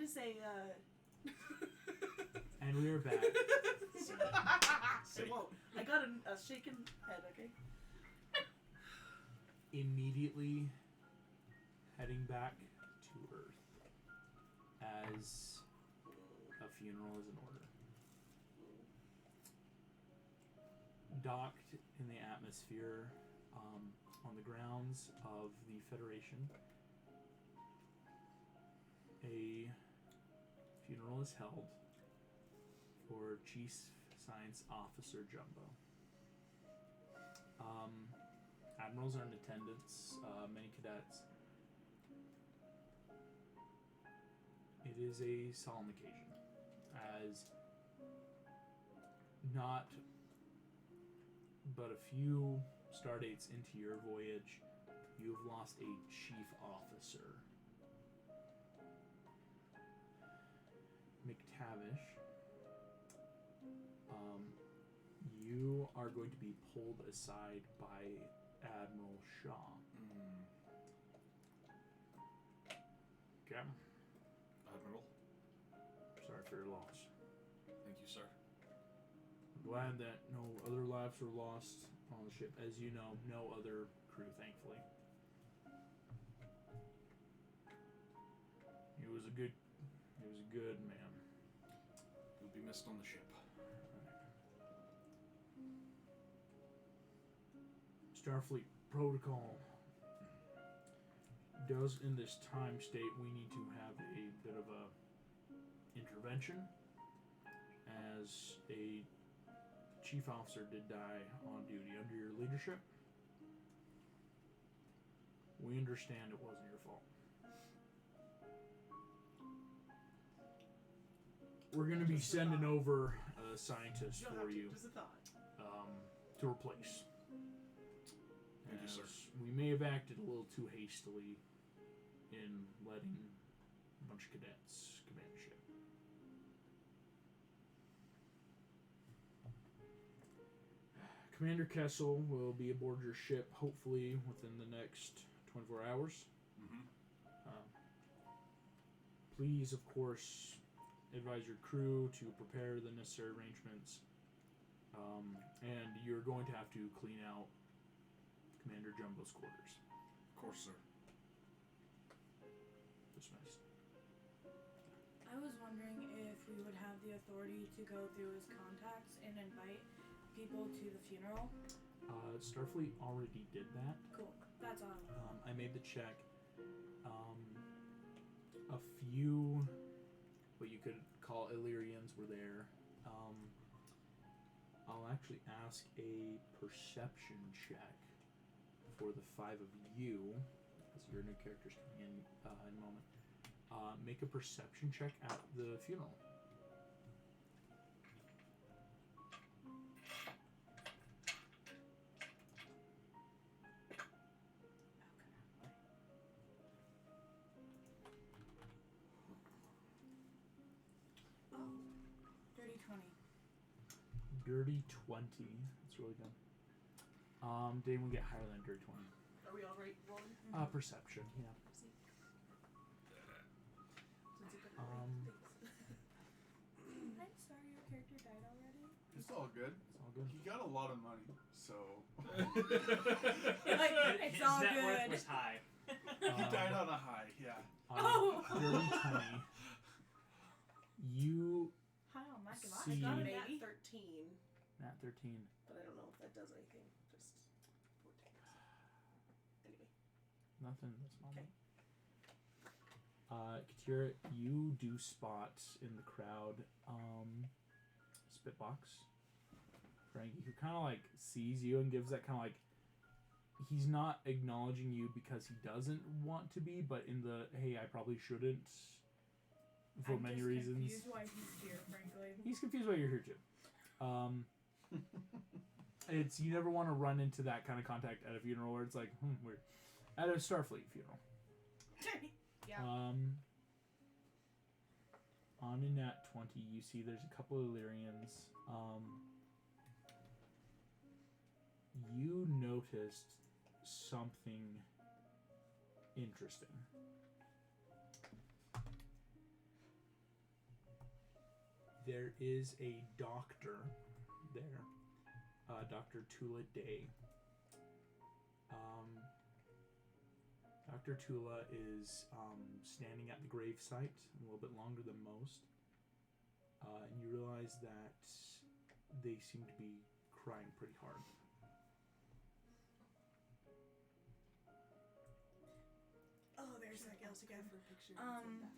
to say, And we are back. It won't. I got a shaken head, okay? Immediately heading back to Earth as a funeral is in order. Docked in the atmosphere on the grounds of the Federation, a funeral is held for Chief Science Officer Jumbo. Admirals are in attendance, many cadets. It is a solemn occasion, as not but a few stardates into your voyage, you have lost a chief officer. McTavish, you are going to be pulled aside by Admiral Shaw. Okay. Admiral, Sorry for your loss. thank you, sir. I'm glad that no other lives were lost on the ship. As you know, no other crew, thankfully. He was a good man. You'll be missed on the ship. Starfleet protocol does in this time state we need to have a bit of a intervention, as a chief officer did die on duty under your leadership. We understand it wasn't your fault. We're going to be sending over a scientist for you Just a thought. to replace. Thank you, sir. As we may have acted a little too hastily in letting a bunch of cadets command the ship. Commander Kessel will be aboard your ship hopefully within the next 24 hours. Please, of course, advise your crew to prepare the necessary arrangements. And you're going to have to clean out Commander Jumbo's quarters. Of course, sir. Dismissed. I was wondering if we would have the authority to go through his contacts and invite people to the funeral. Starfleet already did that. Cool. That's all. I made the check. A few, what you could call Illyrians were there. I'll actually ask a perception check for the 5 of you, as your new character's coming in a moment. Make a perception check at the funeral. Dirty 20. Dirty 20. That's really good. Dave will get higher than dirty 20. Are we all right rolling? Perception, yeah. Since you've been Um, I'm sorry your character died already. It's all good. It's all good. He got a lot of money, so Like, it's His all net good. worth was high. he died on a high. Yeah. Oh! Dirty 20. You Hi, oh my gosh. See- I got an Nat 80. 13, Nat 13. but I don't know if that does anything. Just 14. Anyway. Nothing in this moment. Okay. Katira, you do spot in the crowd, Spitbox. Frankie, who kind of like sees you and gives that kind of like, he's not acknowledging you because he doesn't want to be, but in the, hey, I probably shouldn't, for I'm many just reasons. confused why he's here, frankly. He's confused why you're here too. It's, you never want to run into that kind of contact at a funeral where it's like, weird. At a Starfleet funeral. Yeah. On in Nat 20, you see there's a couple of Illyrians. You noticed something interesting. there is a doctor there, Dr. Tula Day. Dr. Tula is standing at the gravesite a little bit longer than most, and you realize that they seem to be crying pretty hard. Oh, there's that else again. For a picture. Okay.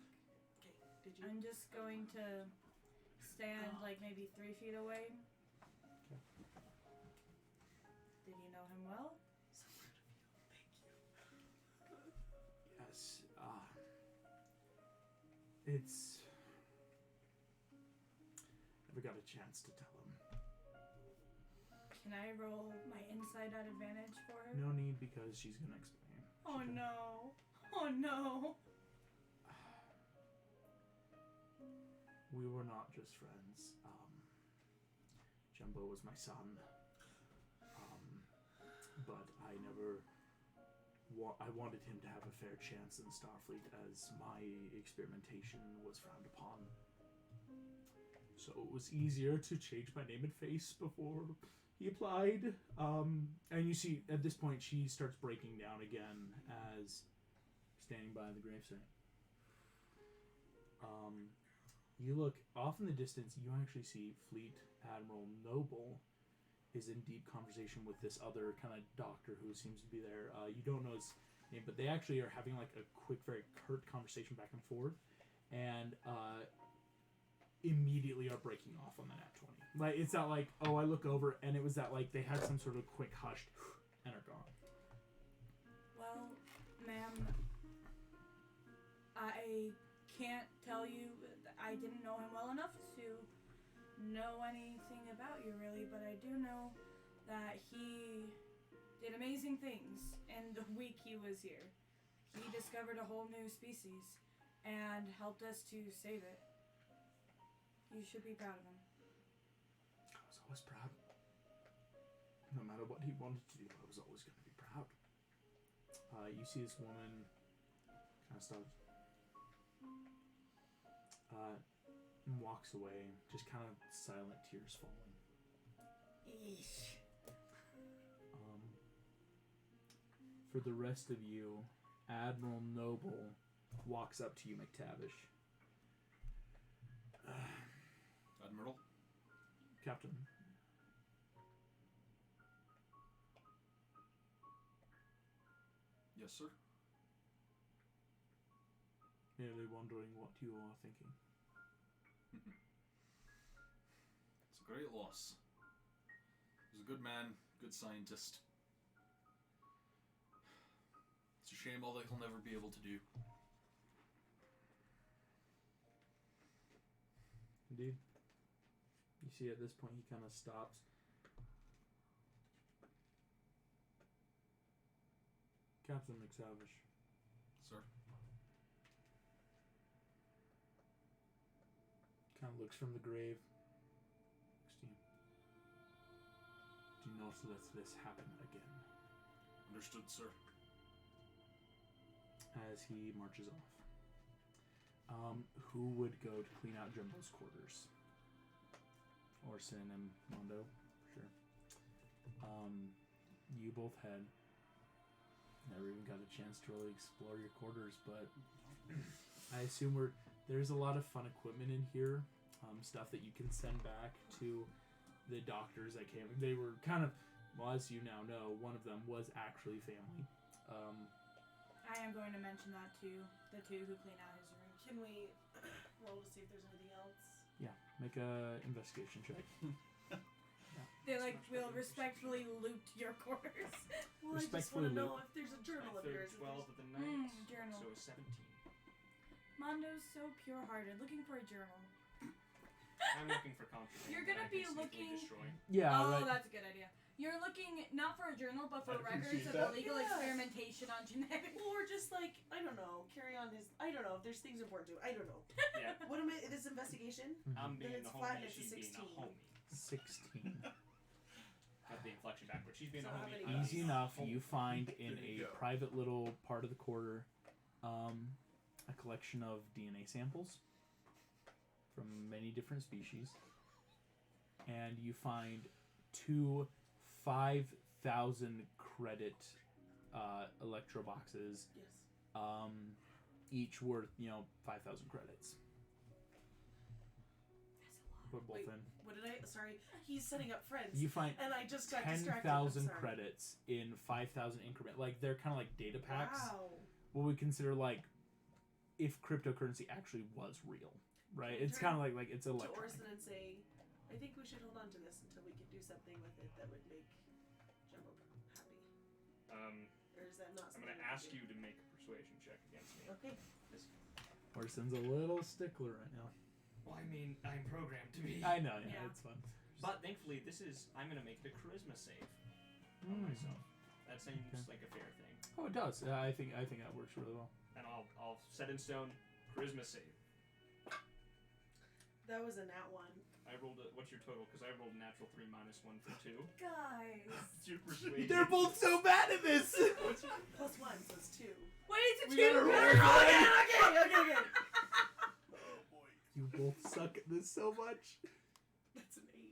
Did you? I'm just going to stand like maybe 3 feet away. Okay. Did you know him well? So proud of you. Thank you. Yes. It's... Never got a chance to tell him. Can I roll my insight at advantage for her? No need, because she's gonna explain. Oh no. Oh no. We were not just friends. Jumbo was my son. But I never... I wanted him to have a fair chance in Starfleet, as my experimentation was frowned upon. So it was easier to change my name and face before he applied. And you see, at this point, she starts breaking down again as standing by the gravesite. You look off in the distance, you actually see Fleet Admiral Noble is in deep conversation with this other kind of doctor who seems to be there. You don't know his name, but they actually are having like a quick, very curt conversation back and forth, and immediately are breaking off on the nat 20. Like, it's not like, oh, I look over, and it was that like they had some sort of quick hushed and are gone. Well, ma'am, I can't tell you. I didn't know him well enough to know anything about you, really, but I do know that he did amazing things in the week he was here. He discovered a whole new species and helped us to save it. You should be proud of him. I was always proud. No matter what he wanted to do, I was always going to be proud. You see this woman kind of stops, and walks away, just kind of silent tears falling. Eesh. For the rest of you, Admiral Noble walks up to you, McTavish. Admiral? Captain. Yes, sir. Merely wondering what you are thinking. It's a great loss. He was a good man, good scientist. It's a shame all that he'll never be able to do. Indeed. You see, at this point, he kind of stops. Captain McTavish. Sir? Kind of looks from the grave. Do not let this happen again. Understood, sir. As he marches off. Who would go to clean out Jumbo's quarters? Orson and Mondo, sure. You both head. Never even got a chance to really explore your quarters, but I assume there's a lot of fun equipment in here. Stuff that you can send back to the doctors that came. They were kind of, well, as you now know, one of them was actually family. I am going to mention that to the two who clean out his room. Can we roll to see if there's anything else? Yeah, make a investigation check. They will respectfully loot your quarters. Well, I just Respectfully want to know loot. if there's a journal of Third yours. 12 of the night, journal. so 17. Mondo's so pure-hearted, looking for a journal. I'm looking for contraband. You're gonna that I be can safely looking- destroy. Yeah, oh, right. that's a good idea. You're looking not for a journal, but for I records appreciate of that. illegal Yeah. experimentation on genetics. Well, or just like, I don't know, carry on his. I don't know if there's things important to. I don't know. Yeah, What am I? This investigation? I'm Then being it's the flat homie, and it's a she's being 16. a homie. 16. Got the inflection backwards. She's being So a how homie. many I'm dice? Easy being a enough. homie. You find in There you a go. private little part of the quarter a collection of DNA samples. from many different species, and you find 2 5,000 credit electro boxes, Yes. each worth 5,000 credits. Put both Wait. in. What did I? Sorry, he's setting up friends. You find and I just got distracted. 10,000 I'm sorry. credits in 5,000 increment. Like they're kind of like data packs. Wow. What we consider like if cryptocurrency actually was real, right? It's kind of like it's To electronic. Orson and say, I think we should hold on to this until we can do something with it that would make Jumbo happy. Or is that not? I'm going to ask you to make a persuasion check against me. Okay. Orson's a little stickler right now. Well, I mean, I'm programmed to be. I know, yeah, Yeah. it's fun. But thankfully, I'm going to make it a charisma save on myself. That seems like a fair thing. Oh, it does. I think that works really well. And I'll set in stone charisma save. That was a nat one. I rolled what's your total? Because I rolled a natural 3 minus 1 for 2. Guys. What's your persuasion? They're both so bad at this. What's your +1, so it's 2. Wait, it's a We 2. gotta roll Okay. Oh boy. You both suck at this so much. That's an 8.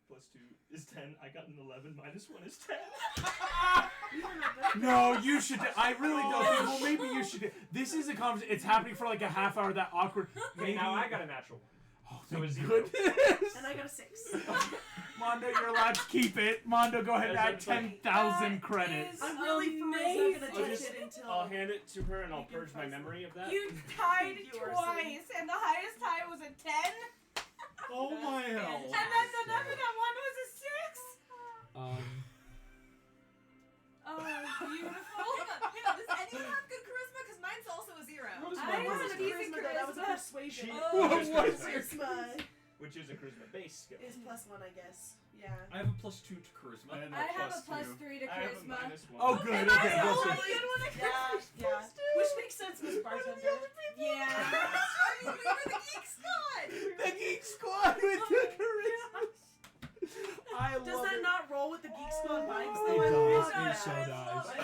plus 2 is 10. I got an 11. Minus 1 is 10. No, you should. I really don't think. Well, maybe you should. This is a conversation. It's happening for like a half hour. That awkward. Okay, now I got a natural 1. Oh, So thank it's 0. goodness. And I got a 6. Mondo, you're allowed to keep it. Mondo, go ahead and add That's okay. 10,000 credits. I'm really not Amazing. gonna touch it until. I'll hand it to her and I'll You can purge my press it. memory of that. You tied Thank you, Orson. twice, and the highest tie was a 10. Oh my hell. And then the number that one was a 6. Oh, beautiful. Hang on, does anyone have good charisma? Because mine's also a 0. What is I my was That a wasn't charisma? decent charisma, though. That was a charisma. persuasion. What was Charisma Which is a charisma base skill. is +1, I guess. Yeah. I have a +2 to charisma. And I have a +2. +3 to I have a charisma. minus 1. Oh, good. And Okay, I go rolled for a it. good one at Yeah. Yeah. Which makes sense, Miss Bartender. Yeah. We were the Geek Squad! The Geek Squad with the charisma. I Does love that it. not roll with the Geek Squad vibes? It though? I does. love It so that. does. I love that.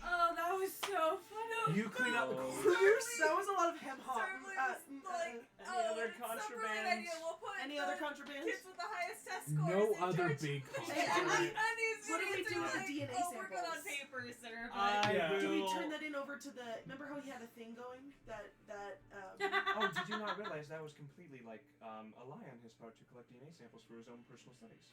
Oh, that was so funny. You clean out the Oh. corners. That was a lot of hem hop. Certainly was like, any other it's some brilliant contraband? idea. We'll put Any the other contraband? kids with the highest test scores No in other charge. big And contraband. these What do we idiots do are with the like, DNA oh, we're good on samples? paper, sir. I Do we will- turn that in over to the? Remember how he had a thing going? Oh, did you not realize that was completely like a lie on his part to collect DNA samples for his own personal studies?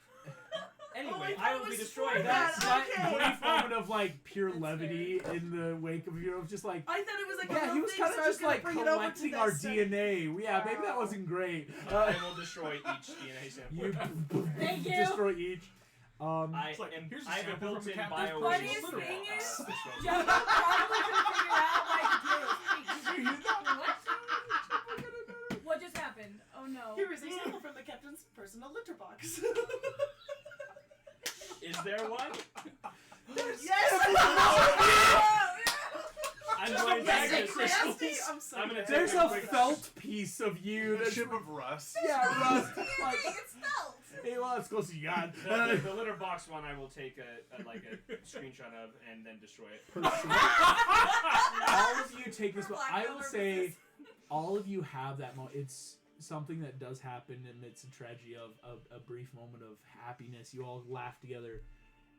Anyway, Oh, I I will thought be it was destroying for that. that. That Okay. brief moment of like pure That's levity in the wake of just like. I thought it was like a Yeah, little he was thing, kind so of I was just gonna like bring it over to collecting this our stuff. DNA. Yeah, maybe that Wow. wasn't great. I will destroy each DNA sample. You Thank you. destroy each. I It's like, am. here's a I have a sample from built-in the captain's bio. personal Funniest litter thing box. is- persuasion. Jumbo probably could figure out like what just happened? Oh no. Here is a sample from the captain's personal litter box. Is there one? I'm going Yes, back to it's crystals. nasty. I'm so I'm gonna good. take There's a a quick- felt piece of you A that's ship of rust. yeah, rust. Like, It's felt. hey, well, it's close to you got. The litter box one I will take a screenshot of and then destroy it. All of you take this. Black I will Velvet say, Business. all of you have that moment. It's something that does happen amidst a tragedy of a brief moment of happiness. You all laugh together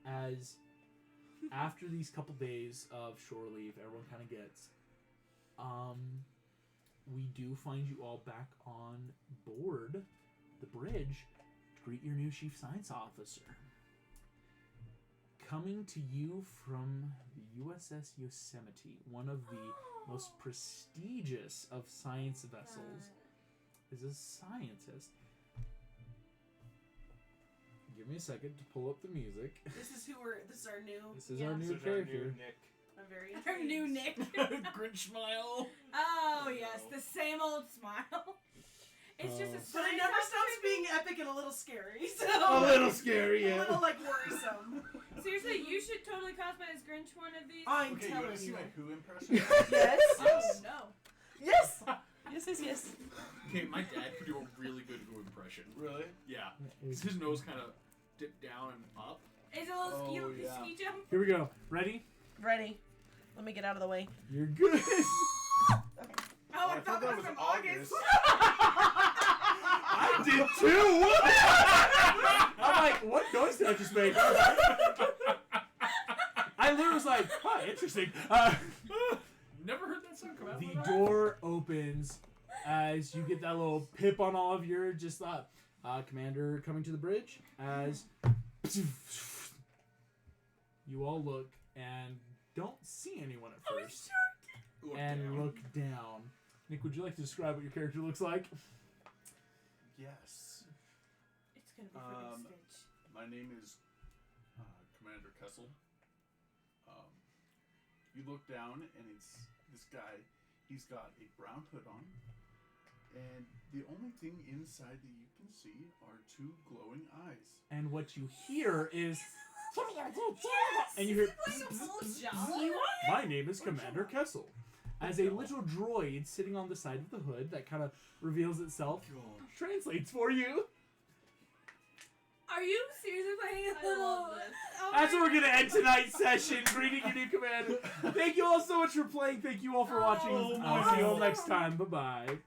as after these couple days of shore leave, everyone kind of gets. We do find you all back on board the bridge to greet your new chief science officer. Coming to you from the USS Yosemite, one of the most prestigious of science vessels, is a scientist. Give me a second to pull up the music. This is our new. This is Yeah. our This new is our new character. Nick. I'm very. Her new Nick. Grinch smile. Oh yes, the same old smile. It's just a But it science never stops activity. being epic and a little scary. So A little scary, a yeah. little like worrisome. Seriously, you should totally cosplay as Grinch one of these. I'm Okay, you telling want to see you. my Who impression? Yes. Oh no. Yes. Yes. Okay, my dad could do a really good Who impression. Really? Yeah. 'Cause his nose kind of dipped down and up. It's a little ski, Oh, yeah. ski jump. Here we go. Ready? Ready. Let me get out of the way. You're good. Oh, I thought that was from August. I did too. I'm like, what noise did I just make? I literally was like, huh, interesting. Never heard that song come out. The door opens as you get that little pip on all of your just commander coming to the bridge as you all look and don't see anyone at first and look down. Nick, would you like to describe what your character looks like? Yes. It's gonna be freaking Stitch. My name is Commander Kessel. You look down and it's this guy. He's got a brown hood on, and the only thing inside that you can see are two glowing eyes. And what you hear is, Yes! and you hear, Is he playing a full job? my name is Commander Kessel. As a little droid sitting on the side of the hood that kind of reveals itself, translates for you. Are you seriously playing a I little? love this. Oh That's my where we're God. gonna end tonight's session. Greeting your new commander. Thank you all so much for playing. Thank you all for watching. Oh, I'll see you all awesome. next time. Bye bye.